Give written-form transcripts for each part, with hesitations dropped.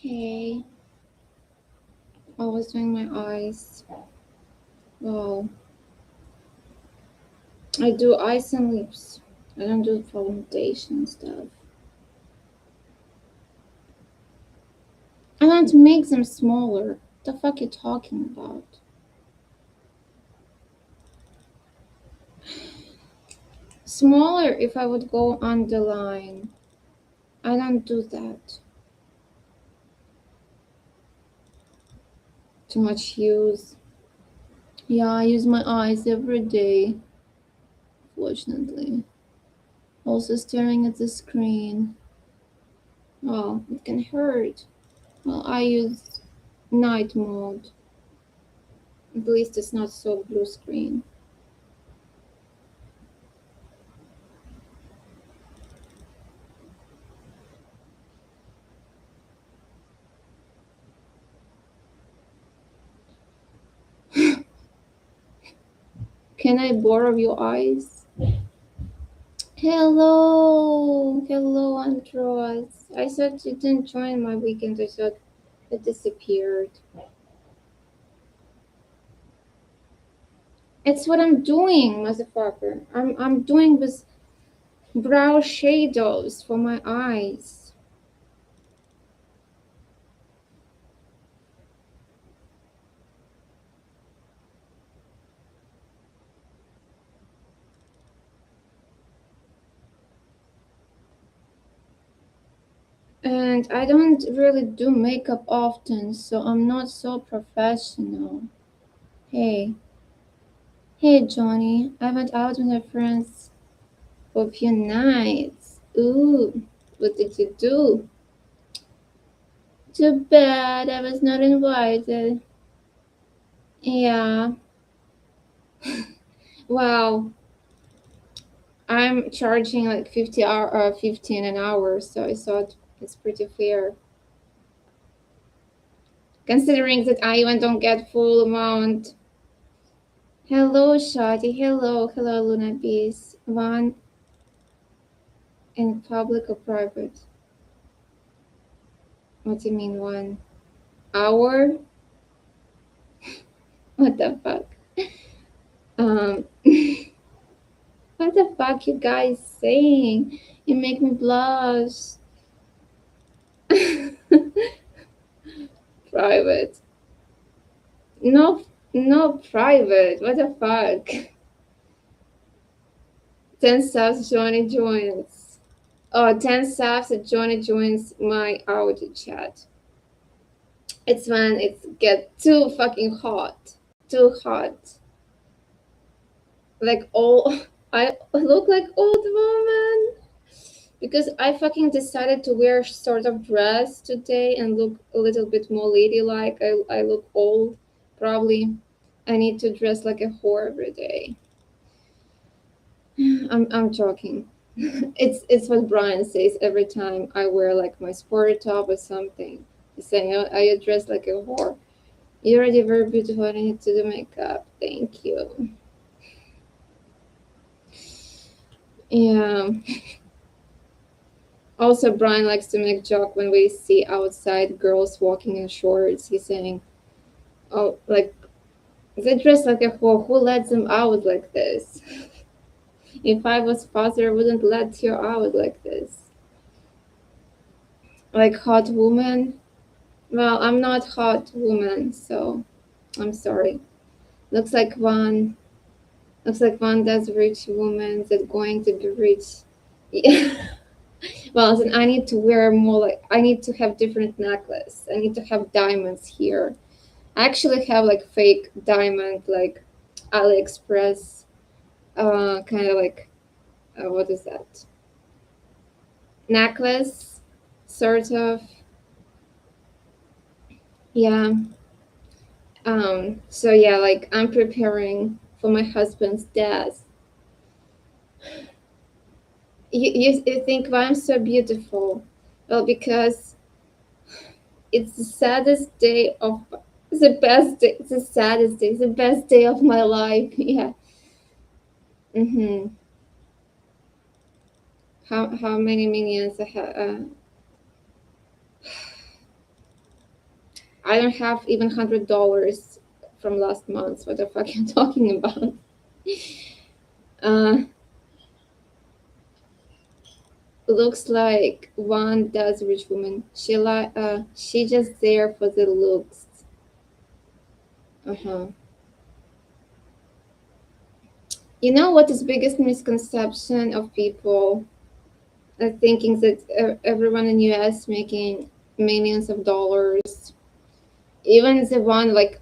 Hey, I was doing my eyes. Wow. I do eyes and lips. I don't do foundation stuff. I want to make them smaller. The fuck you talking about? Smaller if I would go on the line. I don't do that. Too much use. Yeah, I use my eyes every day, fortunately. Also staring at the screen. Well, it can hurt. Well, I use night mode. At least it's not so blue screen. Can I borrow your eyes? Hello, Andros. I thought you didn't join my weekend. I thought it disappeared. It's what I'm doing, motherfucker. I'm doing with brow shadows for my eyes. And I don't really do makeup often, so I'm not so professional. Hey, hey, Johnny. I went out with my friends for a few nights. Ooh, what did you do? Too bad I was not invited. Yeah. Wow. I'm charging like 15 an hour, so I thought it's pretty fair. Considering that I even don't get full amount. Hello, Shadi. Hello, Luna Beast. One in public or private? What do you mean 1 hour? What the fuck? Um, what the fuck you guys saying? You make me blush. Private. No, no private. What the fuck? 10 subs, Johnny joins. Oh, 10 subs, Johnny joins my audio chat. It's when it get too fucking hot. Too hot. Like I look like old woman. Because I fucking decided to wear sort of dress today and look a little bit more ladylike. I look old. Probably I need to dress like a whore every day. I'm joking. It's what Brian says every time I wear like my sporty top or something. He's saying, "Oh, are you dressed like a whore? You're already very beautiful. I need to do makeup. Thank you." Yeah. Also, Brian likes to make joke when we see outside girls walking in shorts. He's saying, "Oh, like they dress like a whore. Who lets them out like this? If I was father, I wouldn't let you out like this. Like hot woman. Well, I'm not hot woman, so I'm sorry. Looks like one. Looks like one that's rich woman that's going to be rich. Yeah. Well, then I need to wear more like I need to have different necklace. I need to have diamonds here. I actually have like fake diamond, like AliExpress, kind of like what is that necklace, sort of. Yeah. So yeah, like I'm preparing for my husband's death. You think why I'm so beautiful? Well, because it's the saddest day of the best day, the saddest day, the best day of my life. Yeah. Mm-hmm. How many minions I have? I don't have even $100 from last month. What the fuck are you talking about? Uh, looks like one does rich woman. She just there for the looks. Uh-huh. You know what is biggest misconception of people are thinking that everyone in US making millions of dollars. Even the one like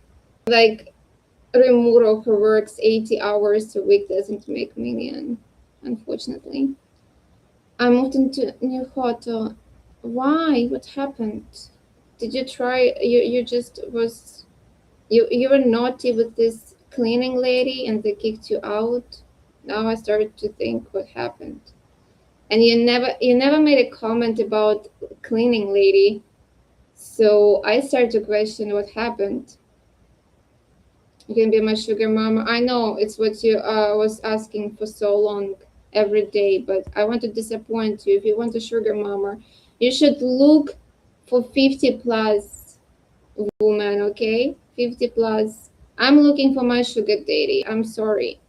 Remuro who works 80 hours a week doesn't make million, unfortunately. I moved into new hotel. Why? What happened? Did you try? You just was you were naughty with this cleaning lady and they kicked you out. Now I started to think what happened. And you never made a comment about cleaning lady. So I started to question what happened. You can be my sugar mama. I know it's what you was asking for so long every day, but I want to disappoint you. If you want a sugar mama, you should look for 50 plus woman, okay? 50 plus. I'm looking for my sugar daddy. I'm sorry.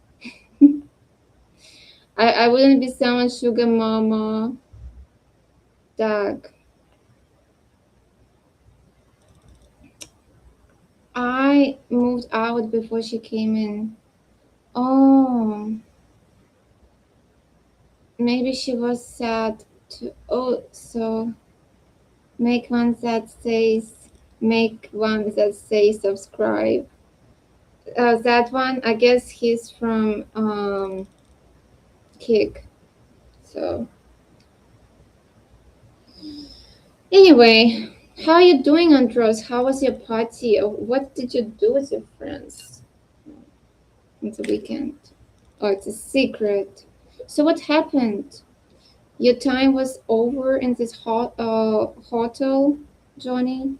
I wouldn't be someone's sugar mama. Doug. I moved out before she came in. Oh, maybe she was sad too. Oh, so make one that says subscribe. That one, I guess he's from Kick. So anyway, how are you doing, Andros? How was your party? What did you do with your friends on the weekend? Oh, it's a secret. So what happened? Your time was over in this hotel, Johnny?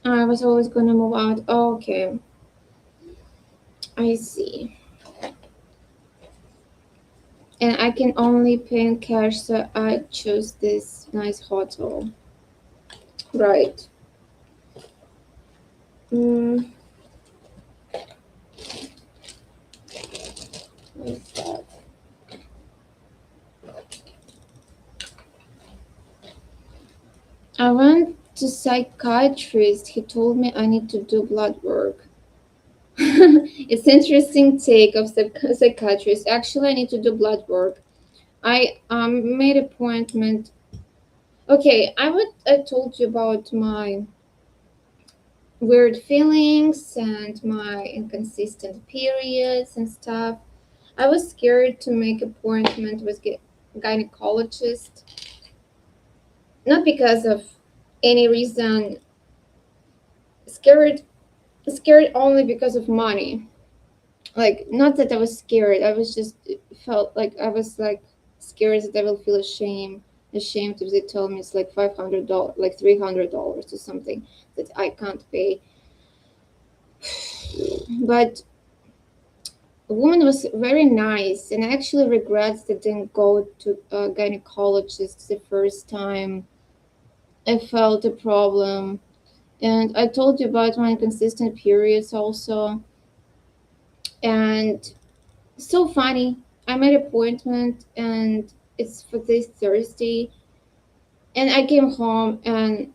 I was always gonna move out. Okay, I see. And I can only pay in cash, so I choose this nice hotel. Right. Mm, what is that? I went to psychiatrist. He told me I need to do blood work. It's interesting take of psychiatrist. Actually, I need to do blood work. I made appointment. Okay, I told you about my weird feelings and my inconsistent periods and stuff. I was scared to make appointment with gynecologist, not because of any reason. Scared, scared only because of money. Like, not that I was scared. I was just felt like I was like scared that I will feel ashamed if they tell me it's like $500, like $300 or something that I can't pay. But the woman was very nice, and I actually regret that I didn't go to a gynecologist the first time I felt a problem. And I told you about my inconsistent periods also. And so funny. I made an appointment and it's for this Thursday. And I came home and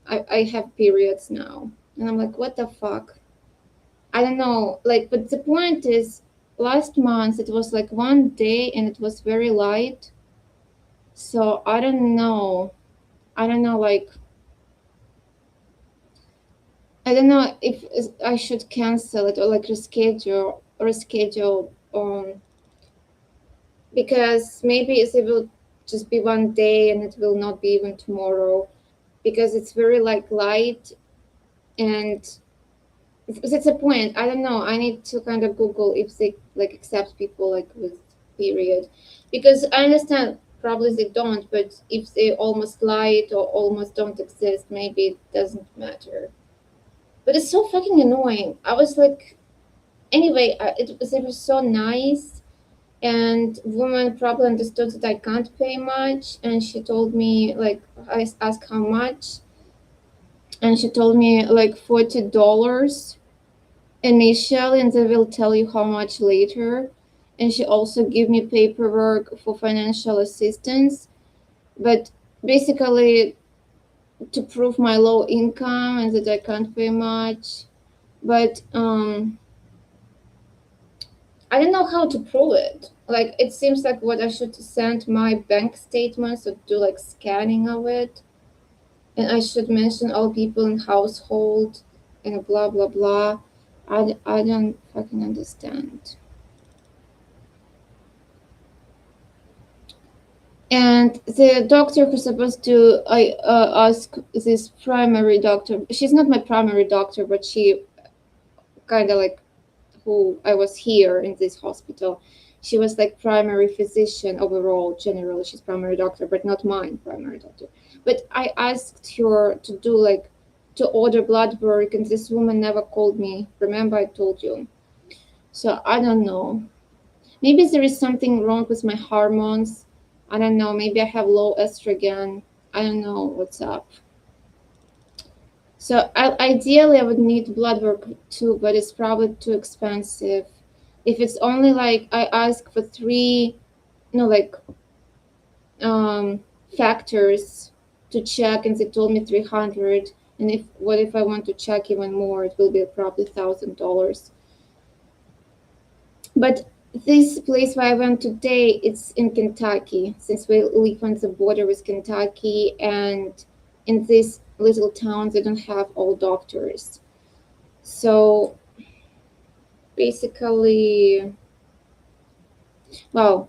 I have periods now. And I'm like, what the fuck? I don't know. Like, but the point is, last month it was like one day and it was very light. So I don't know. I don't know, like, I don't know if I should cancel it or like reschedule because maybe it will just be one day and it will not be even tomorrow because it's very like light and That's a point. I don't know. I need to kind of Google if they like accept people like with period, because I understand probably they don't, but if they almost lied or almost don't exist, maybe it doesn't matter. But it's so fucking annoying. I was like, anyway, it was so nice, and woman probably understood that I can't pay much, and she told me like I asked how much, and she told me like $40 initially, and they will tell you how much later. And she also gave me paperwork for financial assistance, but basically to prove my low income and that I can't pay much. But I don't know how to prove it. Like it seems like what I should send my bank statements or do like scanning of it, and I should mention all people in household and blah blah blah. I don't fucking understand. And the doctor who's supposed to I ask this primary doctor. She's not my primary doctor, but she kind of like who I was here in this hospital. She was like primary physician overall. Generally, she's primary doctor, but not mine primary doctor. But I asked her to do like to order blood work, and this woman never called me. Remember, I told you. So I don't know. Maybe there is something wrong with my hormones. I don't know. Maybe I have low estrogen. I don't know what's up. So ideally, I would need blood work too, but it's probably too expensive. If it's only like I ask for three, no, like um, factors to check, and they told me 300. And if what if I want to check even more? It will be probably $1,000. But this place where I went today, it's in Kentucky, since we live on the border with Kentucky, and in this little town, they don't have all doctors. So basically, well,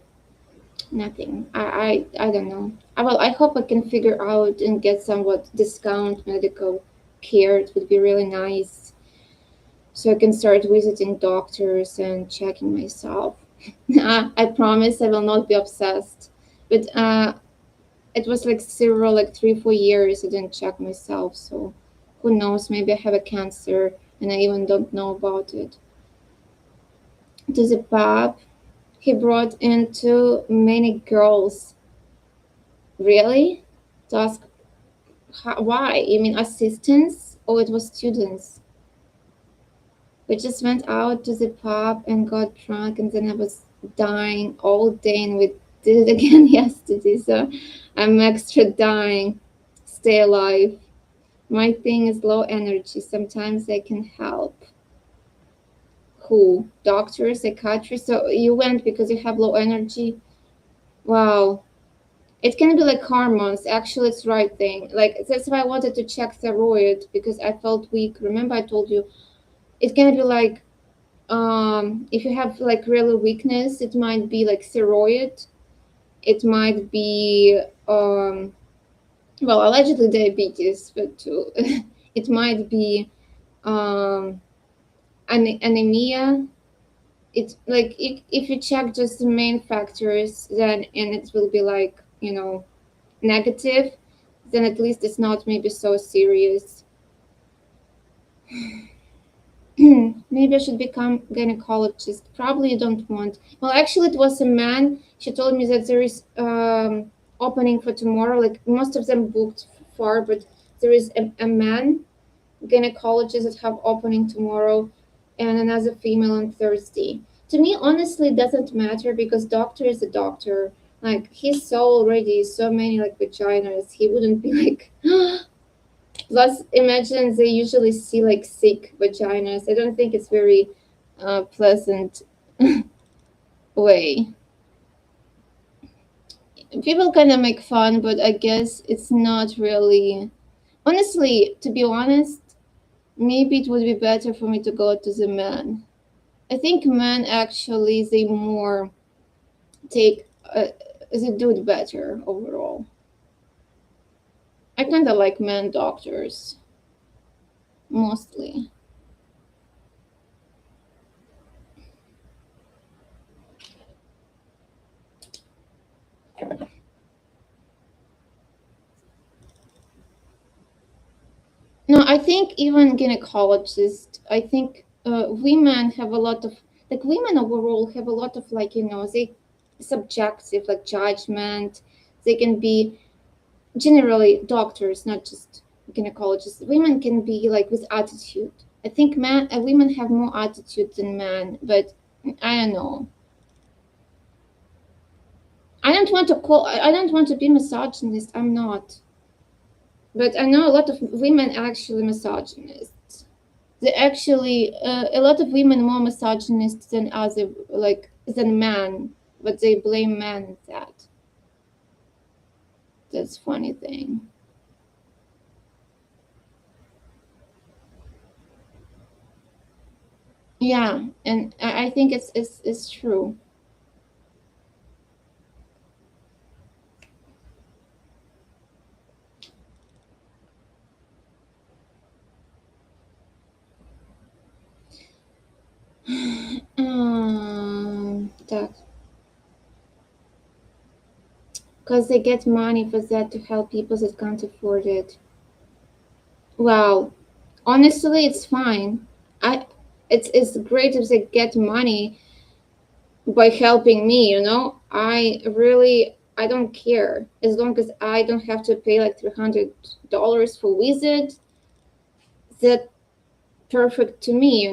nothing. I don't know. I hope I can figure out and get somewhat discount medical care. It would be really nice, so I can start visiting doctors and checking myself. I promise I will not be obsessed. But it was like several, like 3 4 years I didn't check myself. So who knows? Maybe I have a cancer and I even don't know about it. To the pub, he brought in too many girls. Really? To ask why? You mean assistants? Or it was students? We just went out to the pub and got drunk, and then I was dying all day, and we did it again yesterday. So I'm extra dying. Stay alive. My thing is low energy. Sometimes I can help. Who? Doctor, psychiatrist? So you went because you have low energy? Wow. It can be like hormones. Actually, it's the right thing. Like that's why I wanted to check thyroid because I felt weak. Remember, I told you it can be like if you have like real weakness, it might be like thyroid. It might be well, allegedly diabetes, but too, it might be um, anemia. It's like if you check just the main factors, then and it will be like negative, then at least it's not maybe so serious. Maybe I should become gynecologist. Probably you don't want. Well, actually, it was a man. She told me that there is opening for tomorrow. Like most of them booked for, but there is a man gynecologist that have opening tomorrow, and another female on Thursday. To me, honestly, it doesn't matter because doctor is a doctor. Like he saw already so many like vaginas. He wouldn't be like. Plus, imagine they usually see like sick vaginas. I don't think it's very pleasant way. People kind of make fun, but I guess it's not really. Honestly, to be honest, maybe it would be better for me to go to the men. I think men actually they more take they do it better overall. I kind of like men doctors mostly. I think even gynecologists, I think women have a lot of, like women overall have a lot of like, they subjective like judgment. They can be generally doctors, not just gynecologists. Women can be like with attitude. I think women have more attitude than men, but I don't know. I don't want to be misogynist. I'm not. But I know a lot of women actually misogynists. They actually a lot of women more misogynist than other like than men, but they blame men for that. That's funny thing. Yeah, and I think it's true. That because they get money for that to help people that can't afford it. Well, honestly, it's fine. I it's great if they get money by helping me, I don't care as long as I don't have to pay like $300 for visit. That perfect to me.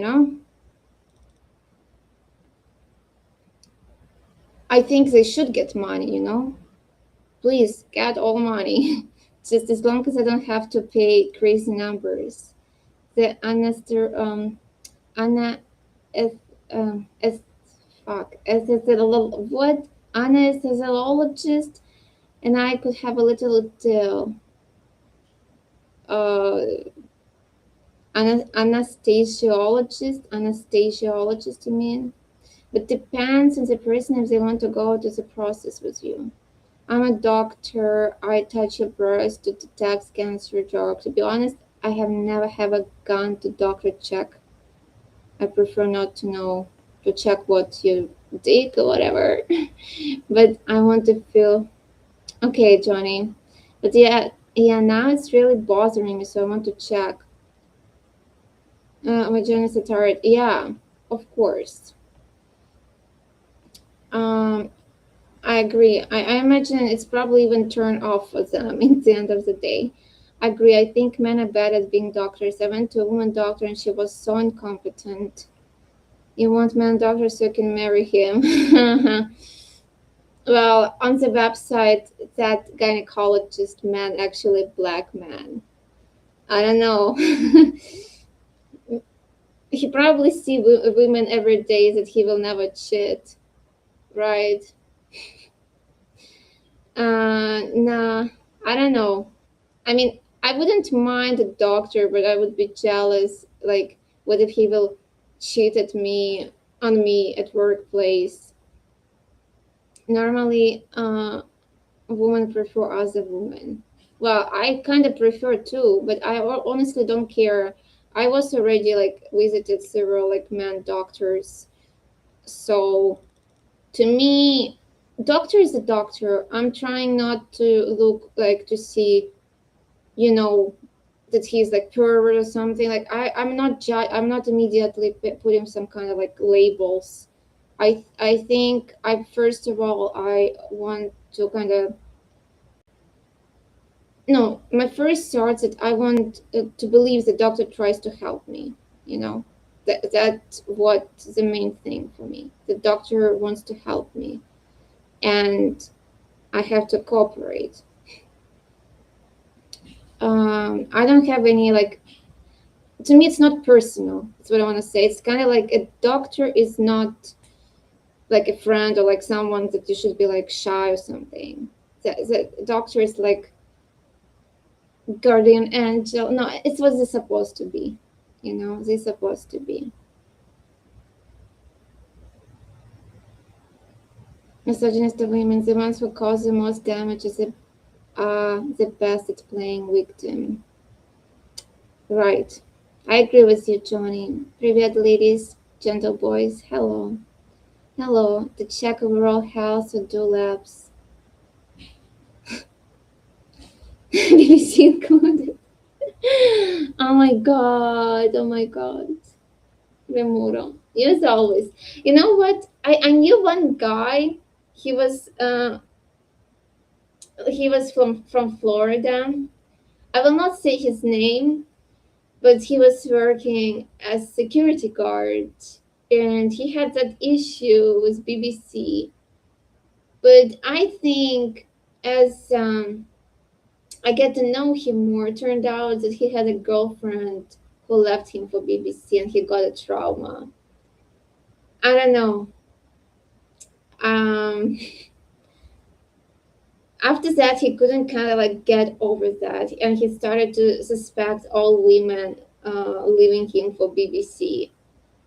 I think they should get money. Please get all money. Just as long as I don't have to pay crazy numbers. The Anna is is fuck is it a little what anesthesiologist, and I could have a little deal. Uh, anesthesiologist, you mean? But depends on the person if they want to go to the process with you. I'm a doctor. I touch your breast to detect cancer drug. To be honest, I have never have a gone to doctor check. I prefer not to know to check what you dig or whatever. But I want to feel okay, Johnny. But yeah, now it's really bothering me, so I want to check. My Johnny's a tired. Yeah, of course. Um, I agree. I imagine it's probably even turned off for them in the end of the day. I agree. I think men are bad at being doctors. I went to a woman doctor and she was so incompetent. You want man doctor so you can marry him. Well, on the website, that gynecologist man actually a black man. I don't know. He probably see women every day that he will never cheat, right? Nah, I don't know. I mean, I wouldn't mind a doctor, but I would be jealous. Like, what if he will cheat on me at workplace? Normally, women prefer other women. Well, I kind of prefer too, but I honestly don't care. I was already like visited several like men doctors, so to me, doctor is a doctor. I'm trying not to look like to see, you know, that he's like pervert or something. Like I'm not immediately putting some kind of like labels. I think I first of all I want to kind of no, my first thought that I want to believe the doctor tries to help me. You know, that's what the main thing for me. The doctor wants to help me, and I have to cooperate. I don't have any like. To me, it's not personal. That's what I want to say. It's kind of like a doctor is not like a friend or like someone that you should be like shy or something. The doctor is like guardian angel. No, it's what they're supposed to be. They're supposed to be. Misogynist women, the ones who cause the most damage, are the best at playing victim. Right. I agree with you, Johnny. Привет, ladies, gentle boys. Hello. Hello. To check overall health or do labs. BBC included. Oh my god. Oh my god. Remuro. Yes, always. You know what? I knew one guy. He was uh he was from Florida. I will not say his name, but he was working as security guard, and he had that issue with BBC. But I think as I get to know him more, it turned out that he had a girlfriend who left him for BBC, and he got a trauma. I don't know. Um, After that, he couldn't kind of like get over that, and he started to suspect all women leaving him for BBC.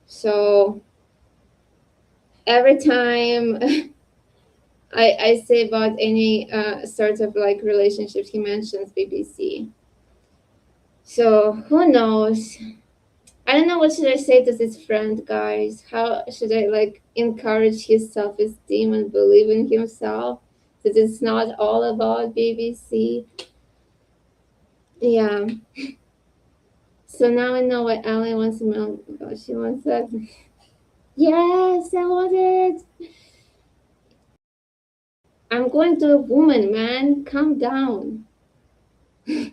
So every time I say about any sort of like relationships, he mentions BBC. So who knows? I don't know what should I say to this friend, guys. How should I like encourage his self-esteem and believe in himself? That it's not all about BBC. Yeah. So now I know what Ellie wants to know. Oh, she wants that. Yes, I want it. I'm going to a woman, man. Calm down. I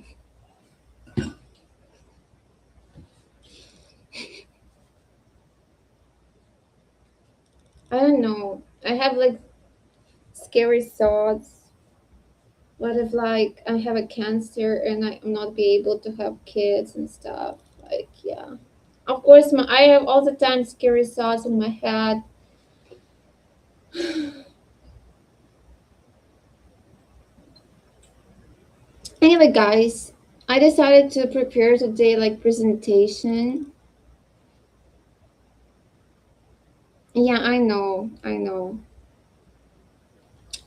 don't know. I have like scary thoughts. What if like I have a cancer and I'm not be able to have kids and stuff? Like yeah. Of course, I have all the time scary thoughts in my head. Anyway, guys, I decided to prepare today like presentation. Yeah, I know. I know.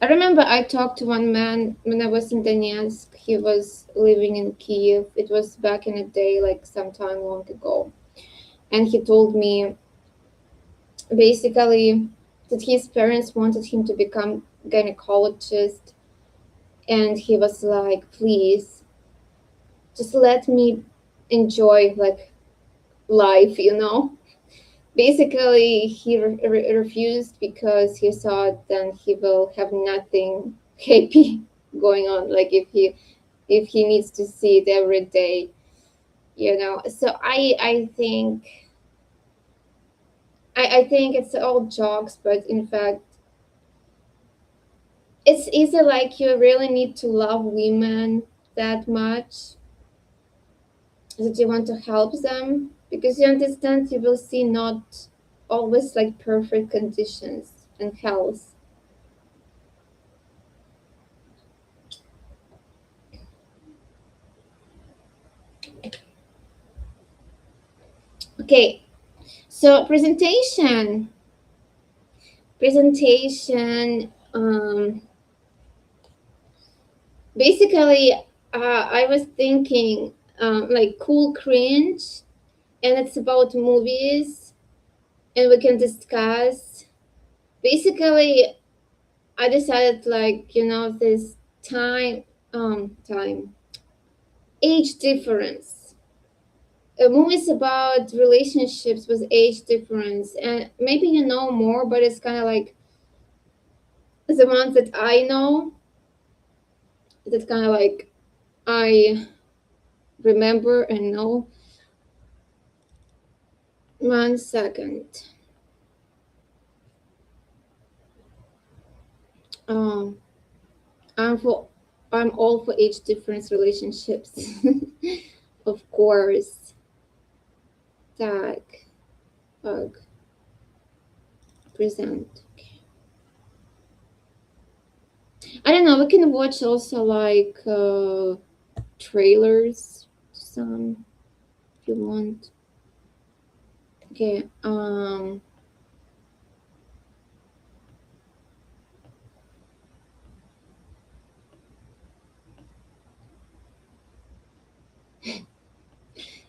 I remember I talked to one man when I was in Donetsk. He was living in Kiev. It was back in the day, like some time long ago. And he told me basically that his parents wanted him to become gynecologist, and he was like, please just let me enjoy like life, you know. Basically he refused because he thought then he will have nothing happy going on, like if he needs to see it every day, you know. So I think it's all jokes, but in fact it's either like you really need to love women that much that you want to help them, because you understand you will see not always like perfect conditions and health. Okay, so presentation basically I was thinking like cool cringe, and it's about movies, and we can discuss. Basically, I decided like you know this time age difference. A movies about relationships with age difference, and maybe you know more, but it's kind of like the ones that I know. That kind of like I remember and know. 1 second. Um, I'm for I'm all for age difference relationships. Of course. Tag. Ugh. Present. I don't know. We can watch also like trailers. Some if you want. Okay.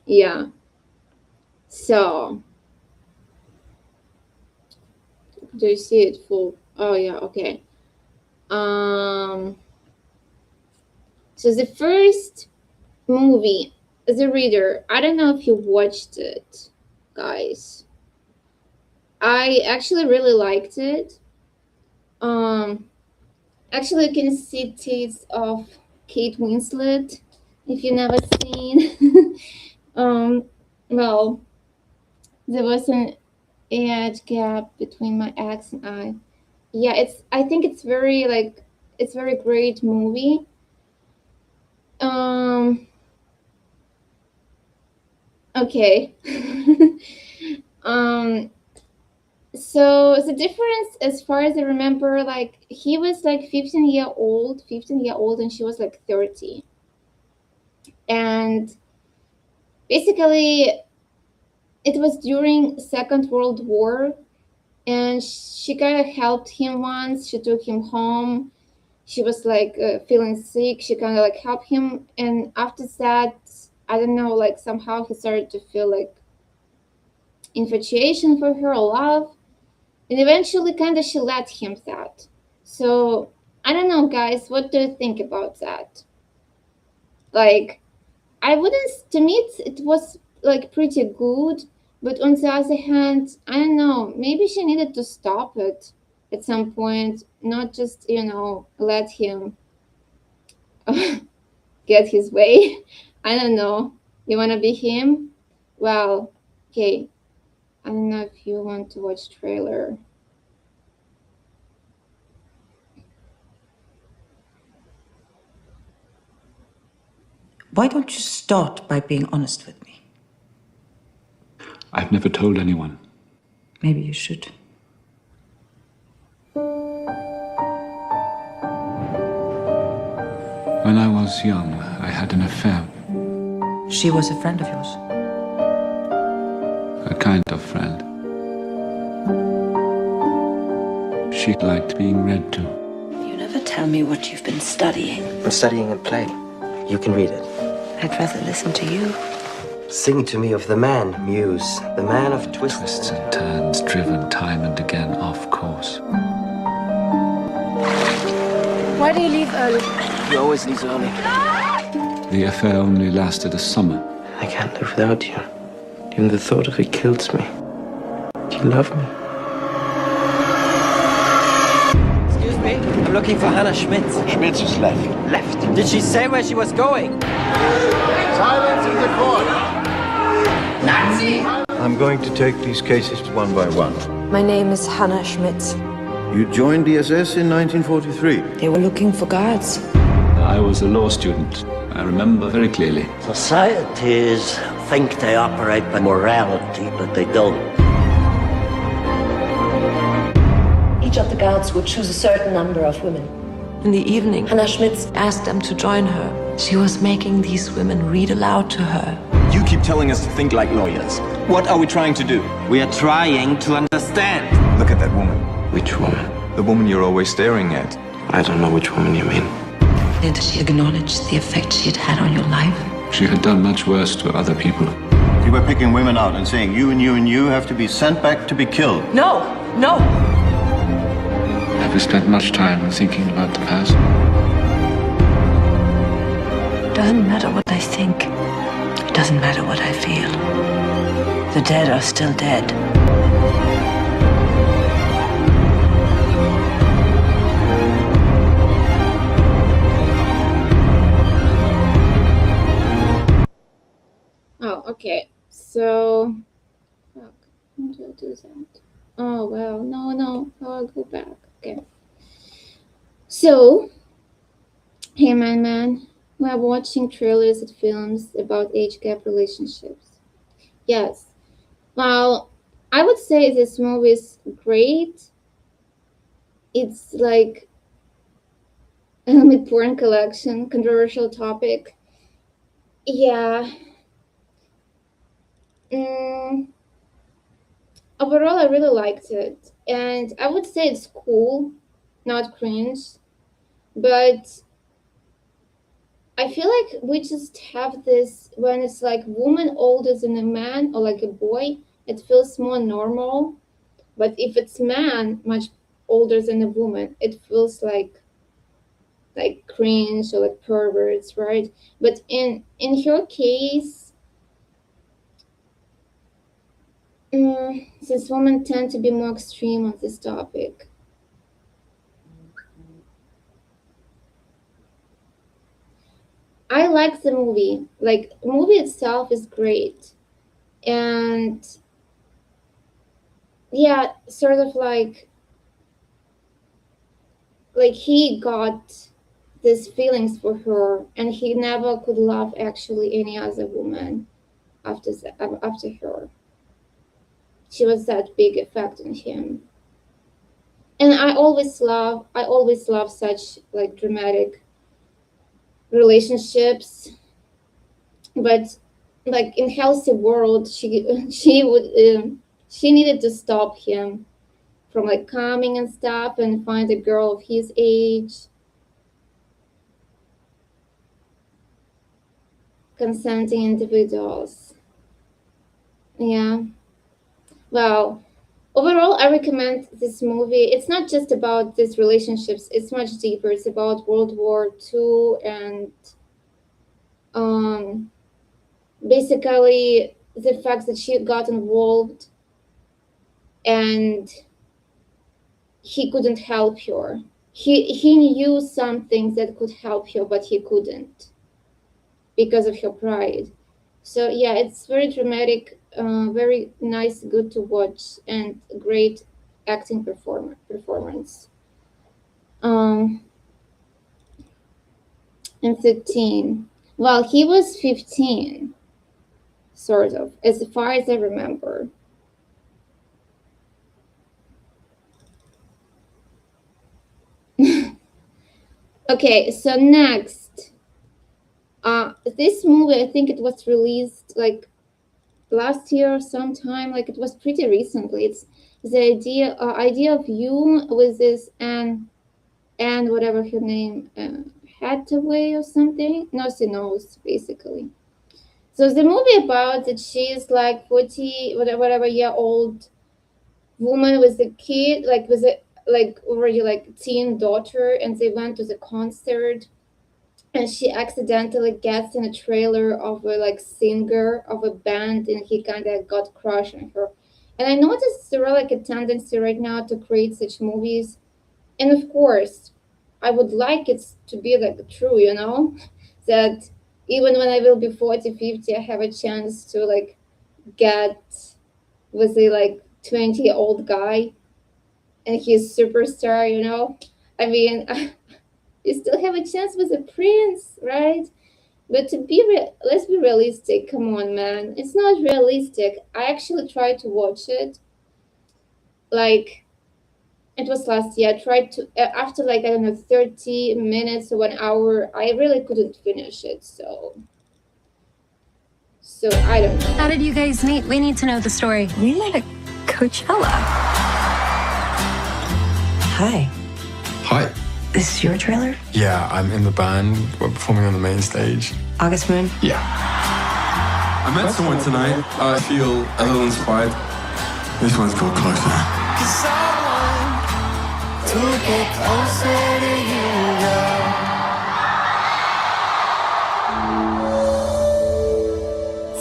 Yeah. So do you see it full? Oh yeah. Okay. Um. So the first movie The Reader. I don't know if you watched it, guys. I actually really liked it. Actually, you can see tits of Kate Winslet if you never seen. Well, there was an age gap between my ex and I. Yeah, I think it's very like it's very great movie. Okay. So the difference, as far as I remember, like he was like 15-year-old, and she was like 30. And basically it was during Second World War, and she kind of helped him once. She took him home. She was like feeling sick. She kind of like helped him, and after that, I don't know, like somehow he started to feel like infatuation for her, love, and eventually kind of she let him that. So I don't know, guys, what do you think about that? Like, I wouldn't, to me it was like pretty good, but on the other hand, I don't know, maybe she needed to stop it at some point, not just, let him get his way. I don't know. You want to be him? Well, okay. I don't know if you want to watch trailer. Why don't you start by being honest with me? I've never told anyone. Maybe you should. When I was young, I had an affair. She was a friend of yours. A kind of friend. She liked being read to. You never tell me what you've been studying. I'm studying a play. You can read it. I'd rather listen to you. Sing to me of the man, Muse, the man of twists and turns, driven time and again off course. Why do you leave early? He always leaves early. The affair only lasted a summer. I can't live without you. Even the thought of it kills me. Do you love me? Excuse me, I'm looking for Hannah Schmitz. Schmitz is left. Left. Did she say where she was going? Silence in the court! Nazi! I'm going to take these cases one by one. My name is Hannah Schmitz. You joined the SS in 1943. They were looking for guards. I was a law student. I remember very clearly. Societies think they operate by morality, but they don't. Each of the guards would choose a certain number of women. In the evening, Hannah Schmitz asked them to join her. She was making these women read aloud to her. You keep telling us to think like lawyers. What are we trying to do? We are trying to understand. Look at that woman. Which woman? The woman you're always staring at. I don't know which woman you mean. Did she acknowledge the effect she had had on your life? She had done much worse to other people. You were picking women out and saying you and you and you have to be sent back to be killed. No, no. Have you spent much time thinking about the past? It doesn't matter what I think. It doesn't matter what I feel. The dead are still dead. Oh, okay. So, fuck. How do I do that? Oh, well, no. I'll go back. Okay. So, hey, man, we're watching trailers and films about age gap relationships. Yes. Well, I would say this movie is great. It's like a porn collection, controversial topic. Yeah. Overall, I really liked it, and I would say it's cool, not cringe, but I feel like we just have this when it's like woman older than a man or like a boy, it feels more normal, but if it's man much older than a woman, it feels like cringe or like perverts, right? But in her case, since women tend to be more extreme on this topic. I like the movie. Like, the movie itself is great. And yeah, sort of like he got these feelings for her, and he never could love actually any other woman after her. She was that big effect on him. And I always love such like dramatic relationships. But like in Healthy World, she needed to stop him from like coming and stuff and find a girl of his age. Consenting individuals. Yeah. Well, overall, I recommend this movie. It's not just about these relationships. It's much deeper. It's about World War II and basically the fact that she got involved and he couldn't help her. He knew some things that could help her, but he couldn't because of her pride. So yeah, it's very dramatic, very nice, good to watch, and great acting performance. And 13. Well, he was 15, sort of, as far as I remember. Okay, so next. This movie, I think it was released like last year or sometime, like it was pretty recently. It's the idea of You with this and whatever her name, Hathaway or something. No, she knows, basically. So the movie about that she's like 40 whatever year old woman with a kid, like with a like already like teen daughter, and they went to the concert. And she accidentally gets in a trailer of a like singer of a band, and he kind of got crush on her. And I noticed there are like a tendency right now to create such movies. And of course, I would like it to be like true, you know, that even when I will be 40, 50, I have a chance to like get with a like 20-year-old guy and he's superstar, you know. I mean, you still have a chance with a prince, right? But to be let's be realistic. Come on, man, it's not realistic. I actually tried to watch it. Like, it was last year. I tried to after like I don't know 30 minutes or 1 hour. I really couldn't finish it. So I don't know. How did you guys meet? We need to know the story. We met at Coachella. Hi. Hi. This is your trailer? Yeah, I'm in the band. We're performing on the main stage. August Moon? Yeah. I met someone tonight. I feel a little inspired. This one's called Closer. To get closer to you, girl.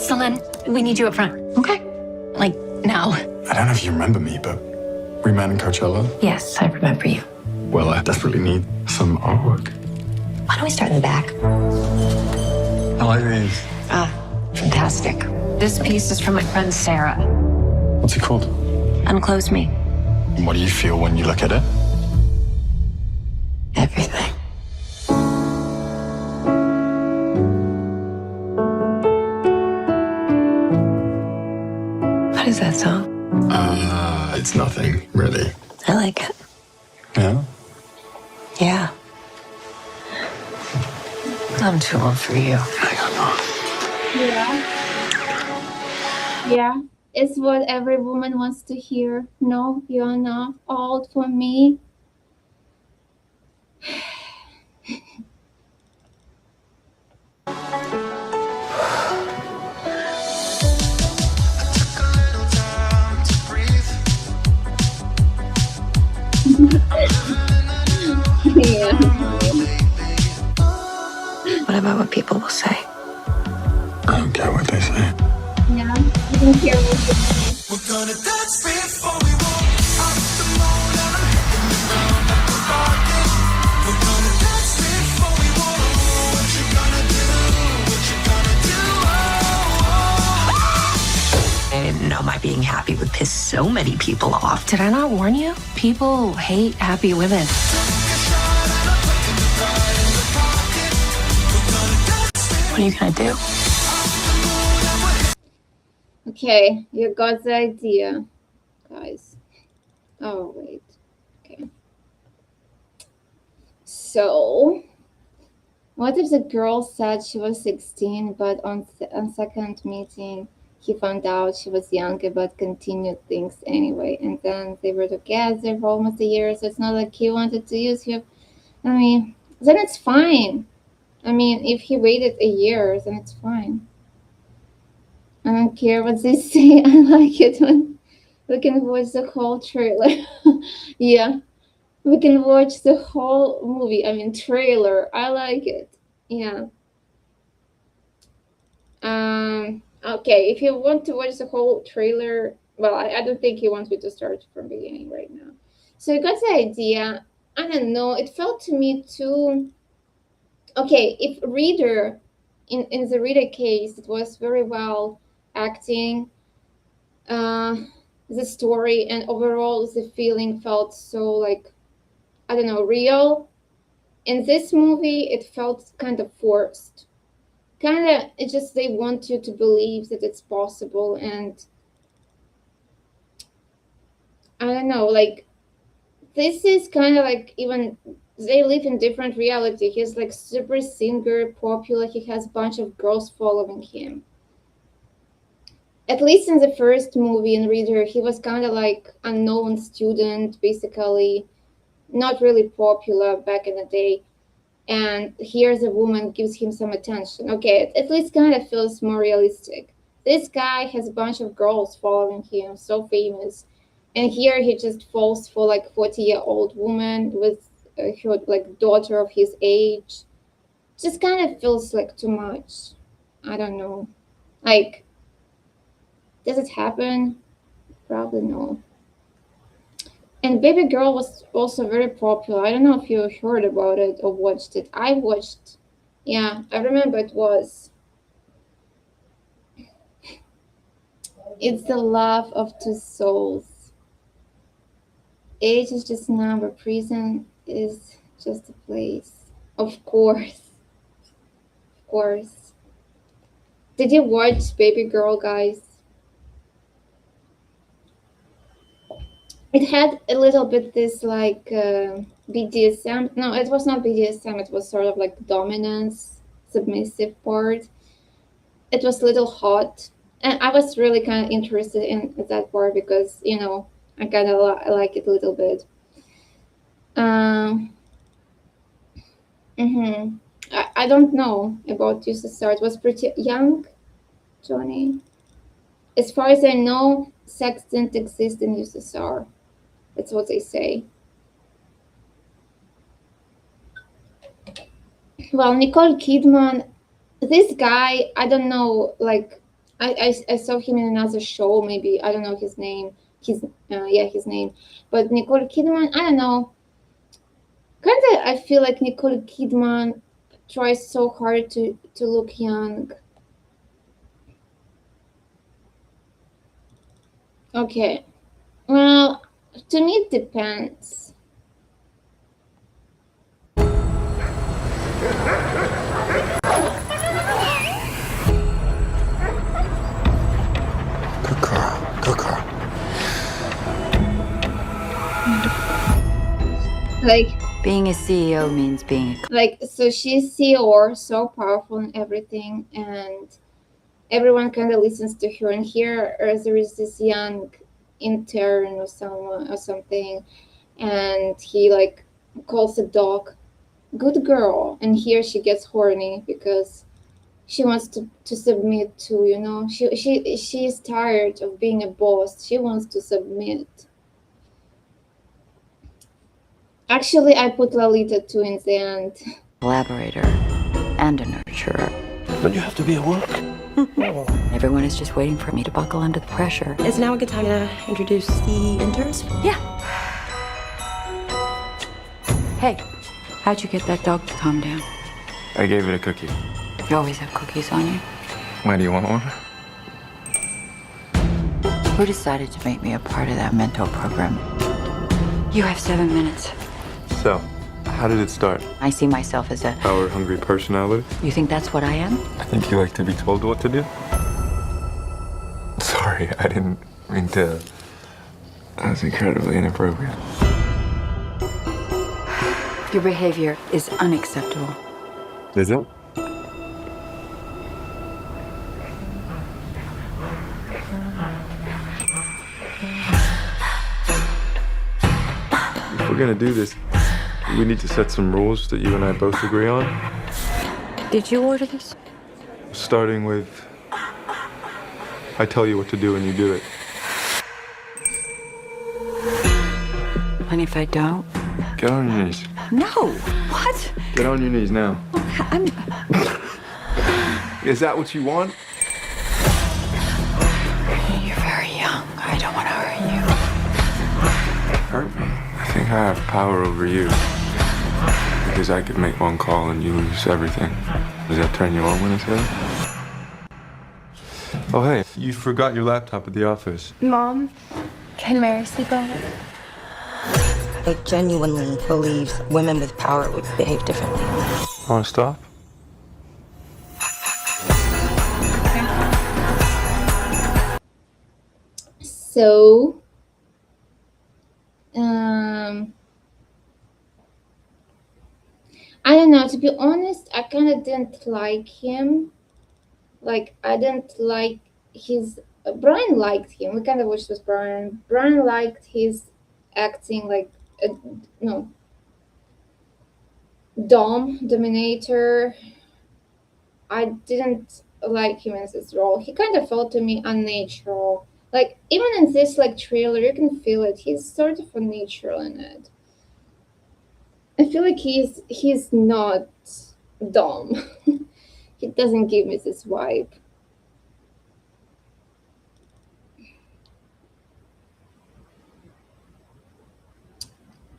Celine, we need you up front. Okay. Like, now. I don't know if you remember me, but we met in Coachella. Yes, I remember you. Well, I desperately need some artwork. Why don't we start in the back? I like these. Ah, fantastic. This piece is from my friend Sarah. What's it called? Unclose Me. And what do you feel when you look at it? Everything. What is that song? It's nothing, really. I like it. Yeah? Yeah. I'm too old for you. I don't know. Yeah, it's what every woman wants to hear. No, you're not old for me. Yeah. What about what people will say? I don't care what they say. Yeah, you don't care what you say. gonna dance before we walk up the moon, and I'm hitting the ground like a rocket. We're gonna dance before we walk. What you gonna do? What you gonna do? I didn't know my being happy would piss so many people off. Did I not warn you? People hate happy women. What are you gonna do? Okay, you got the idea, guys. Oh, wait. Okay. So, what if the girl said she was 16, but on second meeting, he found out she was younger, but continued things anyway. And then they were together for almost a year, so it's not like he wanted to use her. I mean, then it's fine. I mean, if he waited a year, then it's fine. I don't care what they say. I like it when we can watch the whole trailer. Yeah, we can watch the whole movie. I mean, trailer. I like it. Yeah. Okay, if you want to watch the whole trailer, well, I don't think he wants me to start from the beginning right now. So you got the idea. I don't know. It felt to me too. Okay, if Reader, in the Reader case, it was very well acting, the story, and overall the feeling felt so, like, I don't know, real. In this movie, it felt kind of forced. Kind of, it just, they want you to believe that it's possible, and I don't know, like, this is kind of like, even they live in different reality. He's like super singer, popular. He has a bunch of girls following him. At least in the first movie in Reader, he was kind of like unknown student, basically, not really popular back in the day. And here the woman gives him some attention. Okay, at least kind of feels more realistic. This guy has a bunch of girls following him, so famous. And here he just falls for like 40-year-old woman with her like daughter of his age. Just kind of feels like too much. I don't know. Like, does it happen? Probably no. And Baby Girl was also very popular. I don't know if you heard about it or watched it. I watched. Yeah, I remember it was. It's the love of two souls. Age is just a number. Prison is just a place. Of course. Of course. Did you watch Baby Girl, guys? It had a little bit this like BDSM. No, it was not BDSM. It was sort of like dominance, submissive part. It was a little hot. And I was really kind of interested in that part because, you know, I kind of like it a little bit. I don't know about USSR. It was pretty young, Johnny. As far as I know, sex didn't exist in USSR. That's what they say. Well, Nicole Kidman, this guy, I don't know, like, I saw him in another show, maybe, I don't know his name, his name, but Nicole Kidman, I don't know, kind of, I feel like Nicole Kidman tries so hard to look young. Okay, well, to me it depends. Good girl. Like, being a CEO means being like, so she's CEO, so powerful in everything, and everyone kind of listens to her. And here there is this young intern or someone or something, and he like calls the dog good girl, and here she gets horny because she wants to submit to, you know, she is tired of being a boss. She wants to submit. Actually, I put Lolita too in the end. collaborator and a nurturer. Don't you have to be at work? Everyone is just waiting for me to buckle under the pressure. Is now a good time to introduce the interns? Yeah. Hey, how'd you get that dog to calm down? I gave it a cookie. You always have cookies on you. Why do you want one? Who decided to make me a part of that mentor program? You have 7 minutes. So, how did it start? I see myself as a... Power-hungry personality? You think that's what I am? I think you like to be told what to do. Sorry, I didn't mean to. That was incredibly inappropriate. Your behavior is unacceptable. Is it? If we're gonna do this, we need to set some rules that you and I both agree on. Did you order this? Starting with, I tell you what to do and you do it. And if I don't? Get on your knees. No! What? Get on your knees now. I'm... Is that what you want? You're very young. I don't want to hurt you. Hurt me? I think I have power over you. Because I could make one call and you lose everything. Does that turn you on when it's here? Oh, hey, you forgot your laptop at the office. Mom, can Mary sleep over? I genuinely believe women with power would behave differently. Want to stop? So, I don't know. To be honest, I kind of didn't like him. Like, I didn't like his. Brian liked him. We kind of watched with Brian. Brian liked his acting, like, dominator. I didn't like him in this role. He kind of felt to me unnatural. Like, even in this, like, trailer, you can feel it. He's sort of unnatural in it. I feel like he's not dumb. He doesn't give me this vibe.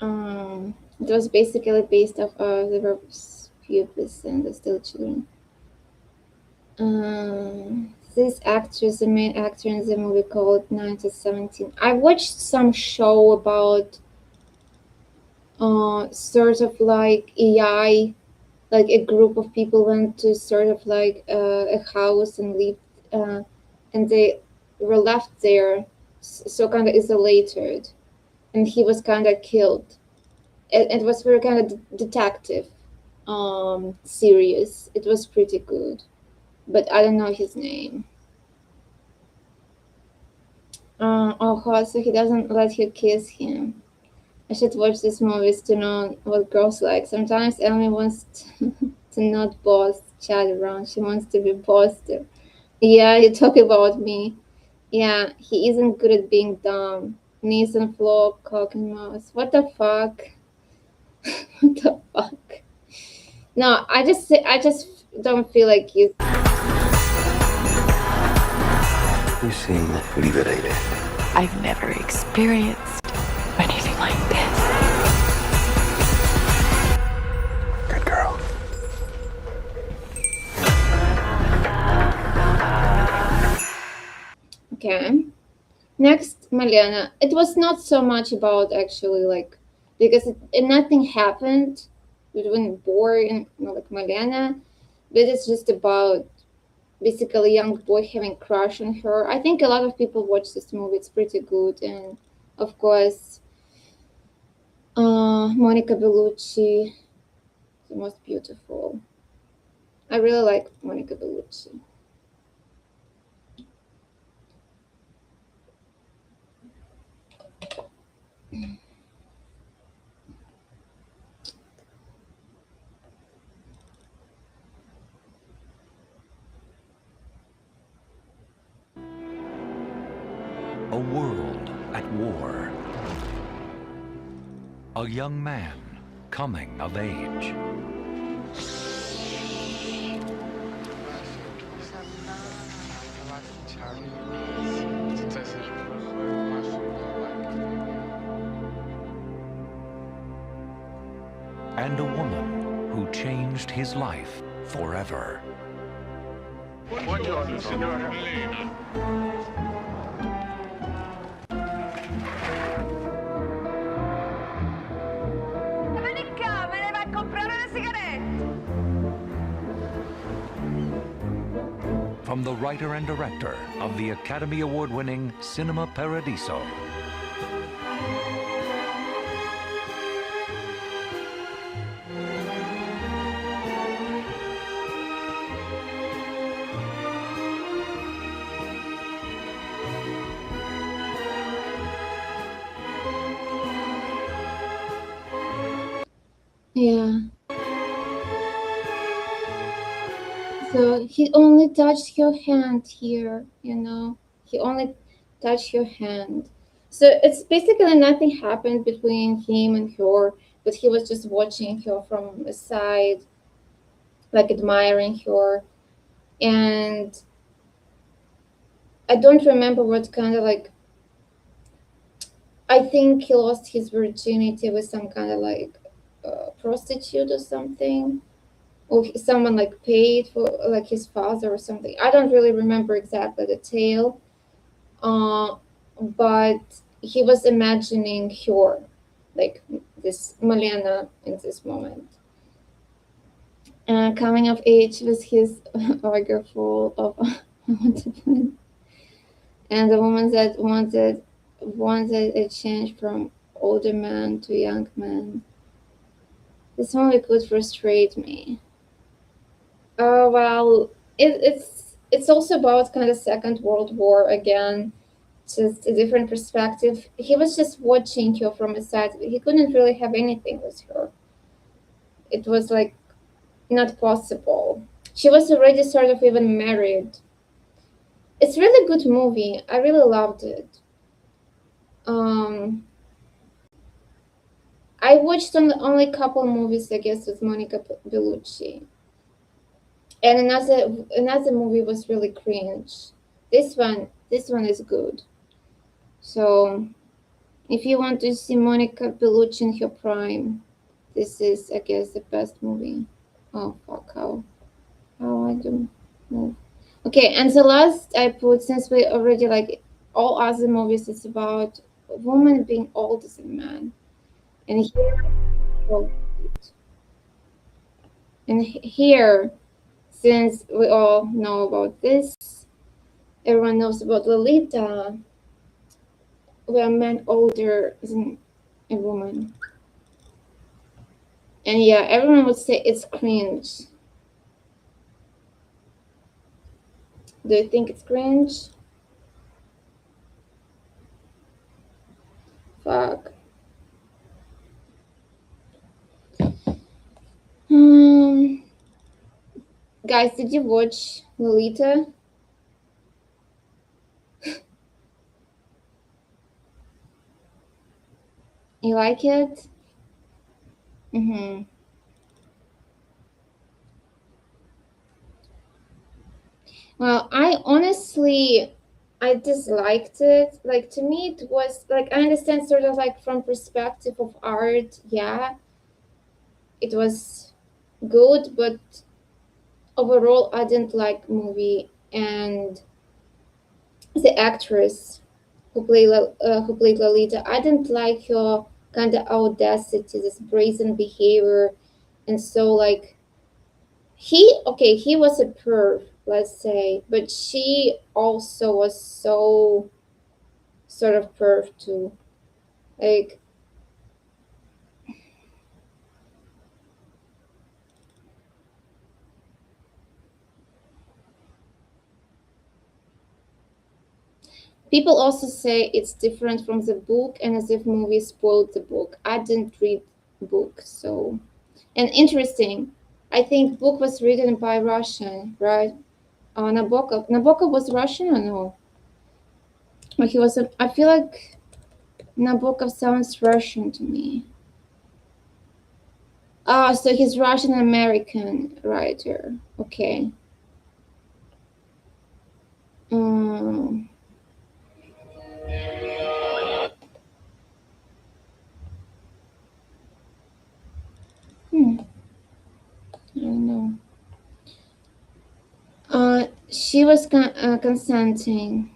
It was basically based off of the pupils and the still children. This actor is the main actor in the movie called 1917. I watched some show about sort of like AI, like a group of people went to sort of like a house and lived, and they were left there, so kind of isolated, and he was kind of killed. It was very kind of detective series. It was pretty good, but I don't know his name. Oh, so he doesn't let you kiss him. I should watch these movies to know what girls like. Sometimes Elmi wants to not boss Chad around. She wants to be bossed. Yeah, you talk about me. Yeah, he isn't good at being dumb. Knees and floor, cock and mouse. What the fuck? What the fuck? No, I just don't feel like he's. You seem liberated. I've never experienced anything like this. Good girl. Okay. Next, Malena. It was not so much about actually like, because nothing happened between Bor and like Malena, but it's just about basically a young boy having a crush on her. I think a lot of people watch this movie. It's pretty good, and of course, Monica Bellucci, the most beautiful. I really like Monica Bellucci. A world at war. A young man coming of age. and a woman who changed his life forever. Buongiorno, signora. From the writer and director of the Academy Award-winning Cinema Paradiso. Yeah. So he only touched your hand here, you know. He only touched your hand. So it's basically nothing happened between him and her, but he was just watching her from the side, like admiring her. And I don't remember what kind of like, I think he lost his virginity with some kind of like prostitute or something, or someone like paid for like his father or something. I don't really remember exactly the tale, but he was imagining her, like this Malena in this moment. Coming of age was his order full of wanted, and the woman that wanted a change from older man to young man. This movie could frustrate me. Well, it's also about kind of Second World War again, just a different perspective. He was just watching her from a side. He couldn't really have anything with her. It was like not possible. She was already sort of even married. It's really good movie. I really loved it. I watched only a couple movies, I guess, with Monica Bellucci. And another movie was really cringe. This one is good. So if you want to see Monica Bellucci in her prime, this is, I guess, the best movie. Oh fuck, how I do move. Okay, and the last I put, since we already like all other movies, it's about a woman being older than man. And here, since we all know about this, everyone knows about Lolita, where a man older than a woman. And yeah, everyone would say it's cringe. Do you think it's cringe? Fuck. Guys, did you watch Lolita? You like it? Well, I disliked it. Like, to me, it was like, I understand sort of like from perspective of art, yeah, it was good, but overall, I didn't like movie. And the actress who played Lolita, I didn't like her kind of audacity, this brazen behavior, and so like he was a perv, let's say, but she also was so sort of perv too, like. People also say it's different from the book and as if movies spoiled the book. I didn't read the book, so. And interesting, I think book was written by Russian, right? Nabokov. Nabokov was Russian or no? Or he was, I feel like Nabokov sounds Russian to me. So he's Russian American writer. Okay. She was consenting.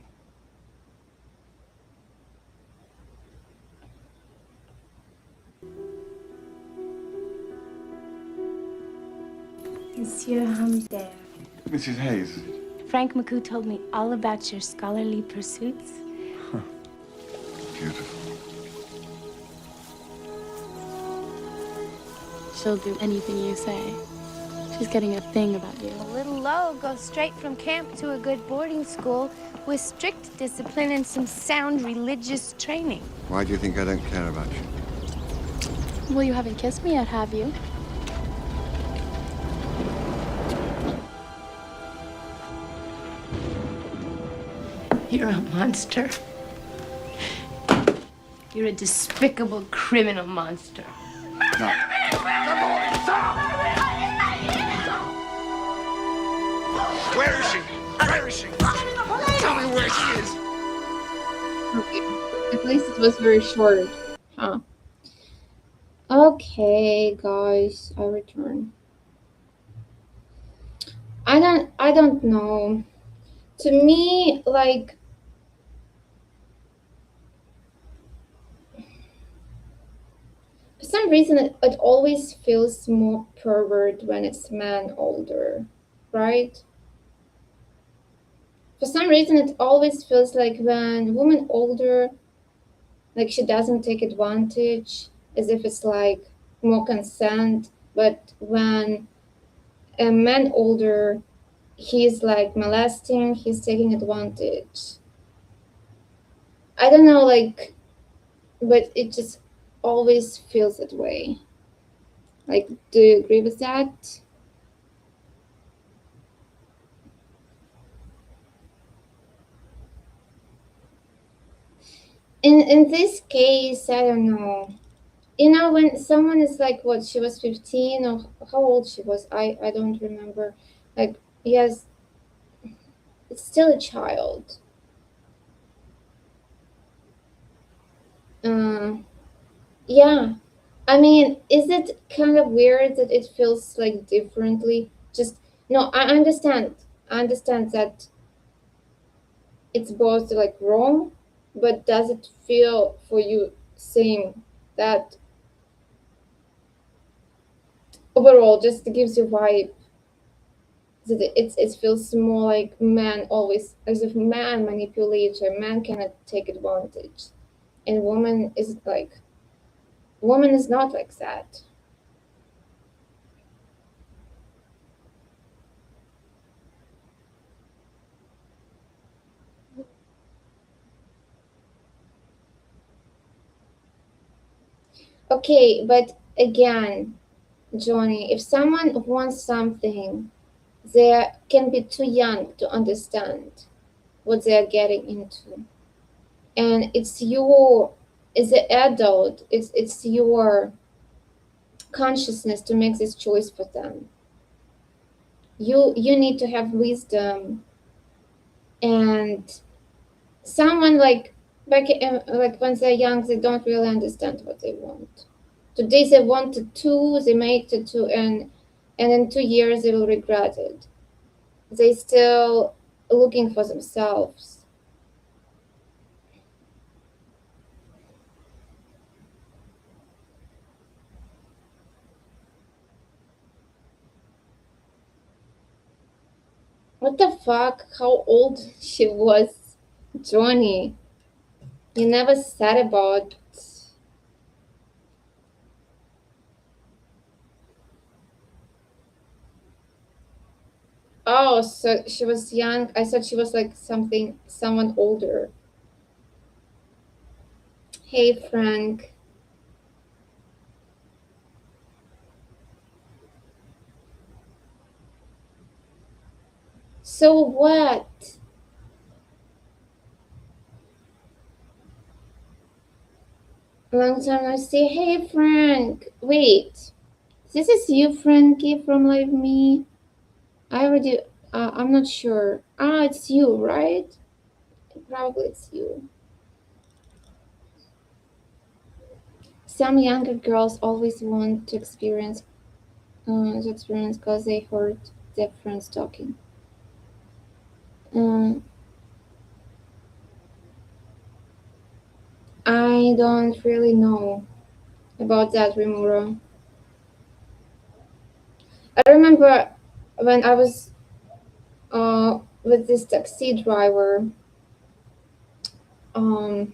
Monsieur Humbert. Mrs. Hayes. Frank McCoo told me all about your scholarly pursuits. Beautiful. She'll do anything you say. She's getting a thing about you. A little low goes straight from camp to a good boarding school with strict discipline and some sound religious training. Why do you think I don't care about you? Well, you haven't kissed me yet, have you? You're a monster. You're a despicable criminal monster. Where is she? Where is she? Tell me where she is. Okay. At least it was very short. Huh. Okay, guys, I return. I don't know. To me, like, for some reason it always feels more pervert when it's man older, right? For some reason it always feels like when woman older, like she doesn't take advantage, as if it's like more consent, but when a man older, he's like molesting, he's taking advantage. I don't know, like, but it just always feels that way. Like, do you agree with that? In this case, I don't know. You know, when someone is like, what, she was 15 or how old she was, I don't remember. Like, yes, it's still a child. Yeah. I mean, is it kind of weird that it feels like differently? Just, no, I understand. I understand that it's both like wrong, but does it feel for you same that overall just gives you vibe that it feels more like man always, as if man manipulates or man cannot take advantage, and woman is not like that. Okay, but again, Johnny, if someone wants something, they can be too young to understand what they are getting into. And it's your, as an adult, it's your consciousness to make this choice for them. You need to have wisdom, and someone like back like when they're young, they don't really understand what they want. Today they want tattoo, they make tattoo, and in 2 years they will regret it. They still looking for themselves. What the fuck? How old she was, Johnny? You never said about. Oh, so she was young. I thought she was like someone older. Hey, Frank. So what? Long time no see. Hey, Frank. Wait. This is you, Frankie, from Live Me. I already, I'm not sure. Ah, it's you, right? Probably it's you. Some younger girls always want to experience because they heard their friends talking. Um, I don't really know about that, Rimura. I remember when I was with this taxi driver. Um,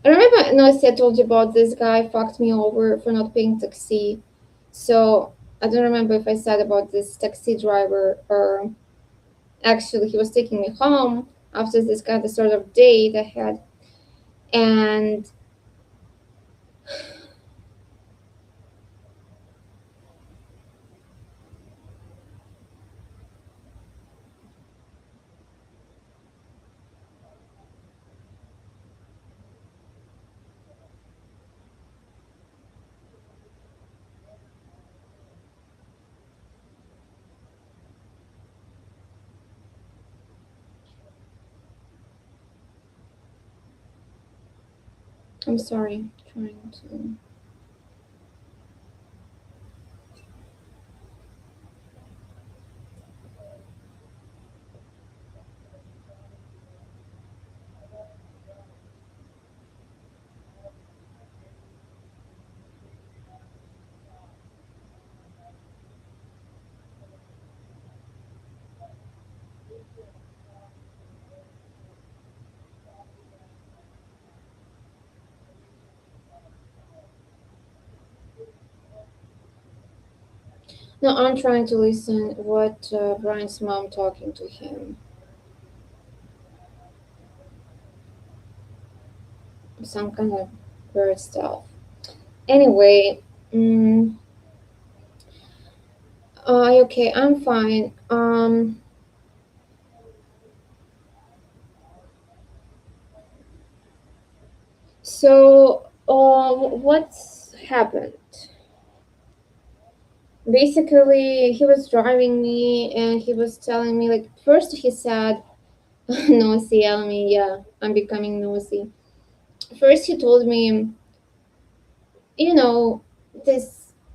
I remember, no, I told you about this guy fucked me over for not paying taxi. So I don't remember if I said about this taxi driver or actually he was taking me home after this kind of sort of date I had. And I'm sorry, trying to. No, I'm trying to listen what Brian's mom talking to him. Some kind of weird stuff. Anyway, okay, I'm fine. So, what's happened? Basically, he was driving me and he was telling me, like, first he said, nosy, Elmi, yeah, I'm becoming nosy. First, he told me, you know,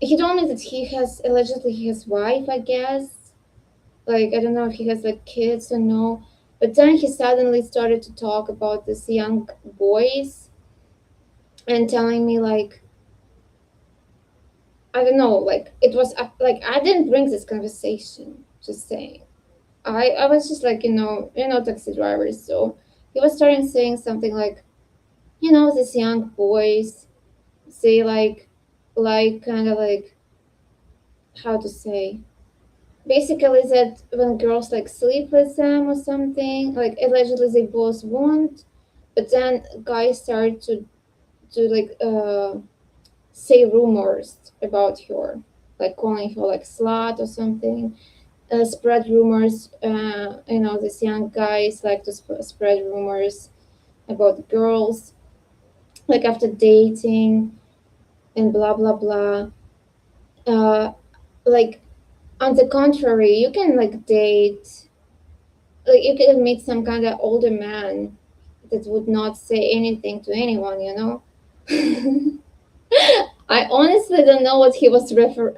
he told me that allegedly he has wife, I guess. Like, I don't know if he has, like, kids or no. But then he suddenly started to talk about this young boys and telling me, like, I don't know, like, it was, like, I didn't bring this conversation, just saying. I was just like, taxi drivers. So he was starting saying something like, these young boys, say kind of like, how to say, basically that when girls like sleep with them or something, like allegedly they both want, but then guys start to like say rumors about her, like calling her like slut or something. Spread rumors. These young guys like to spread rumors about girls, like after dating and blah blah blah. Like on the contrary, you can like date, like you can meet some kind of older man that would not say anything to anyone. I honestly don't know what he was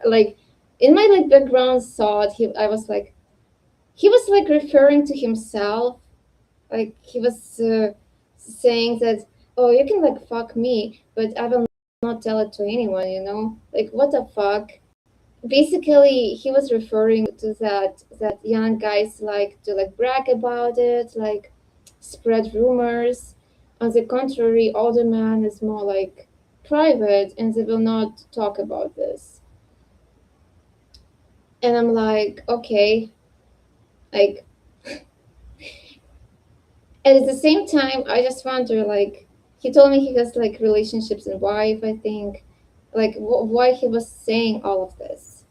like. In my like background thought, he was like referring to himself, like he was saying that, oh, you can like fuck me, but I will not tell it to anyone. Like what the fuck. Basically he was referring to that young guys like to like brag about it, like spread rumors. On the contrary, older man is more like private and they will not talk about this. And I'm like, okay, like and at the same time I just wonder, like, he told me he has like relationships and wife, I think, like why he was saying all of this.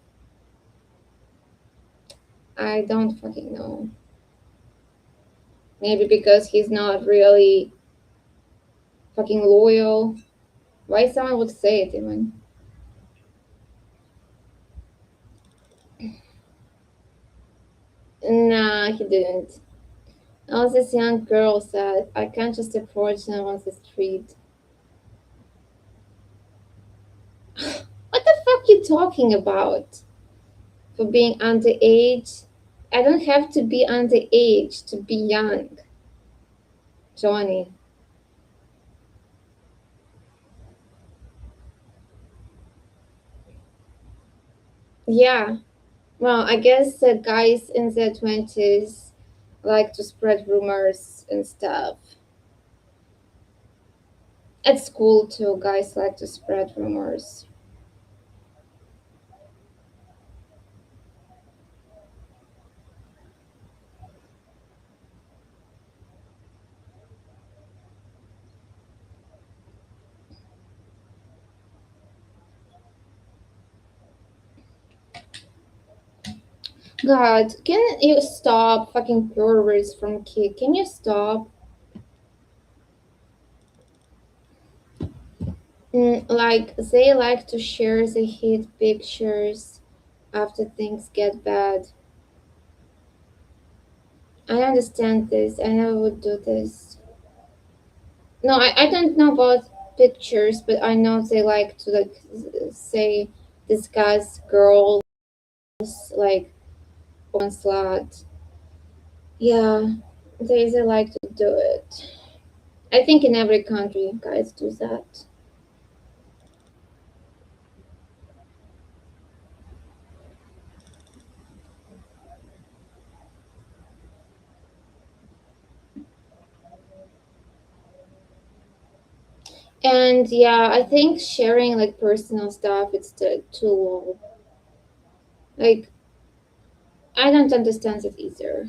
I don't fucking know. Maybe because he's not really fucking loyal. Why someone would say it even? Nah, he didn't. All this young girl said, I can't just approach them on the street. What the fuck you talking about? For being underage? I don't have to be underage to be young, Johnny. Yeah. Well, I guess guys in their 20s like to spread rumors and stuff. At school, too, guys like to spread rumors. God, can you stop fucking perverts from Kik? Can you stop? Like, they like to share the hit pictures after things get bad. I understand this. I never would do this. No, I don't know about pictures, but I know they like to like say discuss girls like on slut. Yeah, they like to do it. I think in every country guys do that. And yeah, I think sharing like personal stuff it's too low. Like I don't understand it either.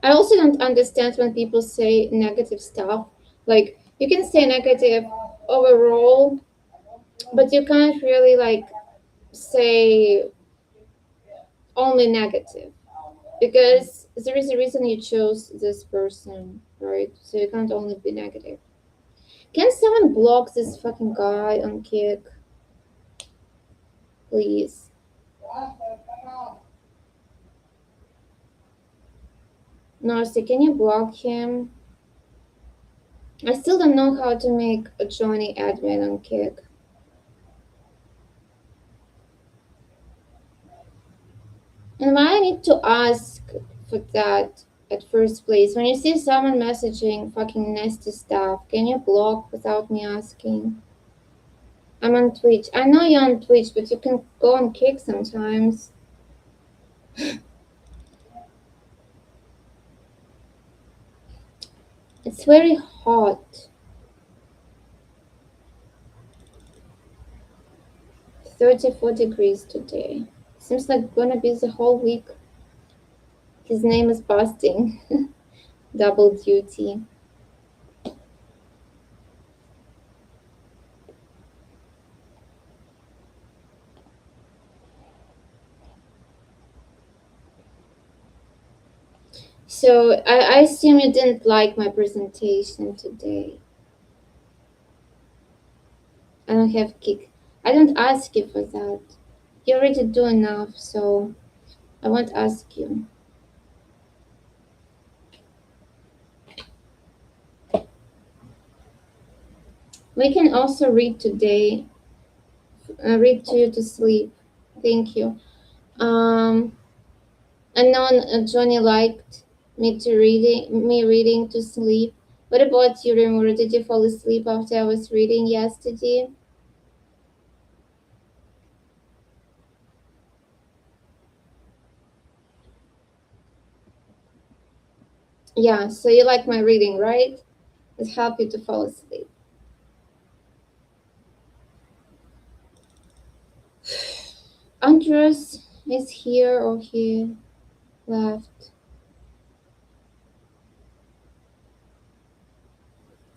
I also don't understand when people say negative stuff. Like you can say negative overall, but you can't really like say only negative because there is a reason you chose this person, right? So you can't only be negative. Can someone block this fucking guy on Kik? Please. Narcy, can you block him? I still don't know how to make a Johnny admin on Kik. And why I need to ask for that at first place? When you see someone messaging fucking nasty stuff, can you block without me asking? I'm on Twitch. I know you're on Twitch, but you can go on Kik sometimes. It's very hot. 34 degrees today. Seems like gonna be the whole week. His name is Busting. Double duty. So I assume you didn't like my presentation today. I don't have Kik. I don't ask you for that. You already do enough, so I won't ask you. We can also read today. Read to you to sleep. Thank you. Unknown Johnny liked me reading to sleep. What about you, Rimuru? Did you fall asleep after I was reading yesterday? Yeah, so you like my reading, right? It helped you to fall asleep. Andres is here or he left.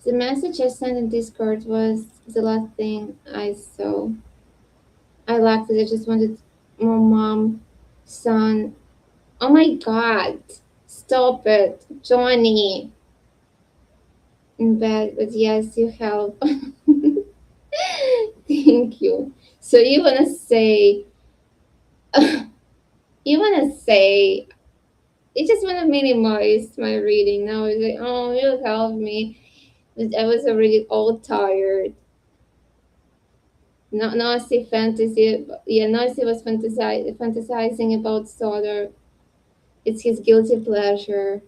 The message I sent in Discord was the last thing I saw. I liked it. I just wanted more mom, son. Oh my god. Stop it. Johnny. In bed, but yes, you help. Thank you. So you wanna say you just wanna minimize my reading. Now it's like, oh, you help me. But I was already all tired. Nazi fantasy. Yeah, Nazi was fantasizing about Sodor. It's his guilty pleasure.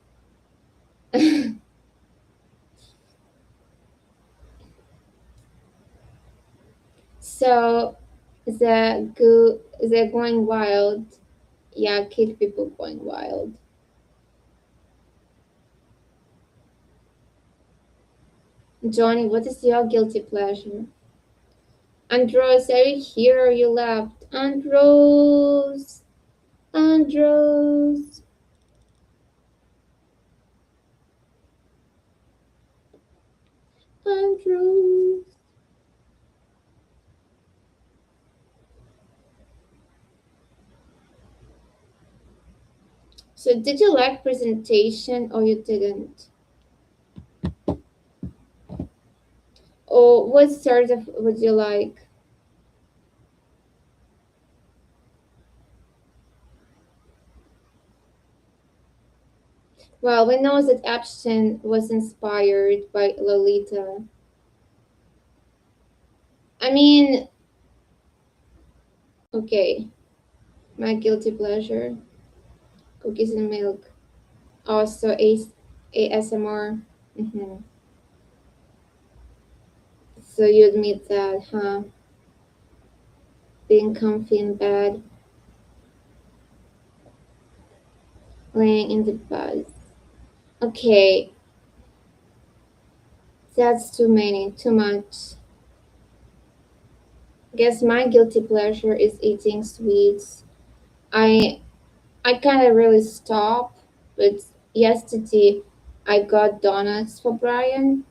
So they're going wild. Yeah, kid people going wild. Johnny, what is your guilty pleasure? Andros, are you here or you left? Andros! Andros! Andros! So did you like presentation or you didn't? Or what sort of would you like? Well, we know that Epstein was inspired by Lolita. I mean, okay, my guilty pleasure, cookies and milk. Also ASMR. So you admit that, huh? Being comfy in bed, laying in the bed. Okay, that's too much. Guess my guilty pleasure is eating sweets. I kind of really stop, but yesterday I got donuts for Brian,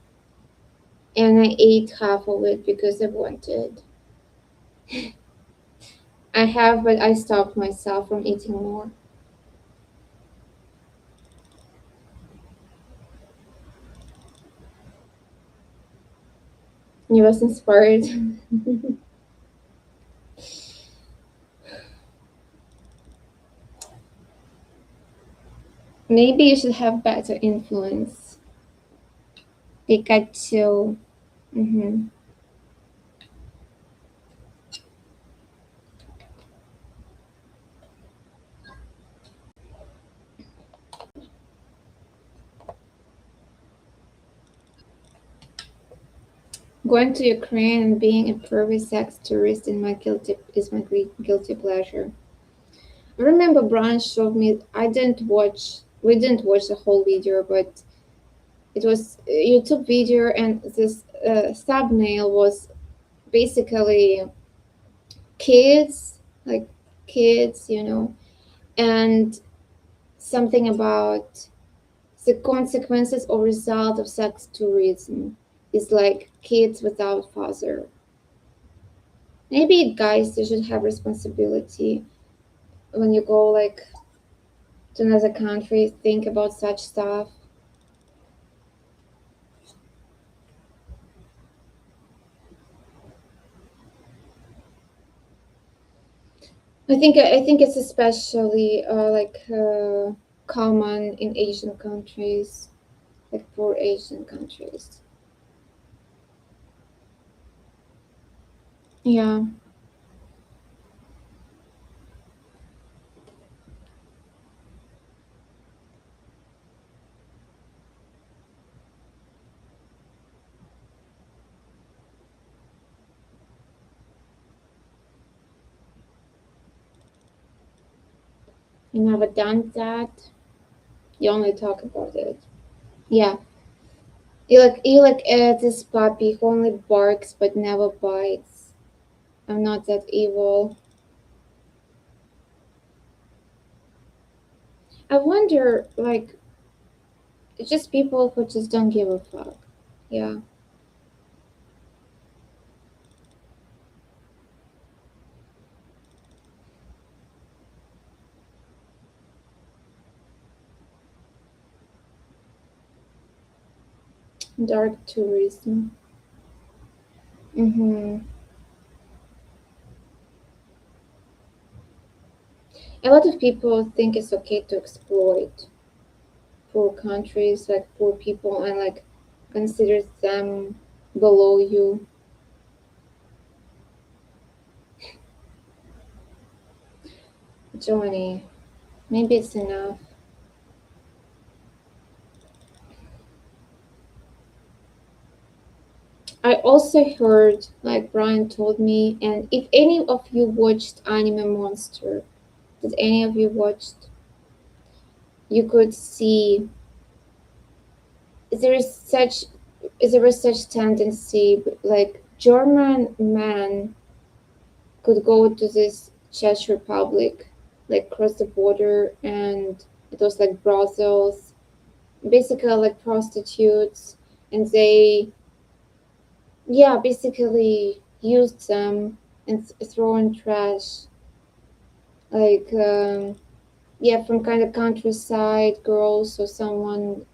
and I ate half of it because I wanted. I have, but I stopped myself from eating more. You was inspired. Maybe you should have better influence. Pikachu. Going to Ukraine and being a pervy sex tourist is my guilty pleasure. I remember Brian showed me. We didn't watch the whole video, but it was a YouTube video, and this thumbnail was basically kids, like kids, and something about the consequences or result of sex tourism is like kids without father. Maybe guys, you should have responsibility when you go like to another country. Think about such stuff. I think it's especially common in Asian countries, like poor Asian countries. Yeah. You never done that. You only talk about it. Yeah. You like this puppy who only barks but never bites. I'm not that evil. I wonder, like, it's just people who just don't give a fuck. Yeah. Dark tourism. A lot of people think it's okay to exploit poor countries, like poor people, and like consider them below you. Johnny, maybe it's enough. I also heard, like Brian told me, and if any of you watched Anime Monster, did any of you watched? You could see there is such tendency, like German man could go to this Czech Republic, like cross the border, and it was like brothels, basically like prostitutes, and they, yeah, basically used them and throw in trash, like yeah, from kind of countryside girls or someone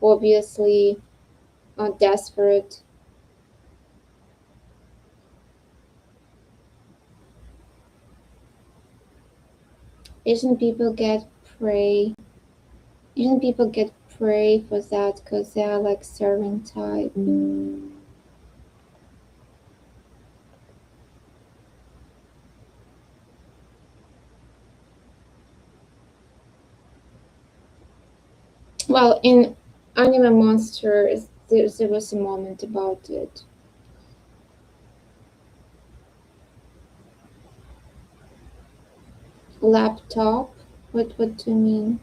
obviously desperate. Asian people get prey. Asian people get prey for that because they are like servant type. Well, in Anime Monster, there was a moment about it. Laptop? What do you mean?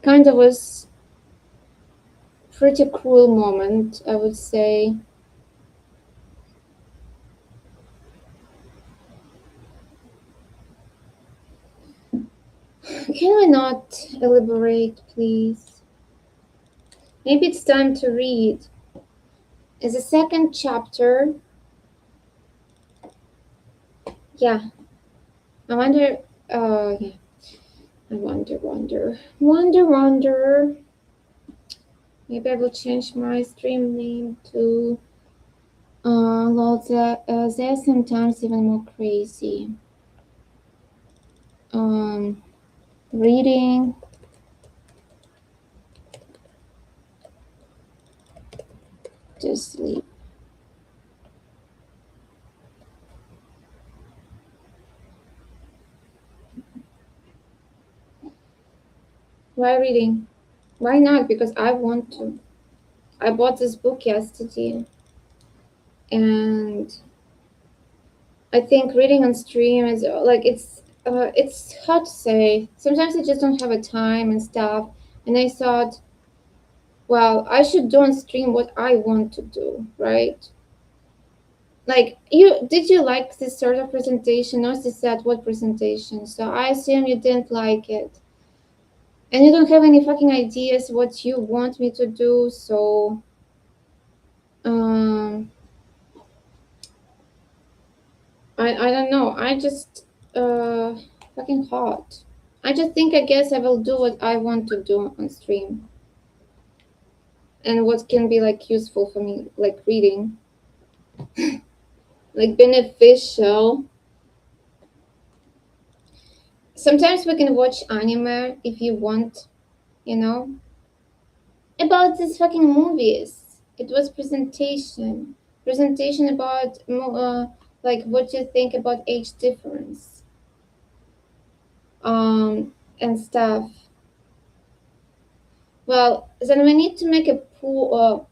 Kind of was pretty cruel moment, I would say. Can we not elaborate, please? Maybe it's time to read. It's the second chapter. Yeah. I wonder, yeah. I wonder. Maybe I will change my stream name to they're sometimes even more crazy. Reading to sleep. Why reading? Why not? Because I want to. I bought this book yesterday, and I think reading on stream is like it's hard to say. Sometimes I just don't have a time and stuff, and I thought, well, I should do on stream what I want to do, right? Like did you like this sort of presentation? Notice said what presentation? So I assume you didn't like it. And you don't have any fucking ideas what you want me to do, so I don't know. I just fucking hot. I just think I guess I will do what I want to do on stream. And what can be like useful for me, like reading. Like beneficial. Sometimes we can watch anime if you want, you know. About these fucking movies. It was presentation. Presentation about like what you think about age difference. And stuff. Well, then we need to make a poll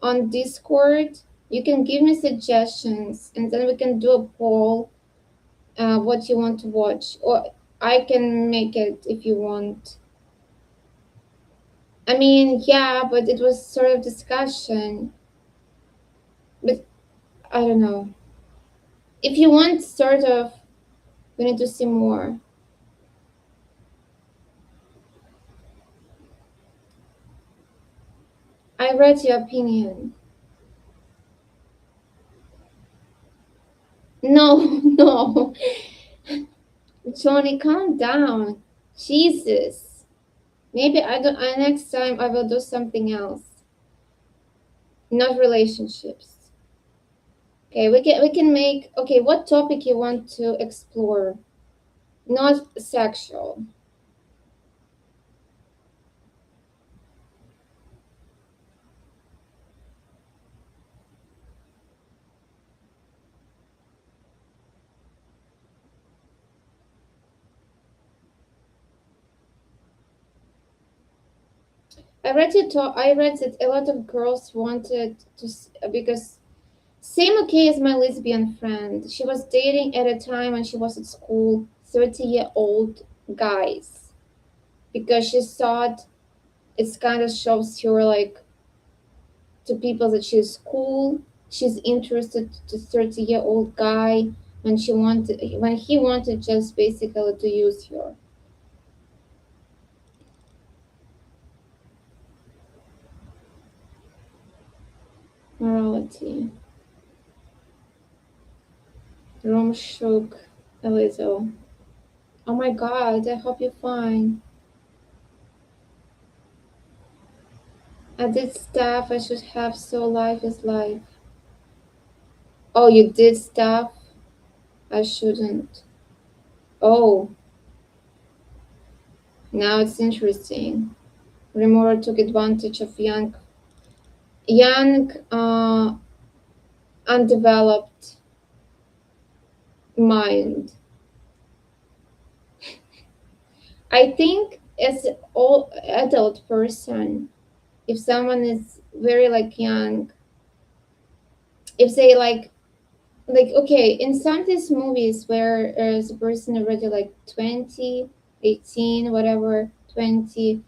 on Discord. You can give me suggestions, and then we can do a poll. What you want to watch, or I can make it if you want. I mean, yeah, but it was sort of discussion. But I don't know. If you want, sort of, we need to see more. I read your opinion. No. Johnny, calm down. Jesus. Maybe next time I will do something else. Not relationships. Okay, we can make, okay, what topic you want to explore? Not sexual. I read it. I read that a lot of girls wanted to because same okay as my lesbian friend. She was dating at a time when she was at school 30-year-old guys because she thought it's kind of shows her like to people that she's cool. She's interested to 30-year-old guy when he wanted just basically to use her. Morality. Room shook a little. Oh my god, I hope you're fine. I did stuff I should have, so life is life. Oh, you did stuff I shouldn't. Oh, now it's interesting. Remora took advantage of young, undeveloped mind. I think as an all adult person, if someone is very like young, if they like okay, in some of these movies where there's a person already like 20, 18, whatever, 20,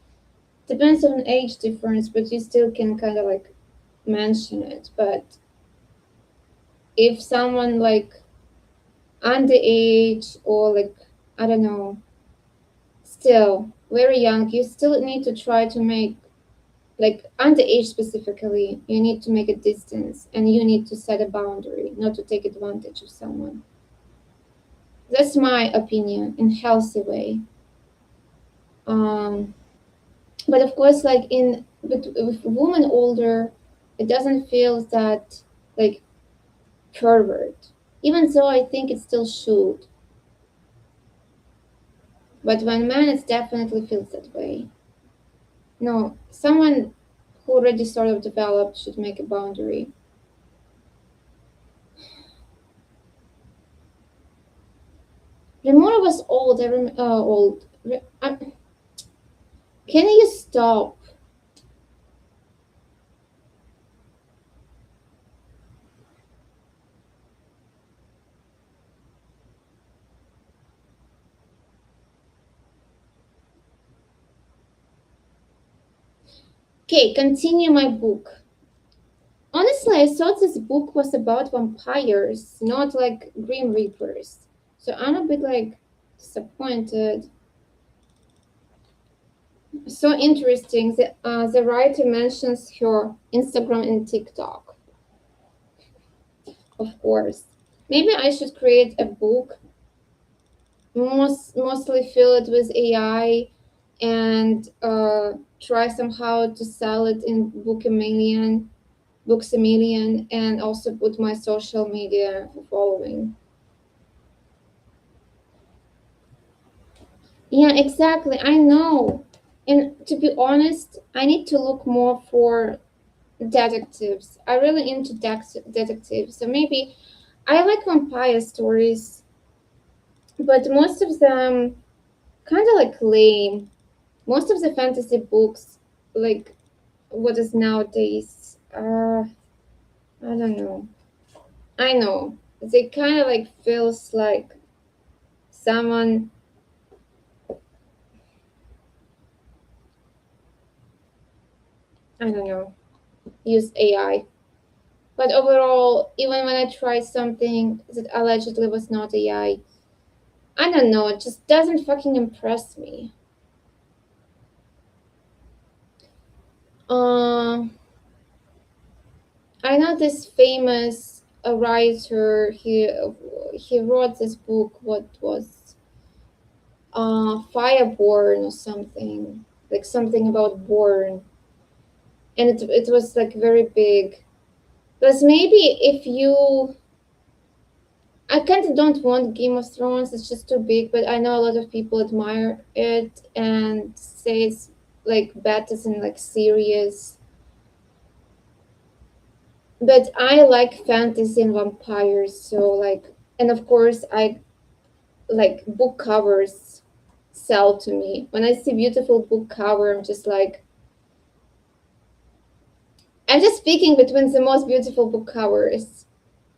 depends on age difference, but you still can kind of like mention it. But if someone like underage or like, I don't know, still very young, you still need to try to make, like underage specifically, you need to make a distance and you need to set a boundary, not to take advantage of someone. That's my opinion in healthy way. But of course, like with women older, it doesn't feel that like pervert, even though I think it still should. But when men, it definitely feels that way. No, someone who already sort of developed should make a boundary. Remora was old. Old. Can you stop? Okay, continue my book. Honestly, I thought this book was about vampires, not like Grim Reapers. So I'm a bit like disappointed. So interesting. The writer mentions her Instagram and TikTok. Of course. Maybe I should create a book mostly filled with AI and try somehow to sell it in Bookamelian, and also put my social media following. Yeah, exactly. I know. And to be honest, I need to look more for detectives. I really into detectives. So maybe I like vampire stories, but most of them kind of like lame. Most of the fantasy books, like what is nowadays, I don't know. I know. They kind of like feels like someone I don't know, use AI. But overall, even when I try something that allegedly was not AI, I don't know, it just doesn't fucking impress me. I know this famous writer. He wrote this book. What was Fireborn or something, like something about Born, and it was like very big. But maybe if you, I kind of don't want Game of Thrones. It's just too big. But I know a lot of people admire it and say it's like better than like serious. But I like fantasy and vampires, so like, and of course I like book covers sell to me. When I see beautiful book cover, I'm just like, I'm just picking between the most beautiful book covers,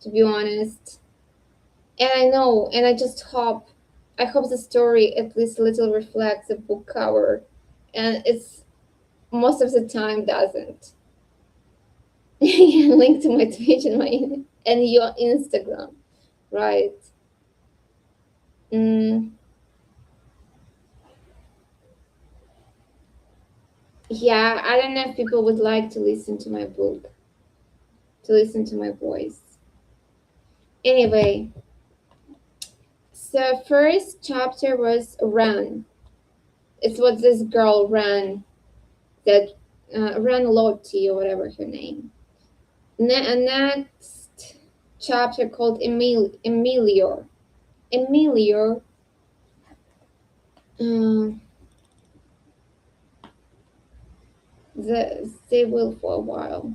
to be honest. And I know, and I hope the story at least a little reflects the book cover, and it's most of the time doesn't. Link to my Twitch and your Instagram, right? Yeah, I don't know if people would like to listen to my book, to listen to my voice. Anyway, so first chapter was Run. It's what this girl ran, that ran Lottie or whatever her name. Next chapter called Emilio. Emilio. They will for a while.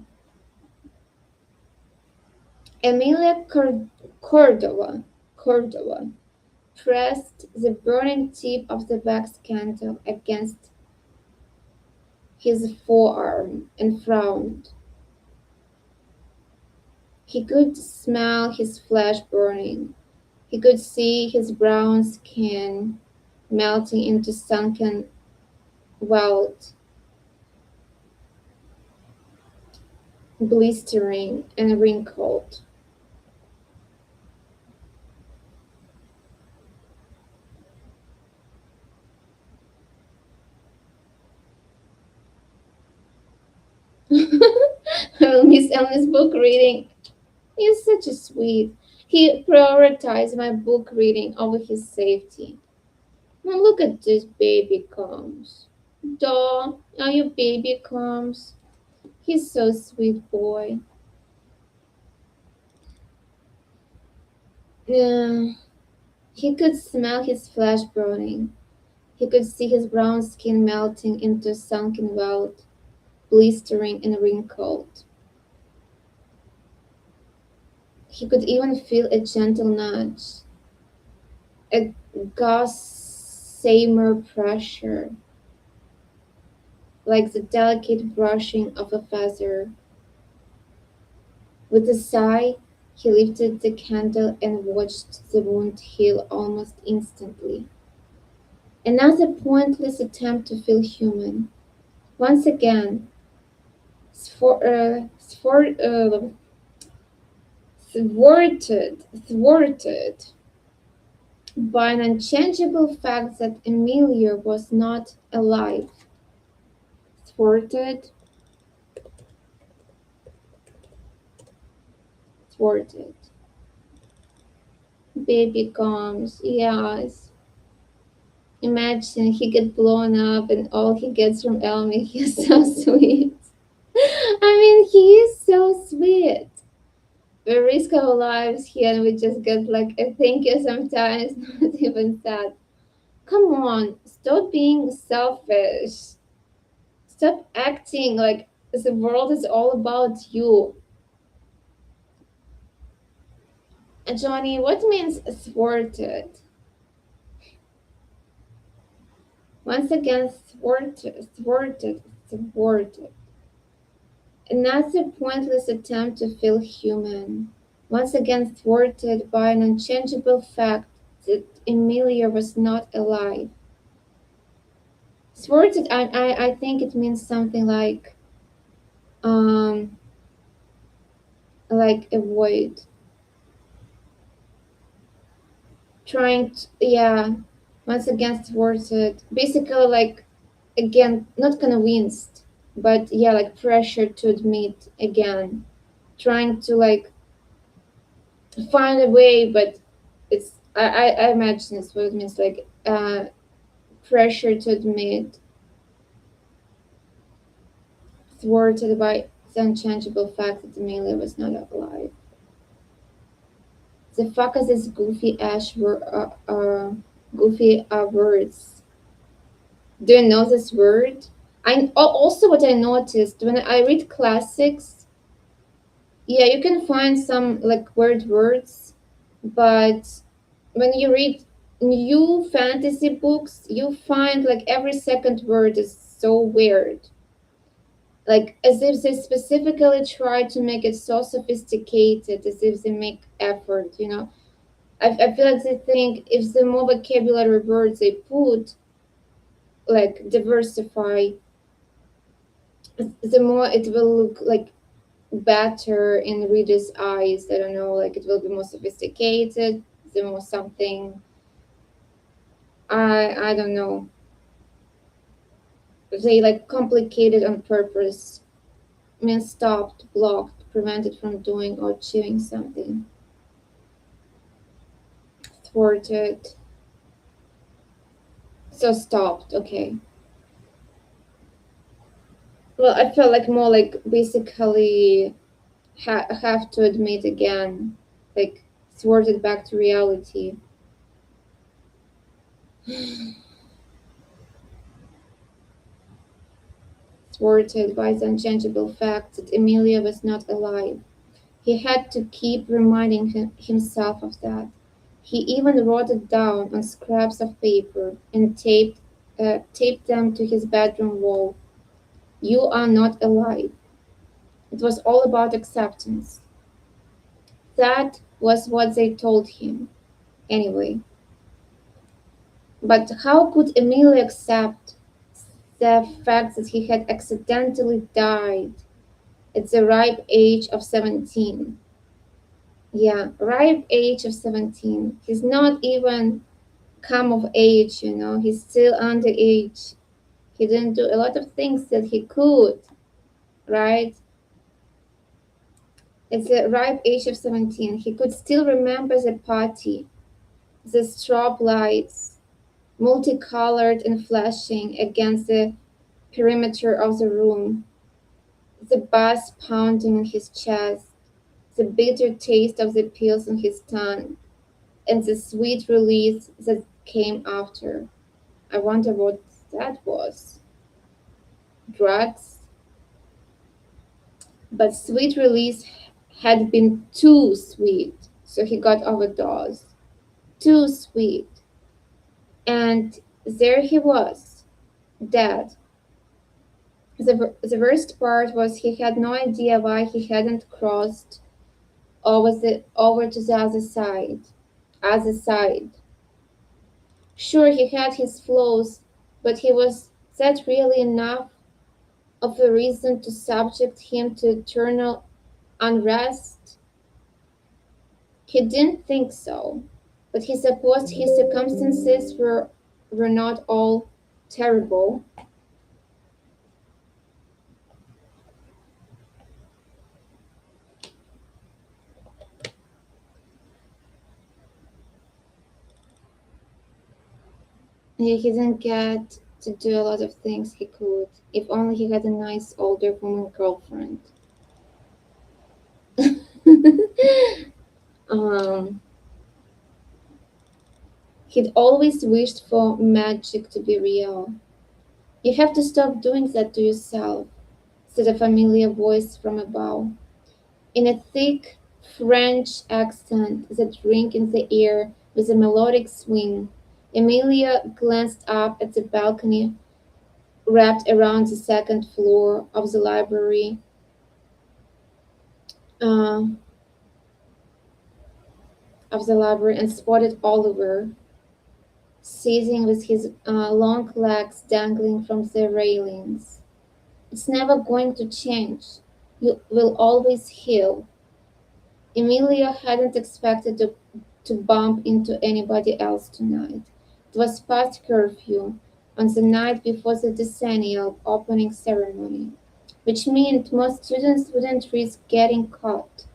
Emilia Cordova pressed the burning tip of the wax candle against his forearm and frowned. He could smell his flesh burning. He could see his brown skin melting into sunken welt, blistering and wrinkled. Miss Ellen's book reading. He's such a sweet. He prioritized my book reading over his safety. Now look at this baby comes. Duh, are you baby comes? He's so sweet boy. Yeah. He could smell his flesh burning. He could see his brown skin melting into sunken welt, blistering and wrinkled. He could even feel a gentle nudge, a gossamer pressure, like the delicate brushing of a feather. With a sigh, he lifted the candle and watched the wound heal almost instantly. Another pointless attempt to feel human. Once again, thwarted by an unchangeable fact that Emilio was not alive. Thwarted. Baby comes, yes. Imagine he get blown up and all he gets from Elmi. He's so sweet. I mean, he is so sweet. We risk our lives here and we just get like a thank you sometimes, not even that. Come on, stop being selfish. Stop acting like the world is all about you. Johnny, what means thwarted? Once again, thwarted. Another pointless attempt to feel human. Once again, thwarted by an unchangeable fact that Emilia was not alive. Thwarted, I think it means something like avoid. Trying to, yeah, once again thwarted. Basically, like, again, not convinced, but yeah, like pressure to admit again. Trying to like find a way, but it's I imagine it's what it means, like pressure to admit. Thwarted by the unchangeable fact that Amelia was not alive. The fuck is this goofy words? Do you know this word? Also what I noticed when I read classics, yeah, you can find some like weird words, but when you read new fantasy books, you find like every second word is so weird. Like as if they specifically try to make it so sophisticated, as if they make effort, you know. I feel like they think if the more vocabulary words they put, like diversify, the more it will look like better in readers' eyes. I don't know, like it will be more sophisticated, the more something. I don't know. They like complicated on purpose. I mean, stopped, blocked, prevented from doing or achieving something. Thwarted. So stopped. Okay. Well, I felt like more like basically have to admit again, like thwarted back to reality. Thwarted by the unchangeable fact that Emilia was not alive. He had to keep reminding himself of that. He even wrote it down on scraps of paper and taped them to his bedroom wall. You are not alive. It was all about acceptance. That was what they told him, anyway. But how could Emilia accept the fact that he had accidentally died at the ripe age of 17? Yeah, ripe age of 17. He's not even come of age, you know, he's still underage. He didn't do a lot of things that he could, right? At the ripe age of 17, he could still remember the party, the strobe lights, multicolored and flashing against the perimeter of the room, the bass pounding in his chest, the bitter taste of the pills on his tongue, and the sweet release that came after. I wonder what that was. Drugs? But sweet release had been too sweet, so he got overdosed. Too sweet. And there he was, dead. The worst part was he had no idea why he hadn't crossed over to the other side. Other side. Sure, he had his flaws, but was that really enough of a reason to subject him to eternal unrest? He didn't think so, but he supposed his circumstances were not all terrible. Yeah, he didn't get to do a lot of things he could. If only he had a nice older woman girlfriend. He'd always wished for magic to be real. You have to stop doing that to yourself, said a familiar voice from above. In a thick French accent that rang in the ear with a melodic swing, Emilia glanced up at the balcony wrapped around the second floor of the library. And spotted Oliver seizing with his long legs dangling from the railings. It's never going to change. You will always heal. Emilia hadn't expected to bump into anybody else tonight. It was past curfew on the night before the decennial opening ceremony, which meant most students wouldn't risk getting caught.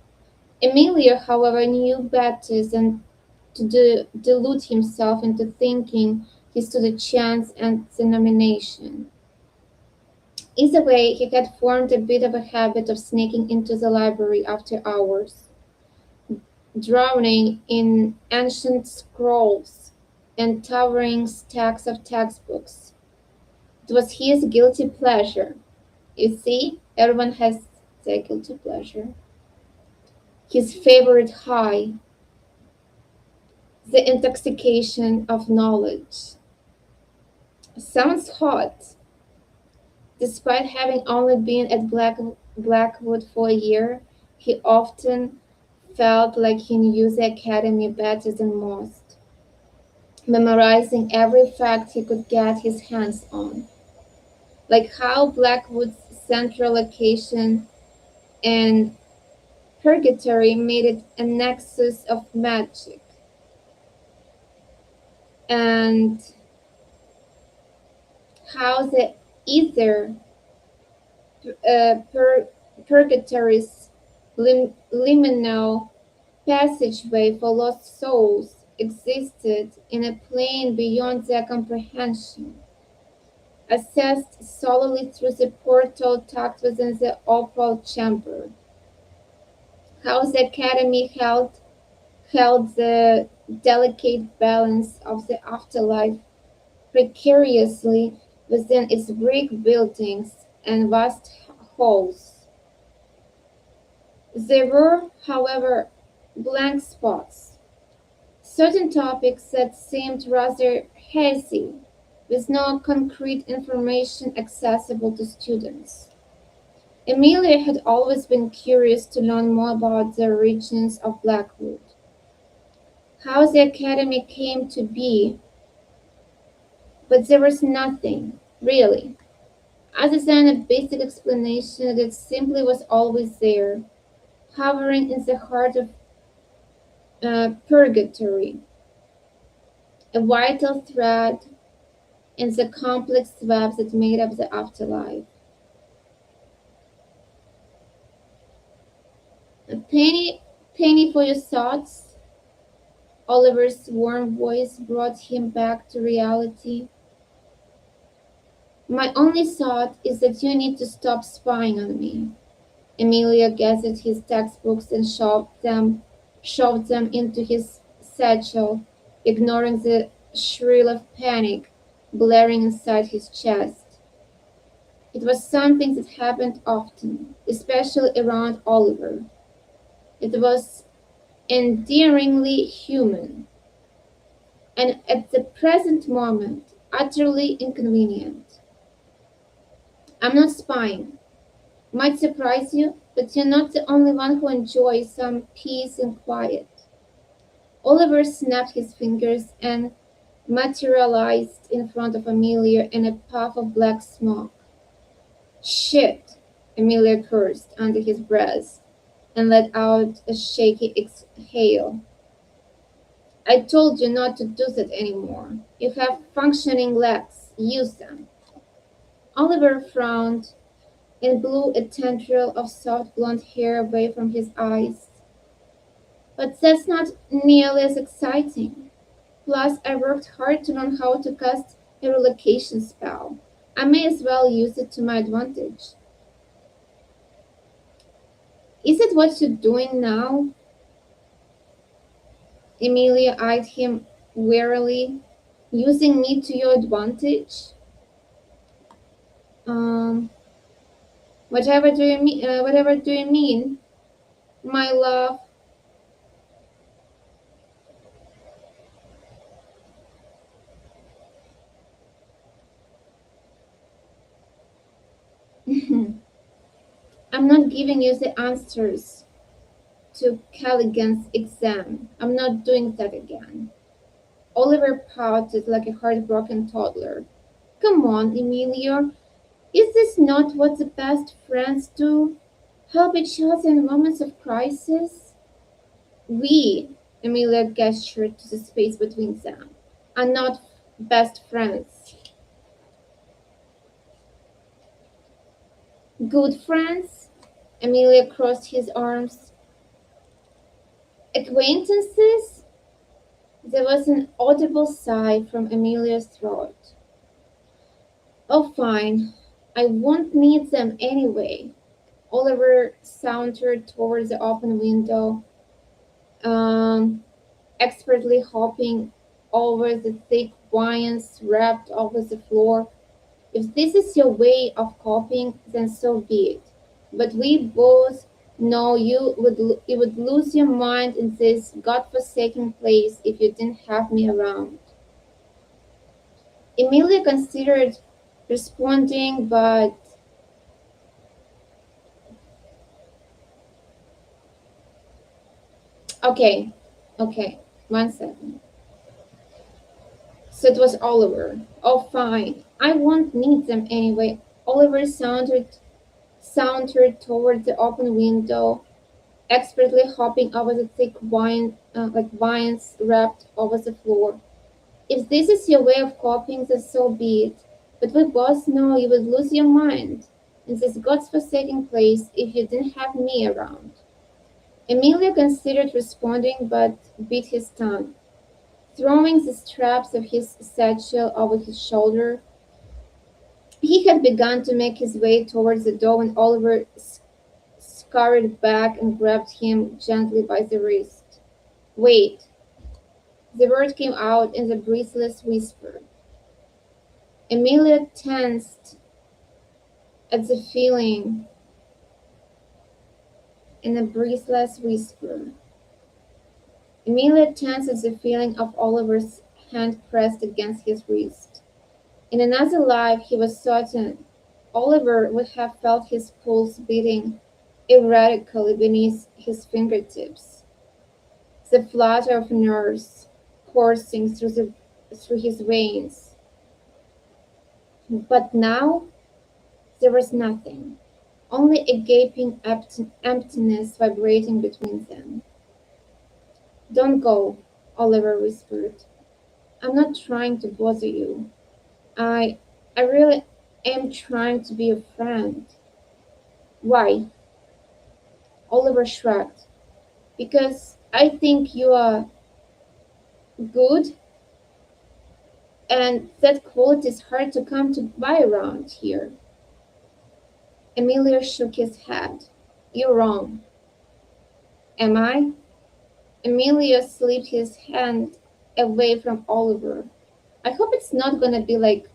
Emilia, however, knew better than to delude himself into thinking he stood a chance at the nomination. Either way, he had formed a bit of a habit of sneaking into the library after hours, drowning in ancient scrolls and towering stacks of textbooks. It was his guilty pleasure. You see, everyone has their guilty pleasure. His favorite high, the intoxication of knowledge. Sounds hot. Despite having only been at Blackwood for a year, he often felt like he knew the academy better than most, memorizing every fact he could get his hands on, like how Blackwood's central location and purgatory made it a nexus of magic, and how the ether purgatory's liminal passageway for lost souls existed in a plane beyond their comprehension, accessed solely through the portal tucked within the opal chamber. How the academy held the delicate balance of the afterlife precariously within its brick buildings and vast halls. There were, however, blank spots, certain topics that seemed rather hazy, with no concrete information accessible to students. Emilia had always been curious to learn more about the origins of Blackwood, how the academy came to be, but there was nothing, really, other than a basic explanation that it simply was always there, hovering in the heart of purgatory, a vital thread in the complex web that made up the afterlife. A penny for your thoughts. Oliver's warm voice brought him back to reality. My only thought is that you need to stop spying on me. Emilia gathered his textbooks and shoved them into his satchel, ignoring the shriek of panic blaring inside his chest. It was something that happened often, especially around Oliver. It was endearingly human, and at the present moment, utterly inconvenient. I'm not spying. Might surprise you, but you're not the only one who enjoys some peace and quiet. Oliver snapped his fingers and materialized in front of Amelia in a puff of black smoke. Shit, Amelia cursed under his breath and let out a shaky exhale. I told you not to do that anymore. You have functioning legs. Use them. Oliver frowned and blew a tendril of soft blonde hair away from his eyes. But that's not nearly as exciting. Plus, I worked hard to learn how to cast a relocation spell. I may as well use it to my advantage. Is it what you're doing now? Emilia eyed him warily. Using me to your advantage? Whatever do you mean, my love? I'm not giving you the answers to Callaghan's exam. I'm not doing that again. Oliver pouted like a heartbroken toddler. Come on, Emilia. Is this not what the best friends do? Help each other in moments of crisis? We, Emilia gestured to the space between them, are not best friends. Good friends? Emilia crossed his arms. Acquaintances? There was an audible sigh from Emilia's throat. Oh, fine. I won't need them anyway. Oliver sauntered towards the open window, expertly hopping over the thick vines wrapped over the floor. If this is your way of coping, then so be it. But we both know you would lose your mind in this godforsaken place if you didn't have me around. Emilia considered responding, but Okay, okay, 1 second. So it was Oliver. Oh, fine. I won't need them anyway. Oliver sauntered toward the open window, expertly hopping over the thick vines wrapped over the floor. If this is your way of coping, then so be it. But we both know you would lose your mind in this godforsaken place if you didn't have me around. Emilio considered responding, but bit his tongue. Throwing the straps of his satchel over his shoulder, he had begun to make his way towards the door when Oliver scurried back and grabbed him gently by the wrist. Wait. The word came out in the breathless whisper. Emilia tensed at the feeling in a breathless whisper. Emilia tensed at the feeling of Oliver's hand pressed against his wrist. In another life, he was certain Oliver would have felt his pulse beating erratically beneath his fingertips, the flutter of nerves coursing through his veins. But now there was nothing, only a gaping emptiness vibrating between them. Don't go, Oliver whispered. I'm not trying to bother you. I really am trying to be a friend. Why? Oliver shrugged. Because I think you are good, and that quality is hard to come by around here. Emilio shook his head. You're wrong. Am I? Emilio slipped his hand away from Oliver. I hope it's not gonna be like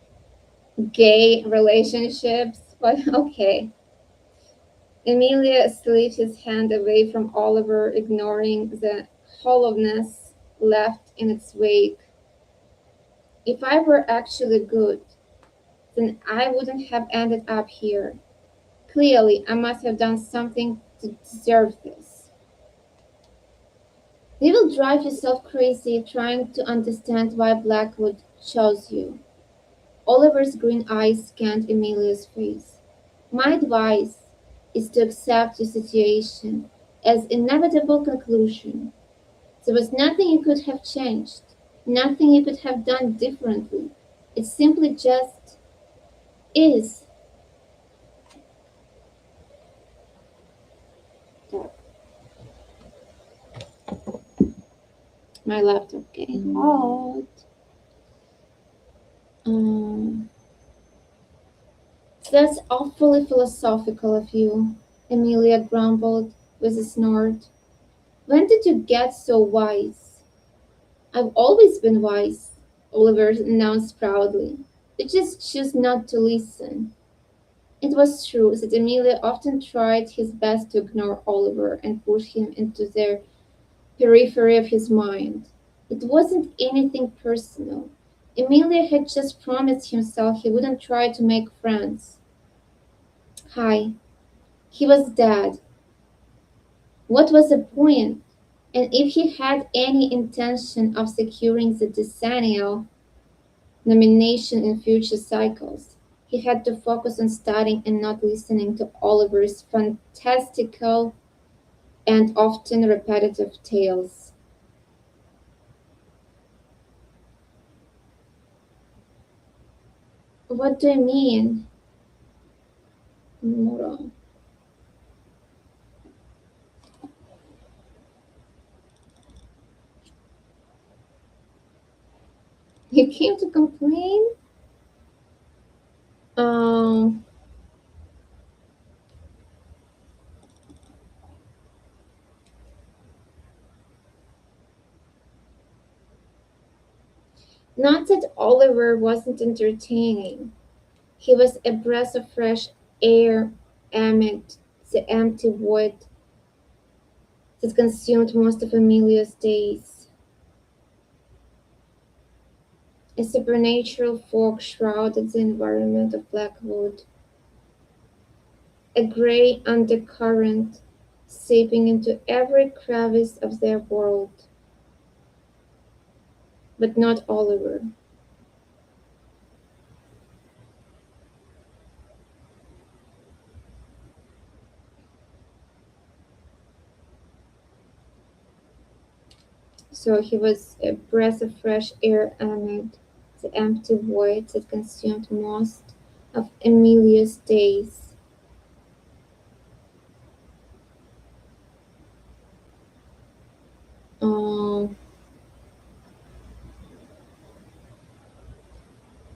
gay relationships, but okay. Emilia slipped his hand away from Oliver, ignoring the hollowness left in its wake. If I were actually good, then I wouldn't have ended up here. Clearly, I must have done something to deserve this. You will drive yourself crazy trying to understand why Blackwood chose you. Oliver's green eyes scanned Emilia's face. My advice is to accept your situation as inevitable conclusion. There was nothing you could have changed, nothing you could have done differently. It simply just is. My laptop getting hot. That's awfully philosophical of you, Emilia grumbled with a snort. When did you get so wise? I've always been wise, Oliver announced proudly. You just choose not to listen. It was true that Emilia often tried his best to ignore Oliver and push him into the periphery of his mind. It wasn't anything personal. Emilia had just promised himself he wouldn't try to make friends. Hi. He was dead. What was the point? And if he had any intention of securing the decennial nomination in future cycles, he had to focus on studying and not listening to Oliver's fantastical and often repetitive tales. What do you mean? Moron. You came to complain? Not that Oliver wasn't entertaining. He was a breath of fresh air amid the empty void that consumed most of Emilia's days. A supernatural fog shrouded the environment of Blackwood. A gray undercurrent seeping into every crevice of their world. But not Oliver. So he was a breath of fresh air amid the empty void that consumed most of Emilia's days.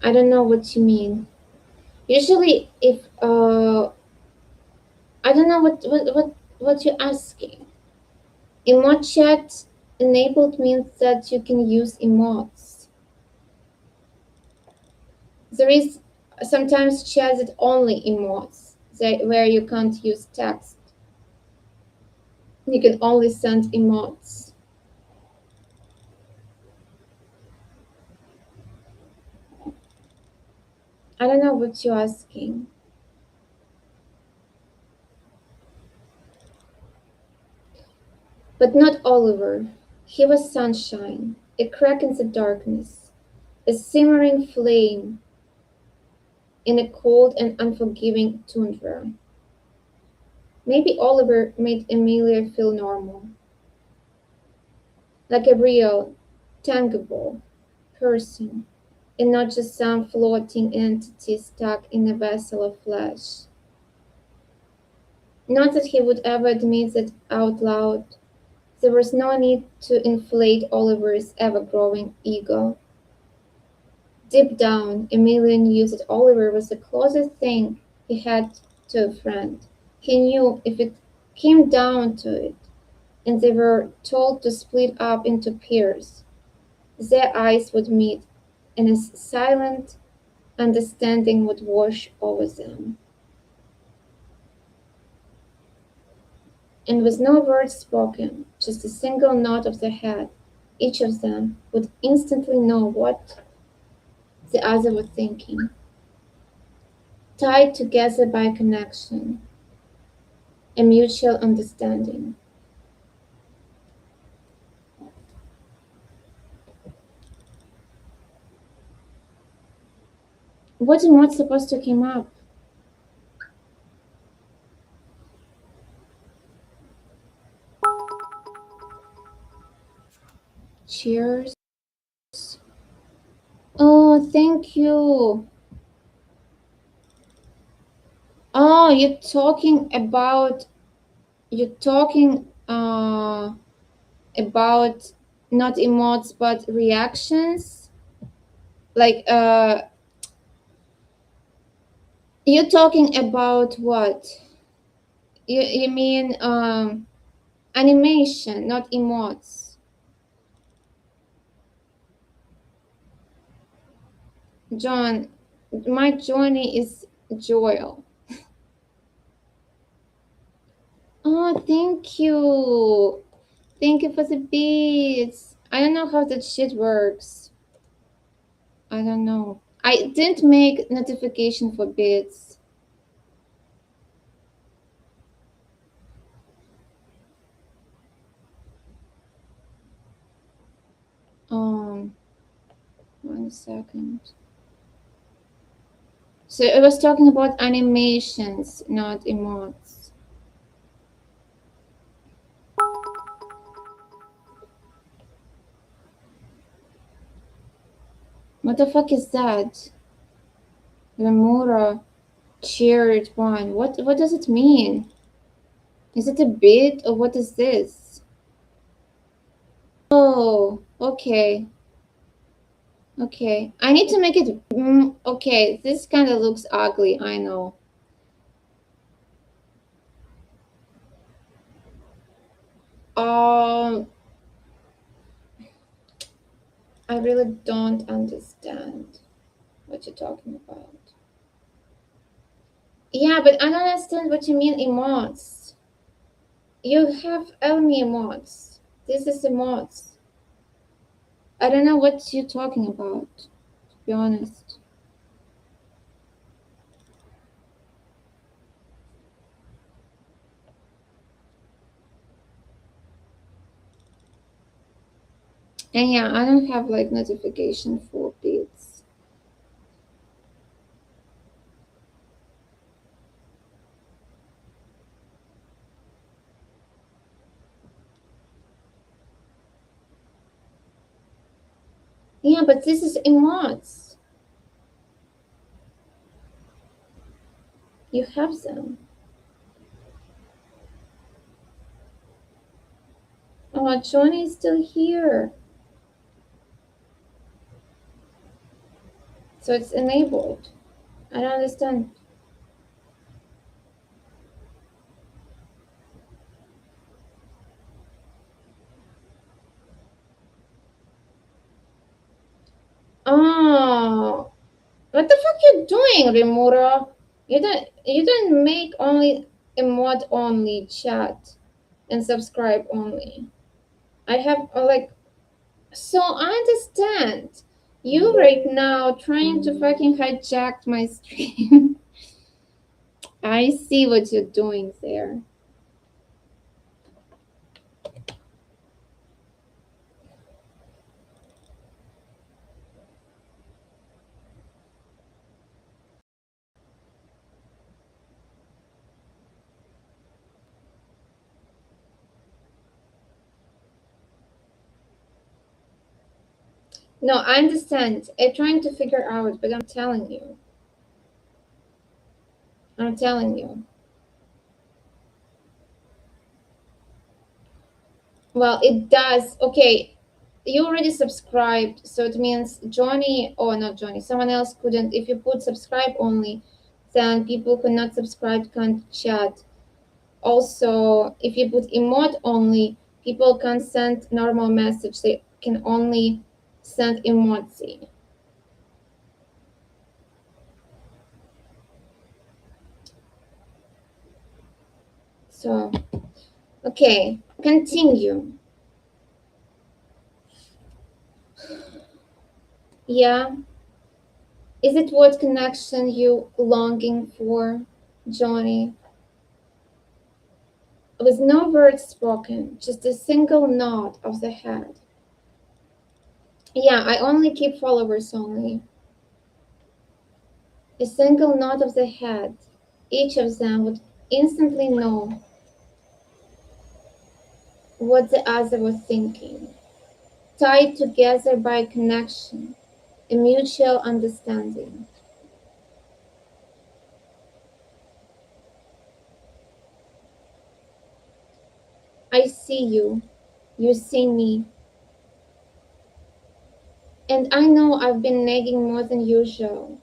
I don't know what you mean. Usually, if I don't know what you're asking. Emote chat enabled means that you can use emotes. There is sometimes chat that only emotes, where you can't use text. You can only send emotes. I don't know what you're asking. But not Oliver. He was sunshine, a crack in the darkness, a simmering flame in a cold and unforgiving tundra. Maybe Oliver made Emilia feel normal, like a real, tangible person, and not just some floating entity stuck in a vessel of flesh. Not that he would ever admit that out loud. There was no need to inflate Oliver's ever-growing ego. Deep down, Emilian knew that Oliver was the closest thing he had to a friend. He knew if it came down to it, and they were told to split up into pairs, their eyes would meet, and a silent understanding would wash over them. And with no words spoken, just a single nod of the head, each of them would instantly know what the other was thinking. Tied together by connection, a mutual understanding. What emote supposed to come up? Cheers. Oh, thank you. Oh, you're talking about about not emotes but reactions. Like you're talking about what? You mean animation, not emotes. John, my Johnny is Joel. Oh, thank you. Thank you for the beats. I don't know how that shit works. I don't know. I didn't make notification for bits. One second. So it was talking about animations, not emotes. What the fuck is that? Lemura cheered one. What does it mean? Is it a bit or what is this? Oh, okay. Okay. I need to make it okay, this kind of looks ugly, I know. I really don't understand what you're talking about. Yeah, but I don't understand what you mean emotes. You have Elmi emotes. This is emotes. I don't know what you're talking about, to be honest. And yeah, I don't have like notification for beats. Yeah, but this is emotes. You have them. Oh, Johnny is still here. So it's enabled. I don't understand. Oh, what the fuck you doing, Rimura? You don't make only emote only chat and subscribe only. I have like, so I understand. You right now trying to fucking hijack my stream. I see what you're doing there. No, I understand. I'm trying to figure out, but I'm telling you. I'm telling you. Well, it does. Okay, you already subscribed, so it means Johnny, or not Johnny, someone else couldn't. If you put subscribe only, then people who not subscribed can't chat. Also, if you put emote only, people can't send normal message. They can only send emoji. So, okay, continue. Yeah. Is it what connection you longing for, Johnny? With no words spoken, just a single nod of the head. Yeah, I only keep followers only. A single nod of the head. Each of them would instantly know what the other was thinking. Tied together by a connection, a mutual understanding. I see you. You see me. And I know I've been nagging more than usual.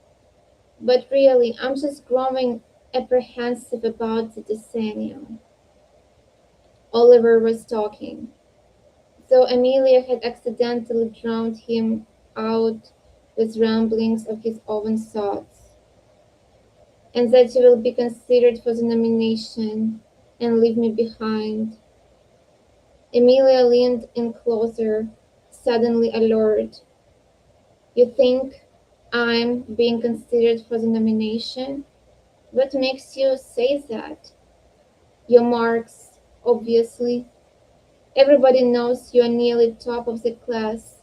But really, I'm just growing apprehensive about the decennial. Oliver was talking. So Amelia had accidentally drowned him out with ramblings of his own thoughts. And that he will be considered for the nomination and leave me behind. Amelia leaned in closer, suddenly alert. You think I'm being considered for the nomination? What makes you say that? Your marks, obviously. Everybody knows you are nearly top of the class.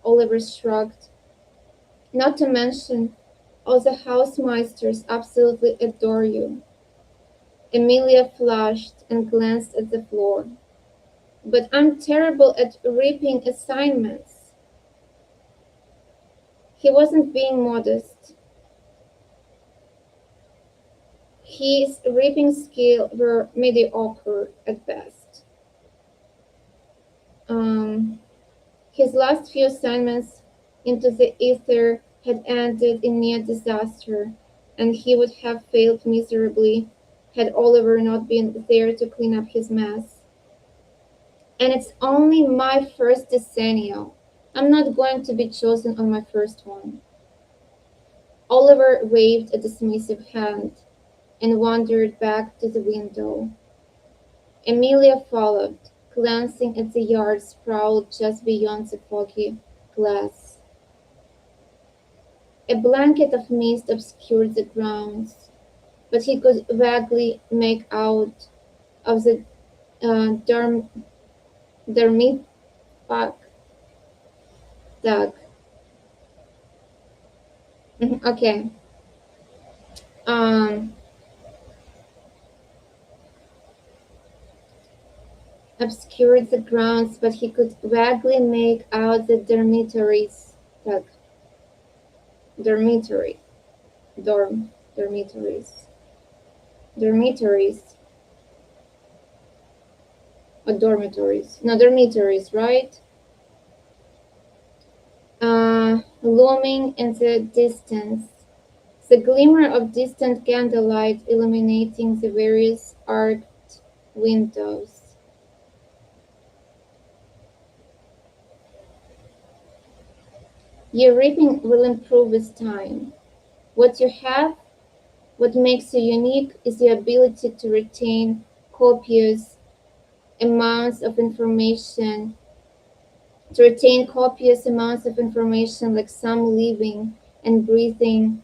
Oliver shrugged. Not to mention, all the housemeisters absolutely adore you. Amelia flushed and glanced at the floor. But I'm terrible at reaping assignments. He wasn't being modest. His reaping skills were mediocre at best. His last few assignments into the ether had ended in near disaster, and he would have failed miserably had Oliver not been there to clean up his mess. And it's only my first decennial. I'm not going to be chosen on my first one. Oliver waved a dismissive hand and wandered back to the window. Amelia followed, glancing at the yard sprawled just beyond the foggy glass. A blanket of mist obscured the grounds, but he could vaguely make out of the Dermot Park Doug. Okay. Obscured the grounds, but he could vaguely make out the dormitories. Doug. Dormitory. Dormitories. Dormitories. Or dormitories. No, dormitories, right? Looming in the distance. The glimmer of distant candlelight illuminating the various arched windows. Your reaping will improve with time. What you have, what makes you unique, is the ability to retain copious amounts of information, like some living and breathing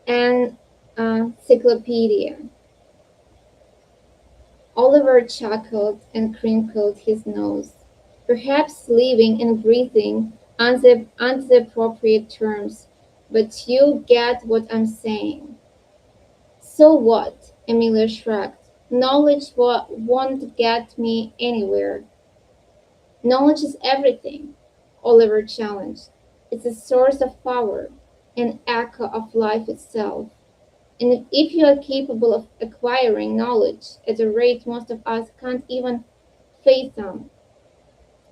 encyclopedia. Oliver chuckled and crinkled his nose. Perhaps living and breathing aren't the appropriate terms, but you get what I'm saying. So what? Emilia shrugged. Knowledge won't get me anywhere. Knowledge is everything, Oliver challenged. It's a source of power, an echo of life itself. And if you are capable of acquiring knowledge at a rate most of us can't even fathom,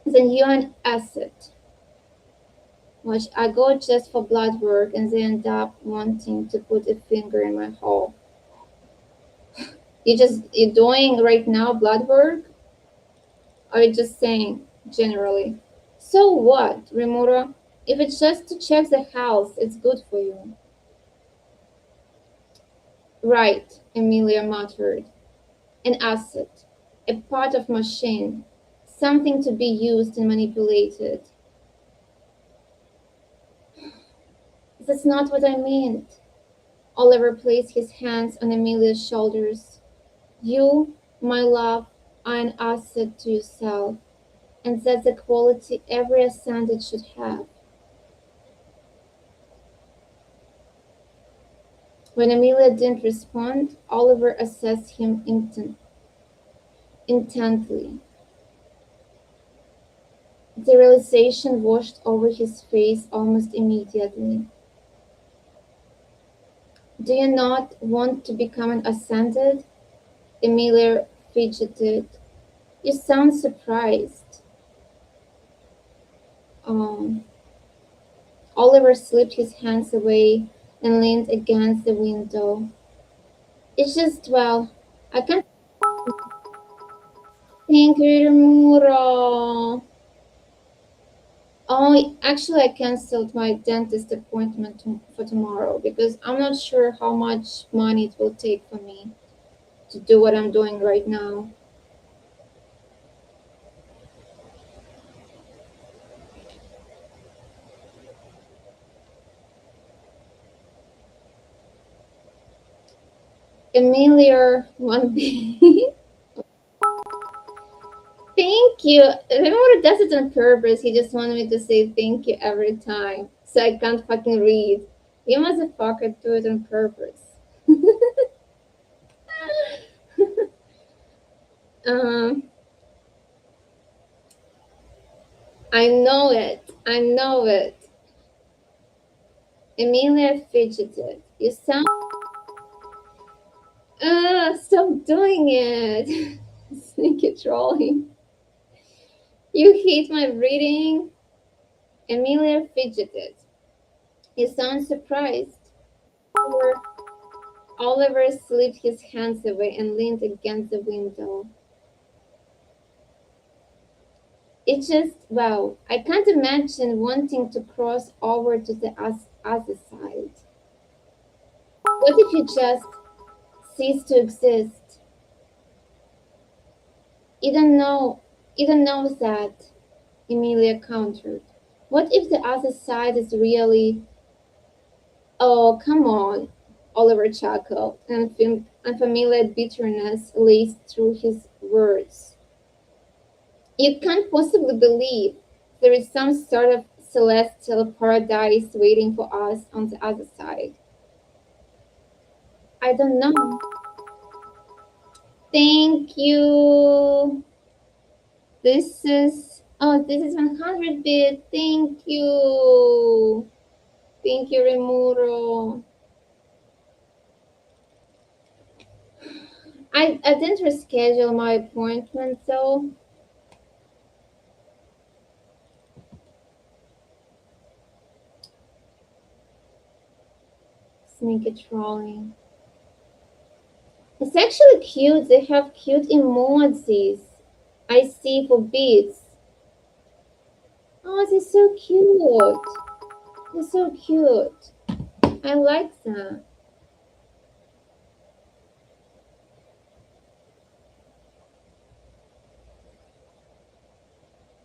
then you're an asset. Watch, I go just for blood work and they end up wanting to put a finger in my hole. You're doing right now blood work? Or are you just saying generally? So what, Rimura? If it's just to check the house, it's good for you. Right, Emilia muttered. An asset, a part of machine, something to be used and manipulated. That's not what I meant. Oliver placed his hands on Emilia's shoulders. You, my love, are an asset to yourself, and that's a quality every ascended should have. When Emilia didn't respond, Oliver assessed him intently. The realization washed over his face almost immediately. Do you not want to become an ascended? Emilia fidgeted. You sound surprised. Oliver slipped his hands away and leaned against the window. It's just, well, I can't. Thank you, Rimura. Oh, actually, I canceled my dentist appointment for tomorrow because I'm not sure how much money it will take for me to do what I'm doing right now. Emilia 1B. Thank you. Remember, does it on purpose. He just wanted me to say thank you every time, so I can't fucking read. You motherfucker do it on purpose. I know it. I know it. Emilia fidgeted. You sound. Stop doing it. Sneaky trolling. You hate my reading? Emilia fidgeted. You sound surprised. Oliver slipped his hands away and leaned against the window. It's just, wow, I can't imagine wanting to cross over to the other side. What if you just cease to exist? You don't know that, Emilia countered. What if the other side is really... Oh, come on, Oliver chuckled, and unfamiliar bitterness laced through his words. You can't possibly believe there is some sort of celestial paradise waiting for us on the other side. I don't know. Thank you. This is 100 bit. Thank you. Thank you, Remuro. I didn't reschedule my appointment though. Sneaky trolling. It's actually cute. They have cute emojis. I see for beads. Oh, they're so cute. They're so cute. I like that.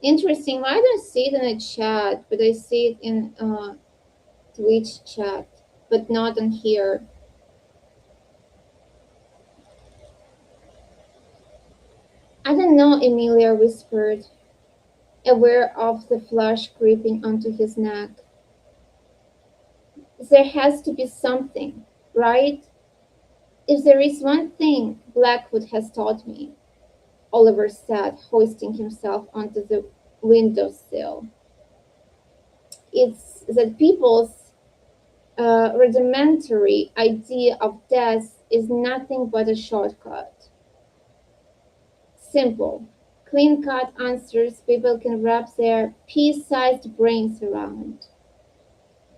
Interesting. I don't see it in a chat, but I see it in Twitch chat, but not on here. I don't know, Emilia whispered, aware of the flush creeping onto his neck. There has to be something, right? If there is one thing Blackwood has taught me, Oliver said, hoisting himself onto the windowsill, it's that people's rudimentary idea of death is nothing but a shortcut. Simple, clean-cut answers people can wrap their pea-sized brains around.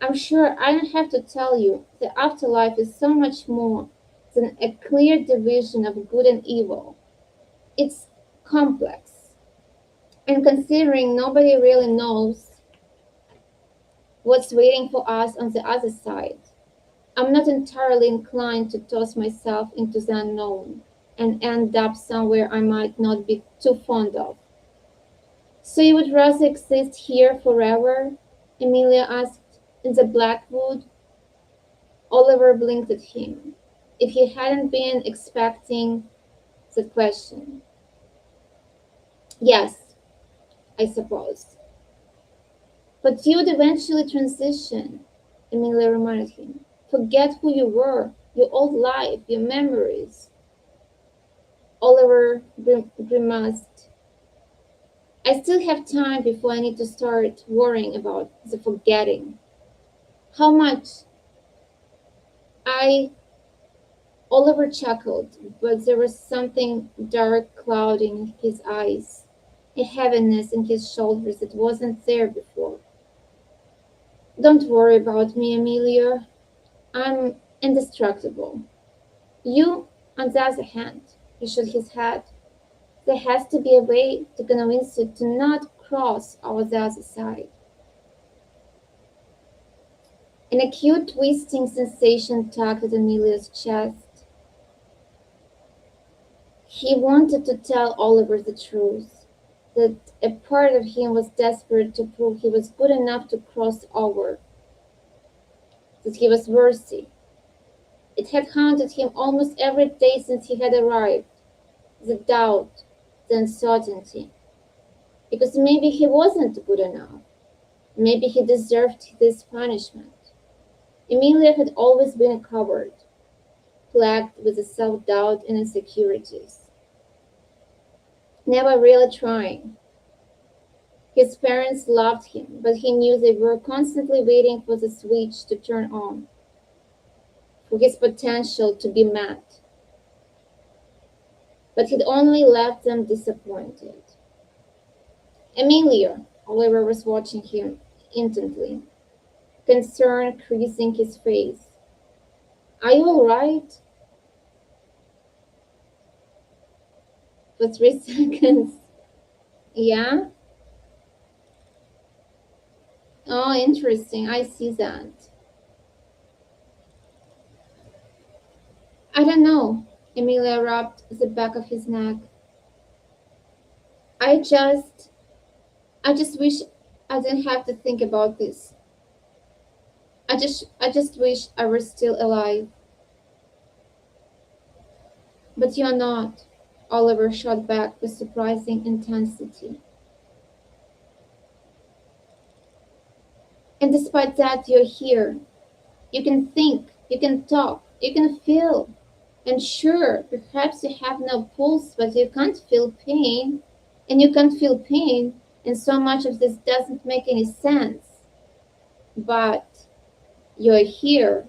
I'm sure I don't have to tell you the afterlife is so much more than a clear division of good and evil. It's complex. And considering nobody really knows what's waiting for us on the other side, I'm not entirely inclined to toss myself into the unknown and end up somewhere I might not be too fond of. So you would rather exist here forever? Emilia asked. In the Blackwood? Oliver blinked at him. If he hadn't been expecting the question. Yes, I suppose. But you'd eventually transition, Emilia reminded him. Forget who you were, your old life, your memories. Oliver grimaced. I still have time before I need to start worrying about the forgetting. How much? Oliver chuckled, but there was something dark clouding his eyes, a heaviness in his shoulders that wasn't there before. Don't worry about me, Emilia. I'm indestructible. You, on the other hand, he shook his head. There has to be a way to convince you to not cross over the other side. An acute twisting sensation tugged at Emilia's chest. He wanted to tell Oliver the truth, that a part of him was desperate to prove he was good enough to cross over, that he was worthy. It had haunted him almost every day since he had arrived, the doubt, the uncertainty. Because maybe he wasn't good enough. Maybe he deserved this punishment. Emilia had always been a coward, plagued with the self-doubt and insecurities. Never really trying. His parents loved him, but he knew they were constantly waiting for the switch to turn on, for his potential to be met. But he'd only left them disappointed. Emilia, Oliver was watching him intently, concern creasing his face. Are you all right? For 3 seconds. Yeah? Oh, interesting. I see that. I don't know. Emilia rubbed the back of his neck. I just wish I didn't have to think about this. I just wish I were still alive. But you're not. Oliver shot back with surprising intensity. And despite that, you're here. You can think, you can talk, you can feel. And sure, perhaps you have no pulse, but you can't feel pain. And you can't feel pain, and so much of this doesn't make any sense. But you're here,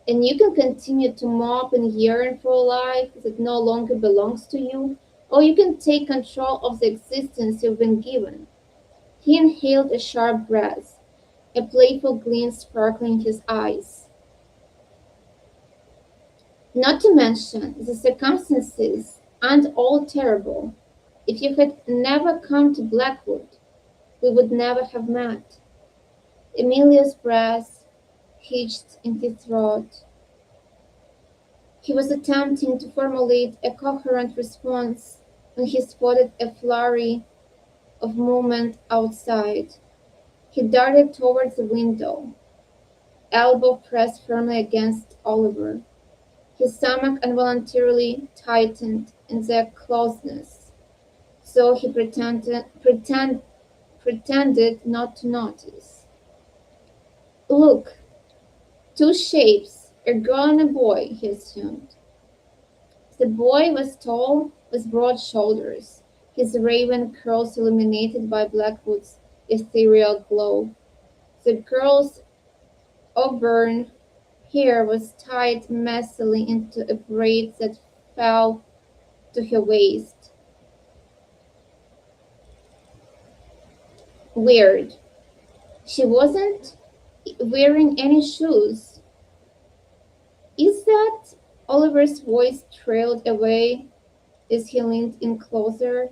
and you can continue to mope and yearn for a life that no longer belongs to you, or you can take control of the existence you've been given. He inhaled a sharp breath, a playful gleam sparkling in his eyes. Not to mention, the circumstances aren't all terrible. If you had never come to Blackwood, we would never have met. Emilia's breath hitched in his throat. He was attempting to formulate a coherent response when he spotted a flurry of movement outside. He darted towards the window, elbow pressed firmly against Oliver. His stomach involuntarily tightened in their closeness, so he pretended not to notice. Look, two shapes, a girl and a boy, he assumed. The boy was tall, with broad shoulders, his raven curls illuminated by Blackwood's ethereal glow. The girl's auburn hair was tied messily into a braid that fell to her waist. Weird. She wasn't wearing any shoes. Is that? Oliver's voice trailed away as he leaned in closer.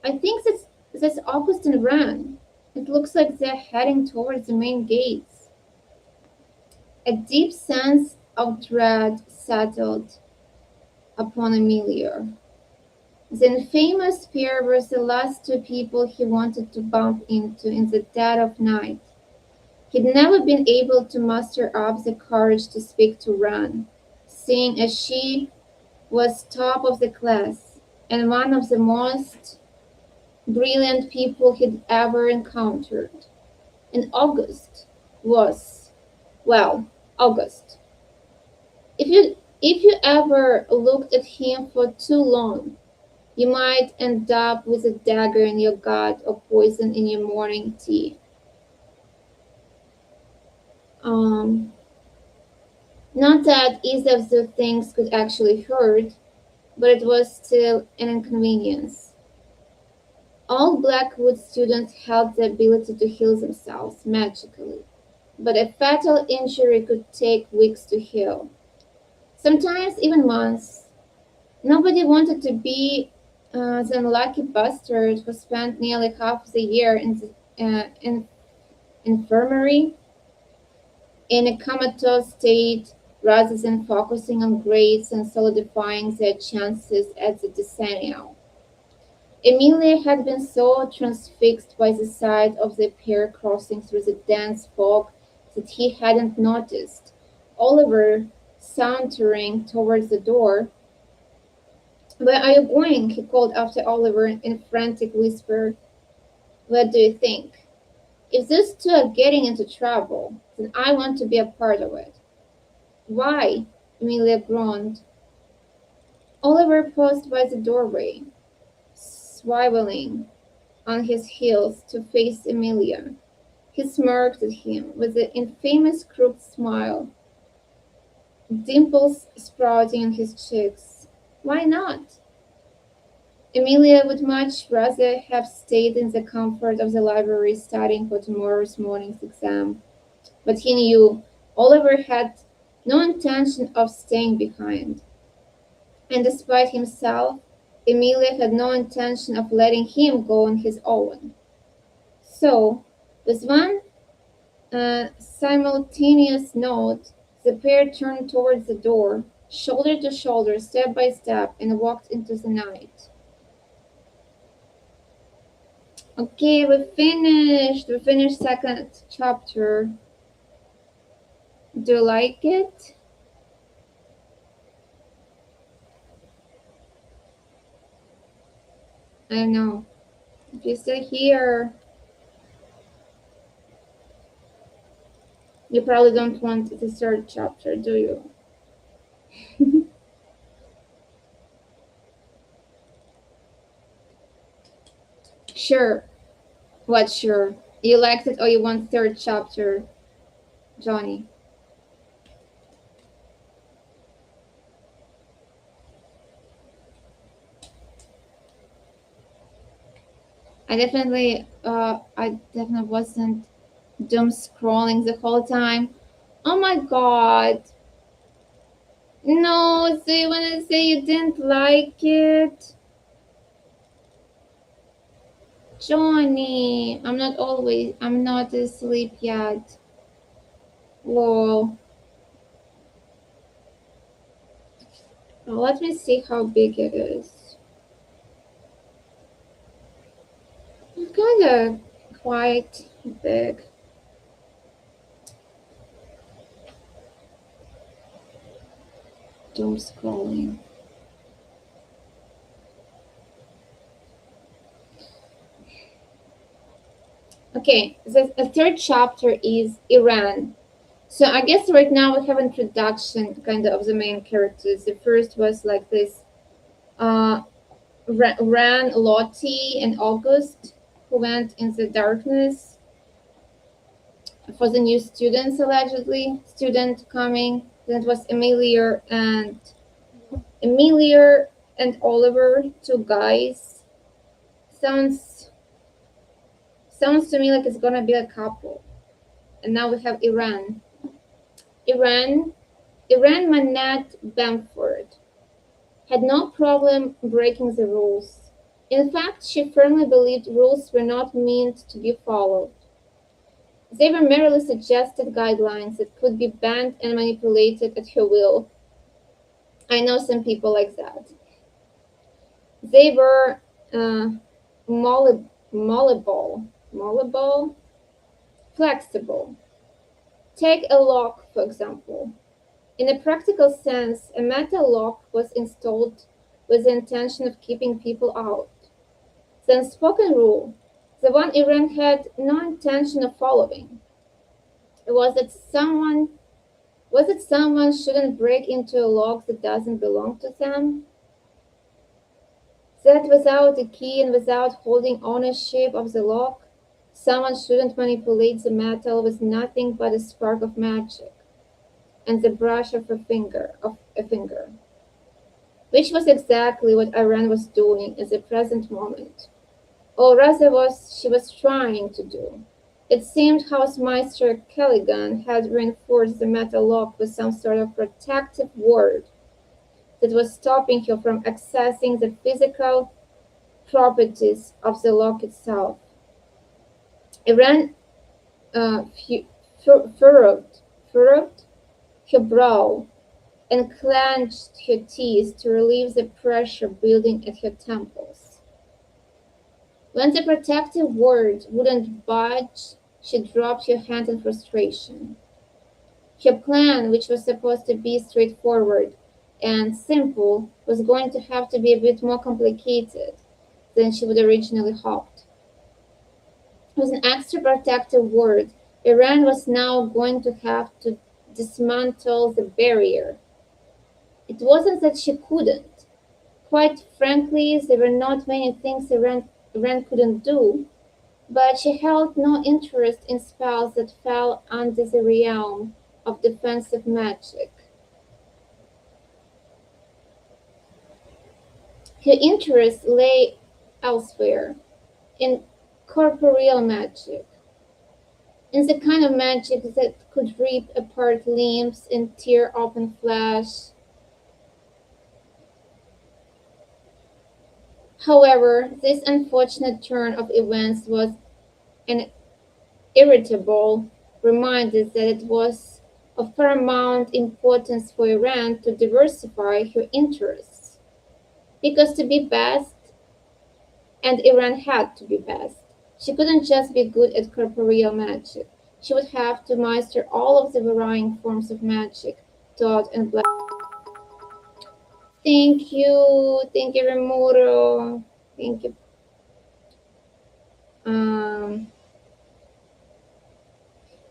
I think that's August and Ran. It looks like they're heading towards the main gates. A deep sense of dread settled upon Emilia. The infamous pair were the last two people he wanted to bump into in the dead of night. He'd never been able to muster up the courage to speak to Ran, seeing as she was top of the class and one of the most brilliant people he'd ever encountered. And August was, well, August. If you ever looked at him for too long, you might end up with a dagger in your gut or poison in your morning tea. Not that either of those things could actually hurt, but it was still an inconvenience. All Blackwood students had the ability to heal themselves magically, but a fatal injury could take weeks to heal, sometimes even months. Nobody wanted to be the unlucky bastard who spent nearly half the year in the infirmary in a comatose state rather than focusing on grades and solidifying their chances at the decennial. Emilia had been so transfixed by the sight of the pair crossing through the dense fog that he hadn't noticed Oliver sauntering towards the door. "Where are you going?" he called after Oliver in a frantic whisper. "What do you think? If these two are getting into trouble, then I want to be a part of it." "Why?" Emilia groaned. Oliver paused by the doorway, swiveling on his heels to face Emilia. He smirked at him with the infamous crooked smile, dimples sprouting on his cheeks. Why not? Emilia would much rather have stayed in the comfort of the library studying for tomorrow's morning's exam. But he knew Oliver had no intention of staying behind. And despite himself, Emilia had no intention of letting him go on his own. So, with one simultaneous note, the pair turned towards the door, shoulder to shoulder, step by step, and walked into the night. Okay, we finished. We finished second chapter. Do you like it? I don't know. If you're still here, you probably don't want the third chapter, do you? Sure. What sure? You liked it or you want third chapter, Johnny? I definitely wasn't doom scrolling the whole time. Oh my god. No, so you wanna say you didn't like it? Johnny, I'm not asleep yet. Lol. Well, let me see how big it is. It's kinda quite big. Doom scrolling. Okay, the third chapter is Iran. So I guess right now we have introduction kind of the main characters. The first was like this Ran, Lottie, and August, who went in the darkness for the new students, allegedly. Student coming. Then it was Emilia and Oliver, two guys. Sounds to me like it's gonna be a couple. And now we have Iran Manette Bamford had no problem breaking the rules. In fact, she firmly believed rules were not meant to be followed. They were merely suggested guidelines that could be bent and manipulated at her will. I know some people like that. They were malleable, flexible. Take a lock, for example. In a practical sense, a metal lock was installed with the intention of keeping people out. The unspoken rule, the one Iran had no intention of following, was that someone shouldn't break into a lock that doesn't belong to them. That without a key and without holding ownership of the lock, someone shouldn't manipulate the metal with nothing but a spark of magic and the brush of a finger, which was exactly what Iran was doing at the present moment, or rather she was trying to do. It seemed Housemeister Callaghan had reinforced the metal lock with some sort of protective ward that was stopping her from accessing the physical properties of the lock itself. Iran furrowed her brow and clenched her teeth to relieve the pressure building at her temples. When the protective ward wouldn't budge, she dropped her hand in frustration. Her plan, which was supposed to be straightforward and simple, was going to have to be a bit more complicated than she would originally hoped. With an extra protective ward, Iran was now going to have to dismantle the barrier. It wasn't that she couldn't. Quite frankly, there were not many things Iran couldn't do, but she held no interest in spells that fell under the realm of defensive magic. Her interest lay elsewhere, in corporeal magic, in the kind of magic that could rip apart limbs and tear open flesh. However, this unfortunate turn of events was an irritable reminder that it was of paramount importance for Iran to diversify her interests. Because to be best, and Iran had to be best, she couldn't just be good at corporeal magic. She would have to master all of the varying forms of magic, taught and black. Thank you, Remuro. Thank you. Um,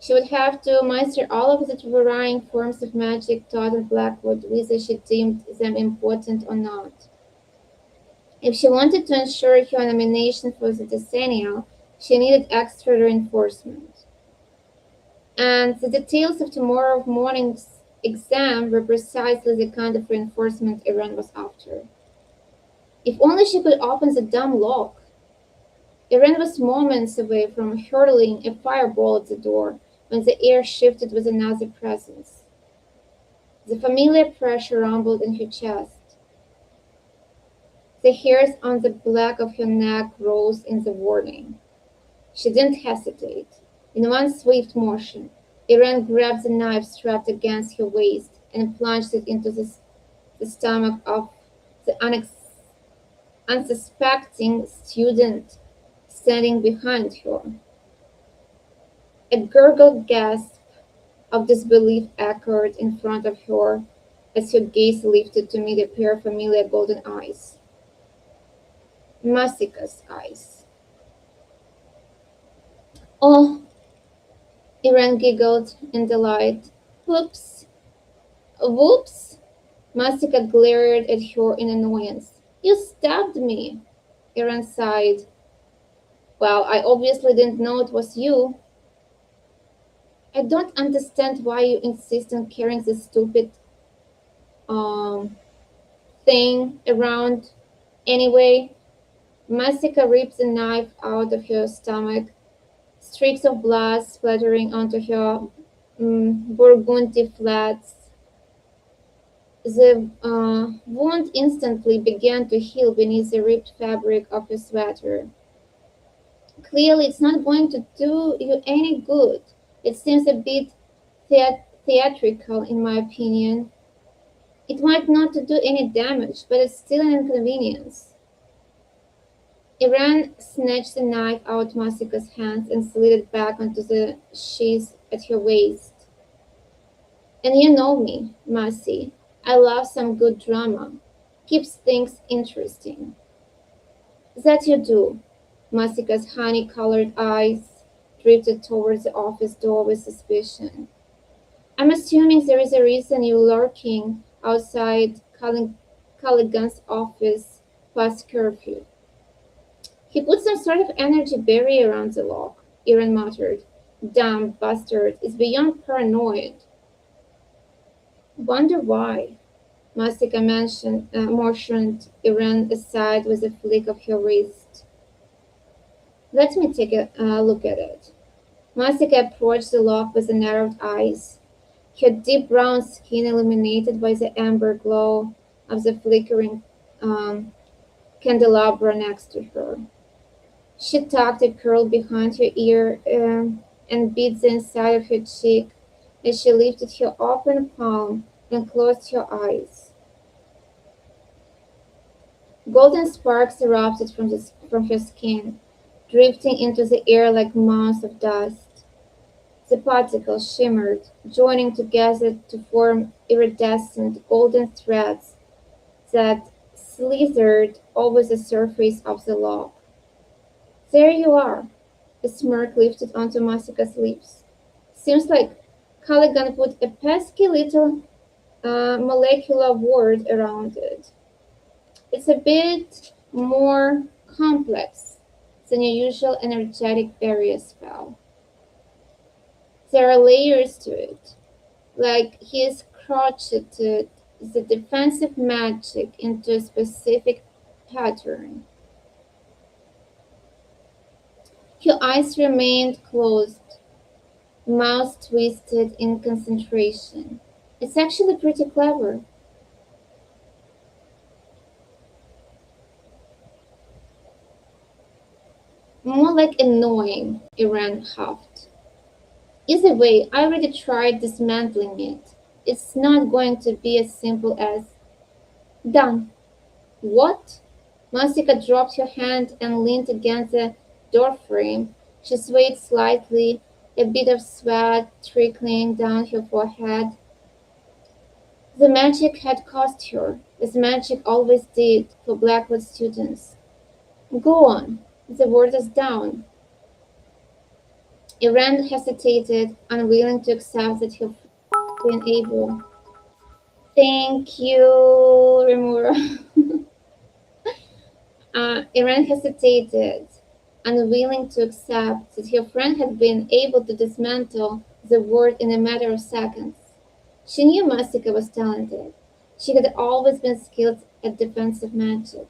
she would have to master all of the varying forms of magic taught at Blackwood, whether she deemed them important or not. If she wanted to ensure her nomination for the decennial, she needed extra reinforcement. And the details of tomorrow morning's exam were precisely the kind of reinforcement Iran was after. If only she could open the dumb lock. Iran was moments away from hurling a fireball at the door when the air shifted with another presence. The familiar pressure rumbled in her chest. The hairs on the back of her neck rose in the warning. She didn't hesitate. In one swift motion, Iran grabbed the knife strapped against her waist and plunged it into the stomach of the unsuspecting student standing behind her. A gurgled gasp of disbelief echoed in front of her as her gaze lifted to meet a pair of familiar golden eyes. Masika's eyes. Oh, Iran giggled in delight. Whoops. Whoops? Masika glared at her in annoyance. You stabbed me. Iran sighed. Well, I obviously didn't know it was you. I don't understand why you insist on carrying this stupid thing around anyway. Masika ripped the knife out of her stomach, streaks of blood splattering onto her burgundy flats. The wound instantly began to heal beneath the ripped fabric of her sweater. Clearly, it's not going to do you any good. It seems a bit theatrical, in my opinion. It might not do any damage, but it's still an inconvenience. Iran snatched the knife out of Masika's hands and slid it back onto the sheath at her waist. And you know me, Masi. I love some good drama. Keeps things interesting. That you do. Masika's honey-colored eyes drifted towards the office door with suspicion. I'm assuming there is a reason you're lurking outside Callaghan's office past curfew. He put some sort of energy barrier around the lock, Iran muttered. Damn bastard is beyond paranoid. Wonder why? Masika motioned Iran aside with a flick of her wrist. Let me take a look at it. Masika approached the lock with narrowed eyes, her deep brown skin illuminated by the amber glow of the flickering candelabra next to her. She tucked a curl behind her ear and beat the inside of her cheek as she lifted her open palm and closed her eyes. Golden sparks erupted from her skin, drifting into the air like mounds of dust. The particles shimmered, joining together to form iridescent golden threads that slithered over the surface of the lock. There you are, a smirk lifted onto Masika's lips. Seems like Callaghan put a pesky little molecular word around it. It's a bit more complex than your usual energetic barrier spell. There are layers to it, like he has crocheted the defensive magic into a specific pattern. Her eyes remained closed, mouth twisted in concentration. It's actually pretty clever. More like annoying, Iran huffed. Either way, I already tried dismantling it. It's not going to be as simple as... Done. What? Masika dropped her hand and leaned against the door frame. She swayed slightly, a bit of sweat trickling down her forehead. The magic had cost her, as magic always did for Blackwood students. Go on. The word is down. Iran hesitated, unwilling to accept that he'd been able. Thank you, Remura. Iran hesitated, unwilling to accept that her friend had been able to dismantle the ward in a matter of seconds. She knew Masika was talented. She had always been skilled at defensive magic.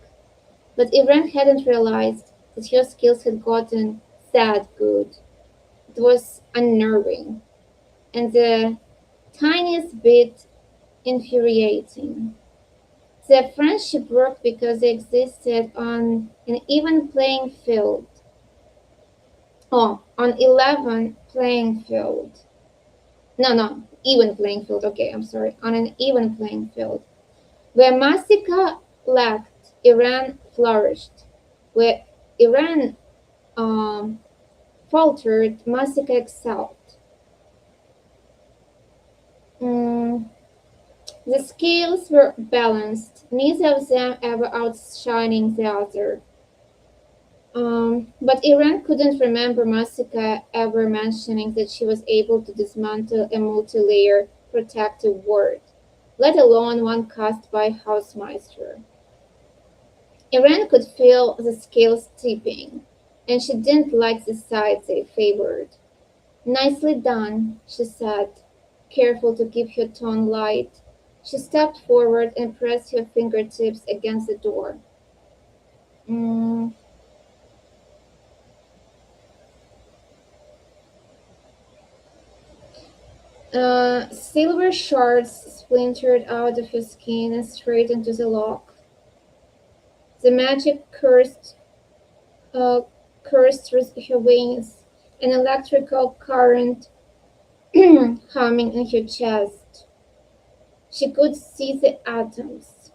But Iran hadn't realized that her skills had gotten that good. It was unnerving, and the tiniest bit infuriating. Their friendship worked because they existed on an even playing field. Oh, on 11 playing field. No, even playing field. Okay, I'm sorry. On an even playing field. Where Masika lacked, Iran flourished. Where Iran faltered, Masika excelled. The scales were balanced, neither of them ever outshining the other. But Iran couldn't remember Masika ever mentioning that she was able to dismantle a multi-layer protective ward, let alone one cast by Hausmeister. Iran could feel the scales tipping, and she didn't like the side they favored. Nicely done, she said, careful to keep her tone light. She stepped forward and pressed her fingertips against the door. Silver shards splintered out of her skin and straight into the lock. The magic coursed through her veins, an electrical current humming in her chest. She could see the atoms,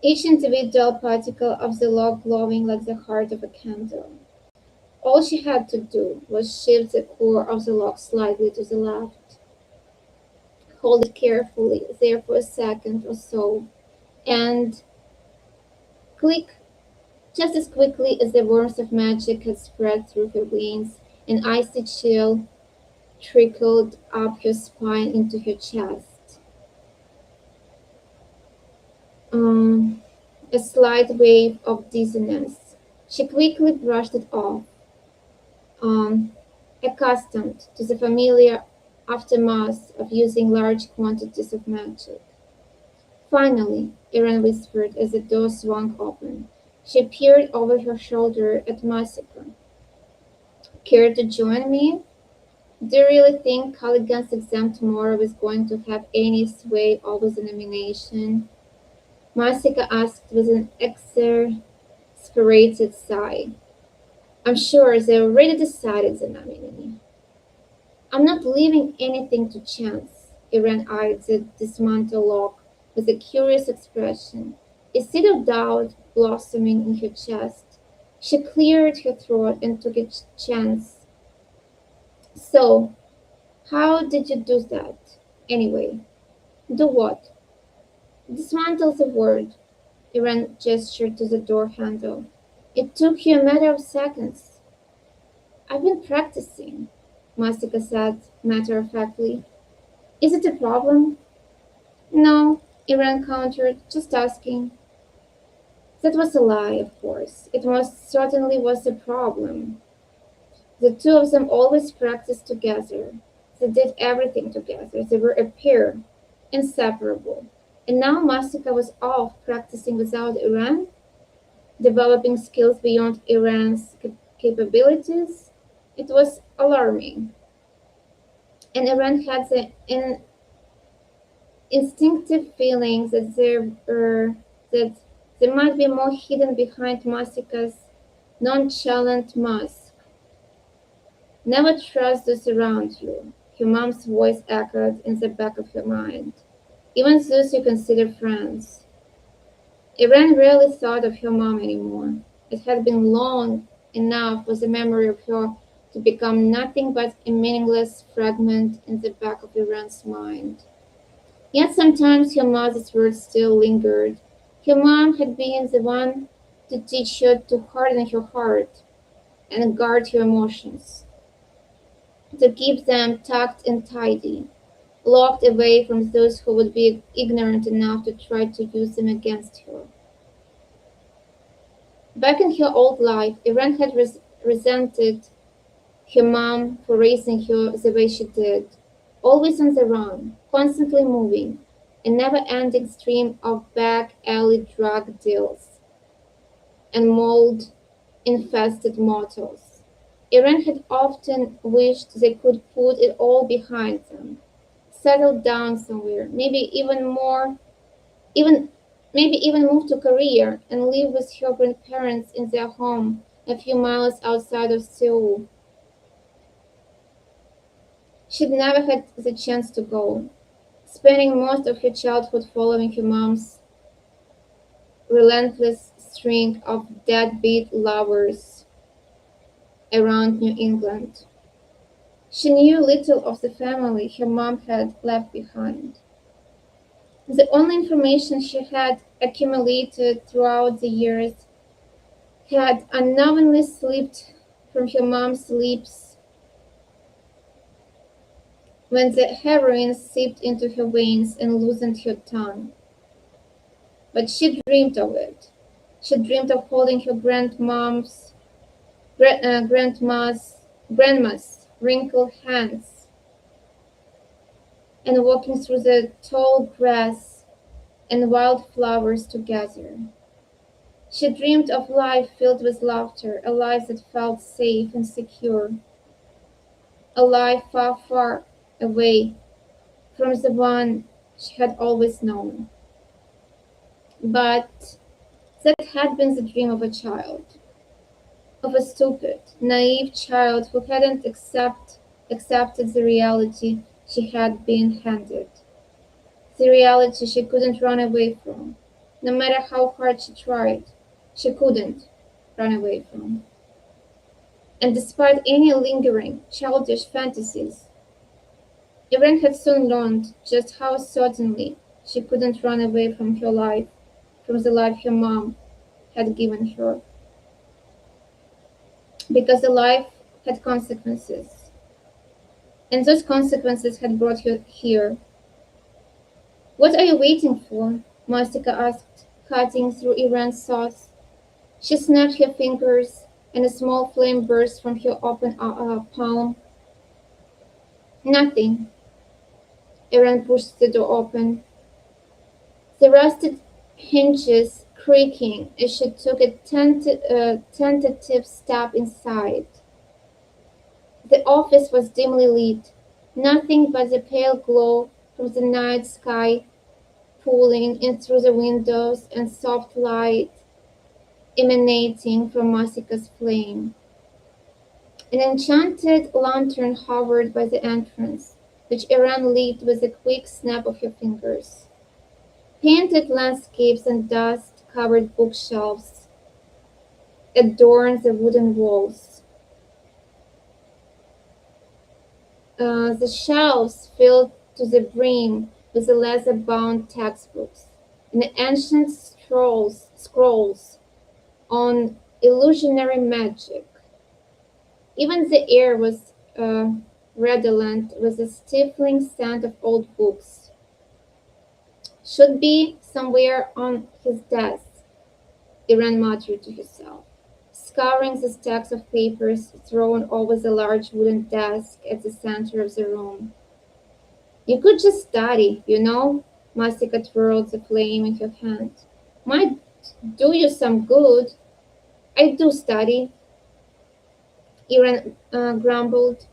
each individual particle of the lock glowing like the heart of a candle. All she had to do was shift the core of the lock slightly to the left, hold it carefully there for a second or so, and click. Just as quickly as the warmth of magic had spread through her veins, an icy chill trickled up her spine into her chest. A slight wave of dizziness. She quickly brushed it off, accustomed to the familiar aftermath of using large quantities of magic. Finally, Iran whispered as the door swung open. She peered over her shoulder at Masika. Care to join me? Do you really think Caligan's exam tomorrow is going to have any sway over the nomination? Masika asked with an exasperated sigh. I'm sure they already decided the nominee. I'm not leaving anything to chance. Iran eyed the dismantled lock with a curious expression, a seed of doubt blossoming in her chest. She cleared her throat and took a chance. So, how did you do that, anyway? Do what? Dismantle the word. Iran gestured to the door handle. It took you a matter of seconds. I've been practicing, Masika said matter-of-factly. Is it a problem? No, Iran countered, just asking. That was a lie, of course. It most certainly was a problem. The two of them always practiced together. They did everything together. They were a pair, inseparable. And now Masika was off practicing without Iran, developing skills beyond Iran's capabilities. It was alarming. And Iran had the instinctive feeling that there might be more hidden behind Masika's nonchalant mask. Never trust those around you, her mom's voice echoed in the back of her mind. Even those you consider friends. Iran rarely thought of her mom anymore. It had been long enough for the memory of her to become nothing but a meaningless fragment in the back of Iran's mind. Yet sometimes her mother's words still lingered. Her mom had been the one to teach her to harden her heart and guard her emotions. to keep them tucked and tidy, locked away from those who would be ignorant enough to try to use them against her. Back in her old life, Iran had resented her mom for raising her the way she did, always on the run, constantly moving, a never-ending stream of back alley drug deals and mold-infested motels. Iran had often wished they could put it all behind them, settle down somewhere, maybe even move to Korea and live with her grandparents in their home a few miles outside of Seoul. She'd never had the chance to go, spending most of her childhood following her mom's relentless string of deadbeat lovers around New England. She knew little of the family her mom had left behind. The only information she had accumulated throughout the years had unknowingly slipped from her mom's lips when the heroin seeped into her veins and loosened her tongue. But she dreamed of it. She dreamed of holding her grandma's wrinkled hands and walking through the tall grass and wildflowers together. She dreamed of life filled with laughter, a life that felt safe and secure, a life far, far away from the one she had always known. But that had been the dream of a child, of a stupid, naive child who hadn't accepted the reality she had been handed, the reality she couldn't run away from. No matter how hard she tried, she couldn't run away from. And despite any lingering, childish fantasies, Iran had soon learned just how certainly she couldn't run away from her life, from the life her mom had given her. Because the life had consequences, and those consequences had brought her here. "What are you waiting for?" Masika asked, cutting through Iran's sauce. She snapped her fingers, and a small flame burst from her open palm. "Nothing." Iran pushed the door open, the rusted hinges creaking as she took a tentative step inside. The office was dimly lit, nothing but the pale glow from the night sky pouring in through the windows and soft light emanating from Masika's flame. An enchanted lantern hovered by the entrance, which Iran lit with a quick snap of her fingers. Painted landscapes and dust-covered bookshelves adorned the wooden walls. The shelves filled to the brim with the leather-bound textbooks and ancient scrolls on illusionary magic. Even the air was redolent with the stifling scent of old books. "Should be somewhere on his desk," Iran muttered to herself, scouring the stacks of papers thrown over the large wooden desk at the center of the room. "You could just study, you know," Masika twirled the flame in her hand. "Might do you some good." "I do study," Iran grumbled,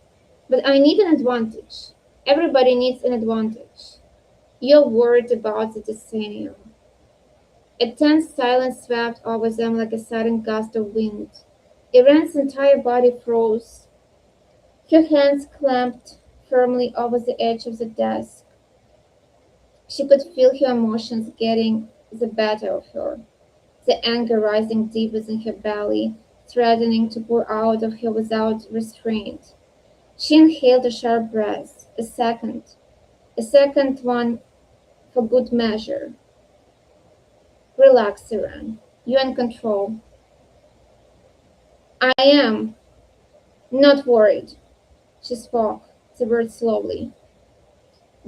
"but I need an advantage. Everybody needs an advantage. You're worried about the decennium." A tense silence swept over them like a sudden gust of wind. Iran's entire body froze. Her hands clamped firmly over the edge of the desk. She could feel her emotions getting the better of her, the anger rising deep within her belly, threatening to pour out of her without restraint. She inhaled a sharp breath, a second one for good measure. "Relax, Iran. You're in control." "I am not worried." She spoke the word slowly.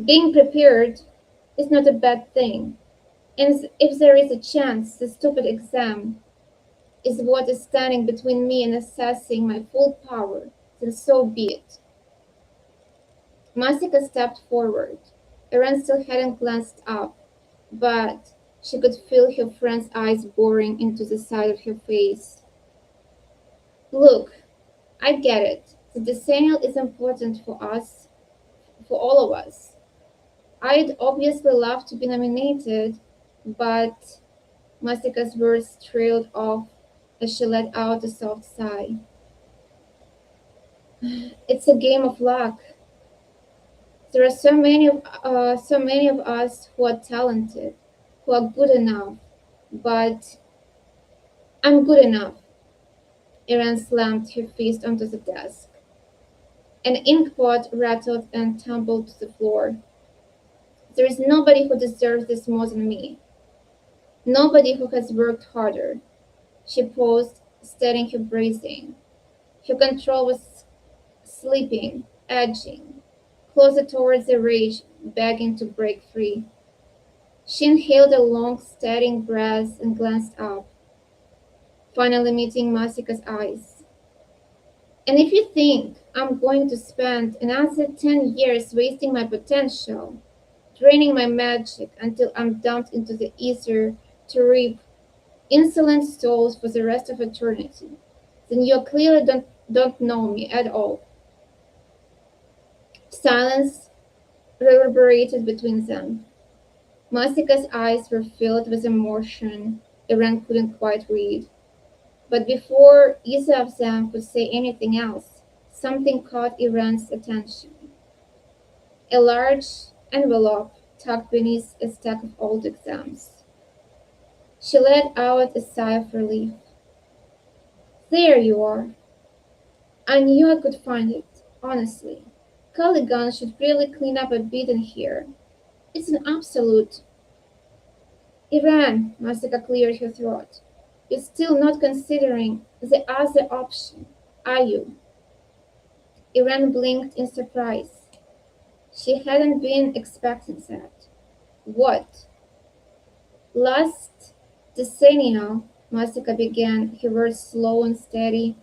Being prepared is not a bad thing. And if there is a chance the stupid exam is what is standing between me and assessing my full power, then so be it. Masika stepped forward. Eren still hadn't glanced up, but she could feel her friend's eyes boring into the side of her face. Look, I get it. The decennial is important for us, for all of us. I'd obviously love to be nominated, but Masika's words trailed off as she let out a soft sigh. It's a game of luck. There are so many of us who are talented, who are good enough, but I'm good enough. Eren slammed her fist onto the desk. An inkpot rattled and tumbled to the floor. There is nobody who deserves this more than me. Nobody who has worked harder. She paused, steadying her breathing. Her control was slipping, edging, closer towards the rage, begging to break free. She inhaled a long, steadying breath and glanced up, finally meeting Masika's eyes. And if you think I'm going to spend another 10 years wasting my potential, draining my magic until I'm dumped into the ether to reap insolent souls for the rest of eternity, then you clearly don't know me at all. Silence reverberated between them. Masika's eyes were filled with emotion Eren couldn't quite read. But before either of them could say anything else, something caught Eren's attention. A large envelope tucked beneath a stack of old exams. She let out a sigh of relief. There you are. I knew I could find it, honestly. Caligan should really clean up a bit in here. It's an absolute. Eren, Masika cleared her throat. You're still not considering the other option, are you? Eren blinked in surprise. She hadn't been expecting that. What? Last decennial, Masika began, her words slow and steady.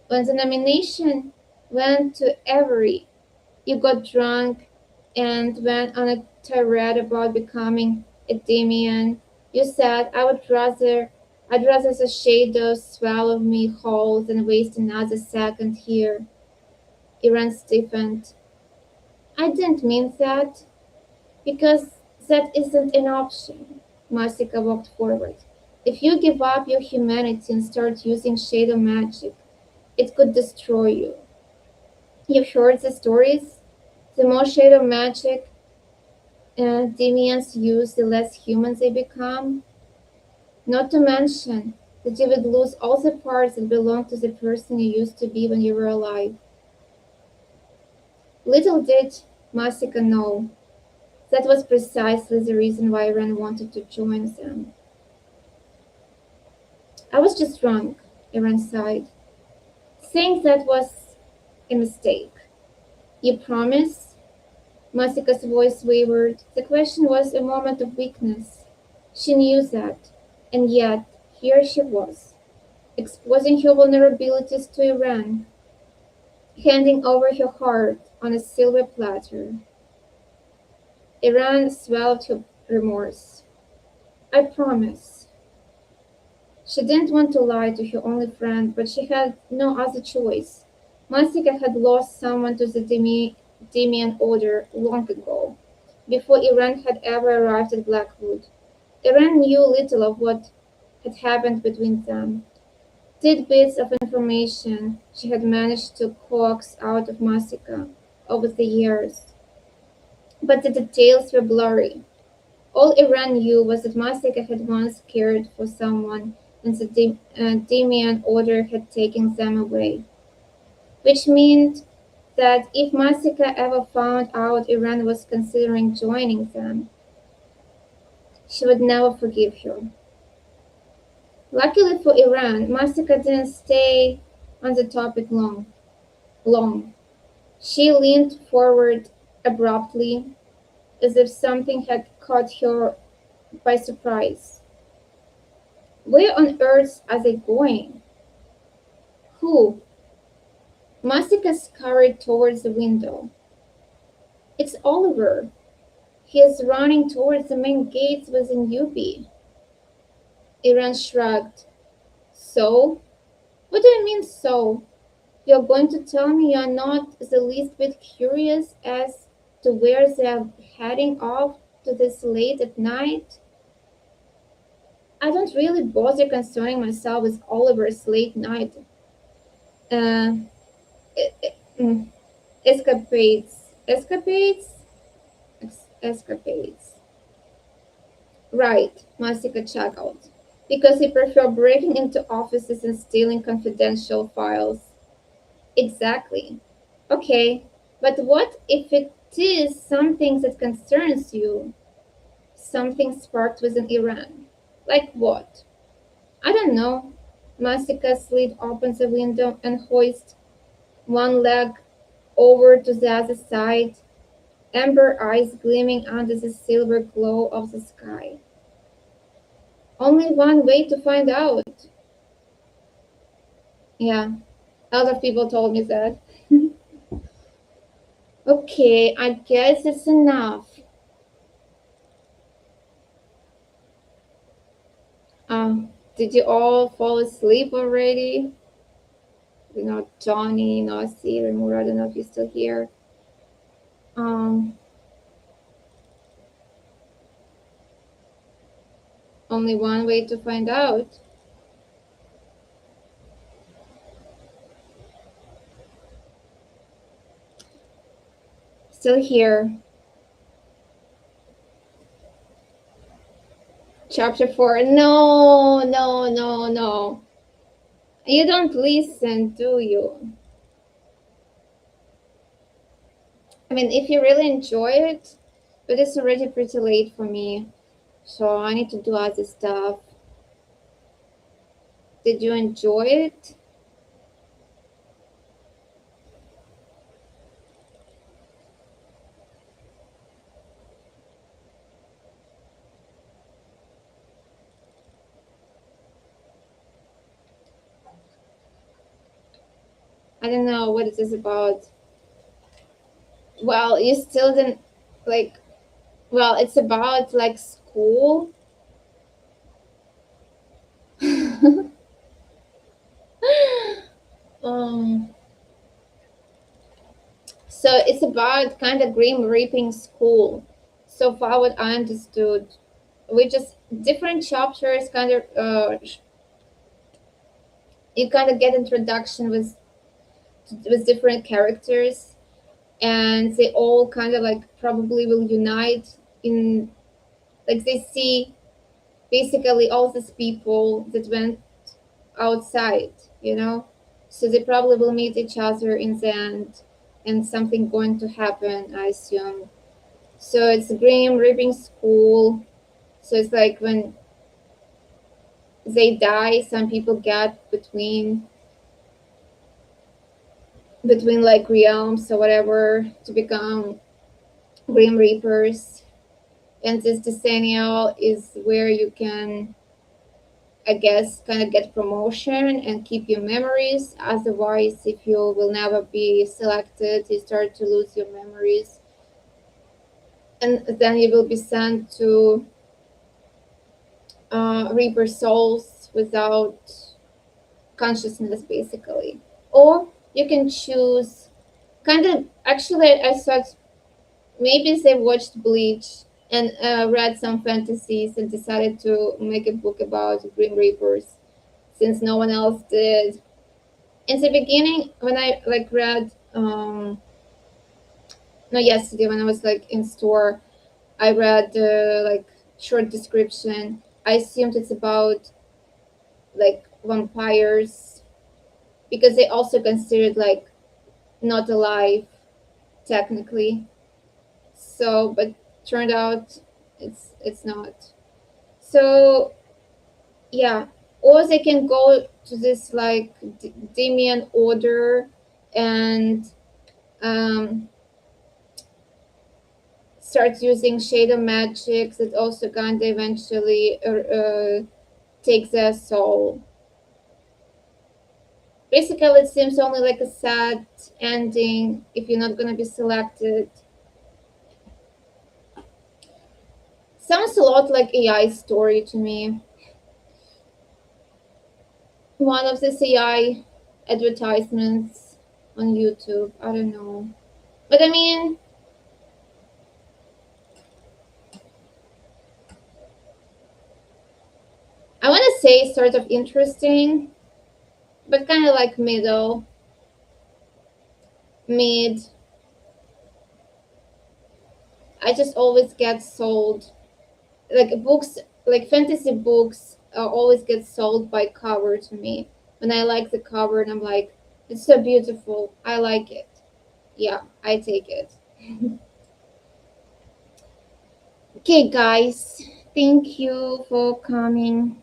When the nomination went to Avery, you got drunk and went on a tirade about becoming a Demian. You said, I'd rather the shadows swallow me whole than waste another second here. Eren stiffened. I didn't mean that, because that isn't an option. Masika walked forward. If you give up your humanity and start using shadow magic, it could destroy you. You've heard the stories? The more shadow magic Demians use, the less human they become. Not to mention that you would lose all the parts that belong to the person you used to be when you were alive. Little did Masika know, that was precisely the reason why Eren wanted to join them. I was just drunk, Eren sighed. Saying that was a mistake. You promise? Masika's voice wavered. The question was a moment of weakness. She knew that, and yet here she was, exposing her vulnerabilities to Eren, handing over her heart on a silver platter. Eren swallowed her remorse. I promise. She didn't want to lie to her only friend, but she had no other choice. Masika had lost someone to the Demian Order long ago, before Eren had ever arrived at Blackwood. Eren knew little of what had happened between them. Tidbits of information she had managed to coax out of Masika over the years. But the details were blurry. All Eren knew was that Masika had once cared for someone and the Demian Order had taken them away. Which meant that if Masika ever found out Eren was considering joining them, she would never forgive her. Luckily for Eren, Masika didn't stay on the topic long. She leaned forward abruptly, as if something had caught her by surprise. Where on earth are they going? Who? Masika scurried towards the window. It's Oliver. He is running towards the main gates with a newbie. Iran shrugged. So? What do you mean, so? You're going to tell me you're not the least bit curious as to where they're heading off to this late at night? I don't really bother concerning myself with Oliver's late night uh, escapades. Escapades. Right, Masika chuckled. Because he preferred breaking into offices and stealing confidential files. Exactly. Okay, but what if it is something that concerns you? Something sparked within Iran. Like what? I don't know. Masika slid open the window and hoisted one leg over to the other side, amber eyes gleaming under the silver glow of the sky. Only one way to find out. Yeah, other people told me that. Okay, I guess it's enough. Did you all fall asleep already? You know, Johnny, Nasi, Remura, I don't know if you're still here. Only one way to find out. Still here. Chapter 4. No, no, no, no. You don't listen, do you? I mean, if you really enjoy it, but it's already pretty late for me, so I need to do other stuff. Did you enjoy it? I don't know what it is about. Well, you still didn't like. Well, it's about like school. So it's about kind of Grim Reaping school. So far, what I understood, we just different chapters kind of you kind of get introduction with different characters, and they all kind of like probably will unite in like they see basically all these people that went outside, you know, so they probably will meet each other in the end and something going to happen, I assume. So it's Grim Reaping school. So it's like when they die, some people get between like realms or whatever to become Grim Reapers. And this decennial is where you can, I guess, kind of get promotion and keep your memories. Otherwise, if you will never be selected, you start to lose your memories. And then you will be sent to Reaper souls without consciousness, basically. Or you can choose kind of, actually, I thought maybe they watched Bleach and read some fantasies and decided to make a book about Grim Reapers since no one else did. In the beginning, when I like read, no, yesterday when I was like in store, I read like short description. I assumed it's about like vampires because they also considered like not alive technically. So, but turned out it's not. So, yeah, or they can go to this like Demian order and starts using shadow magic that also gonna eventually take their soul. Basically, it seems only like a sad ending if you're not gonna be selected. Sounds a lot like AI story to me. One of these AI advertisements on YouTube. I don't know. But I mean, I want to say sort of interesting, but kind of like mid. I just always get sold. Like books, like fantasy books, always get sold by cover to me. When I like the cover and I'm like, it's so beautiful. I like it. Yeah, I take it. Okay, guys. Thank you for coming.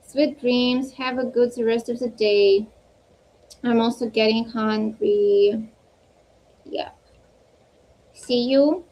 Sweet dreams. Have a good rest of the day. I'm also getting hungry. Yeah. See you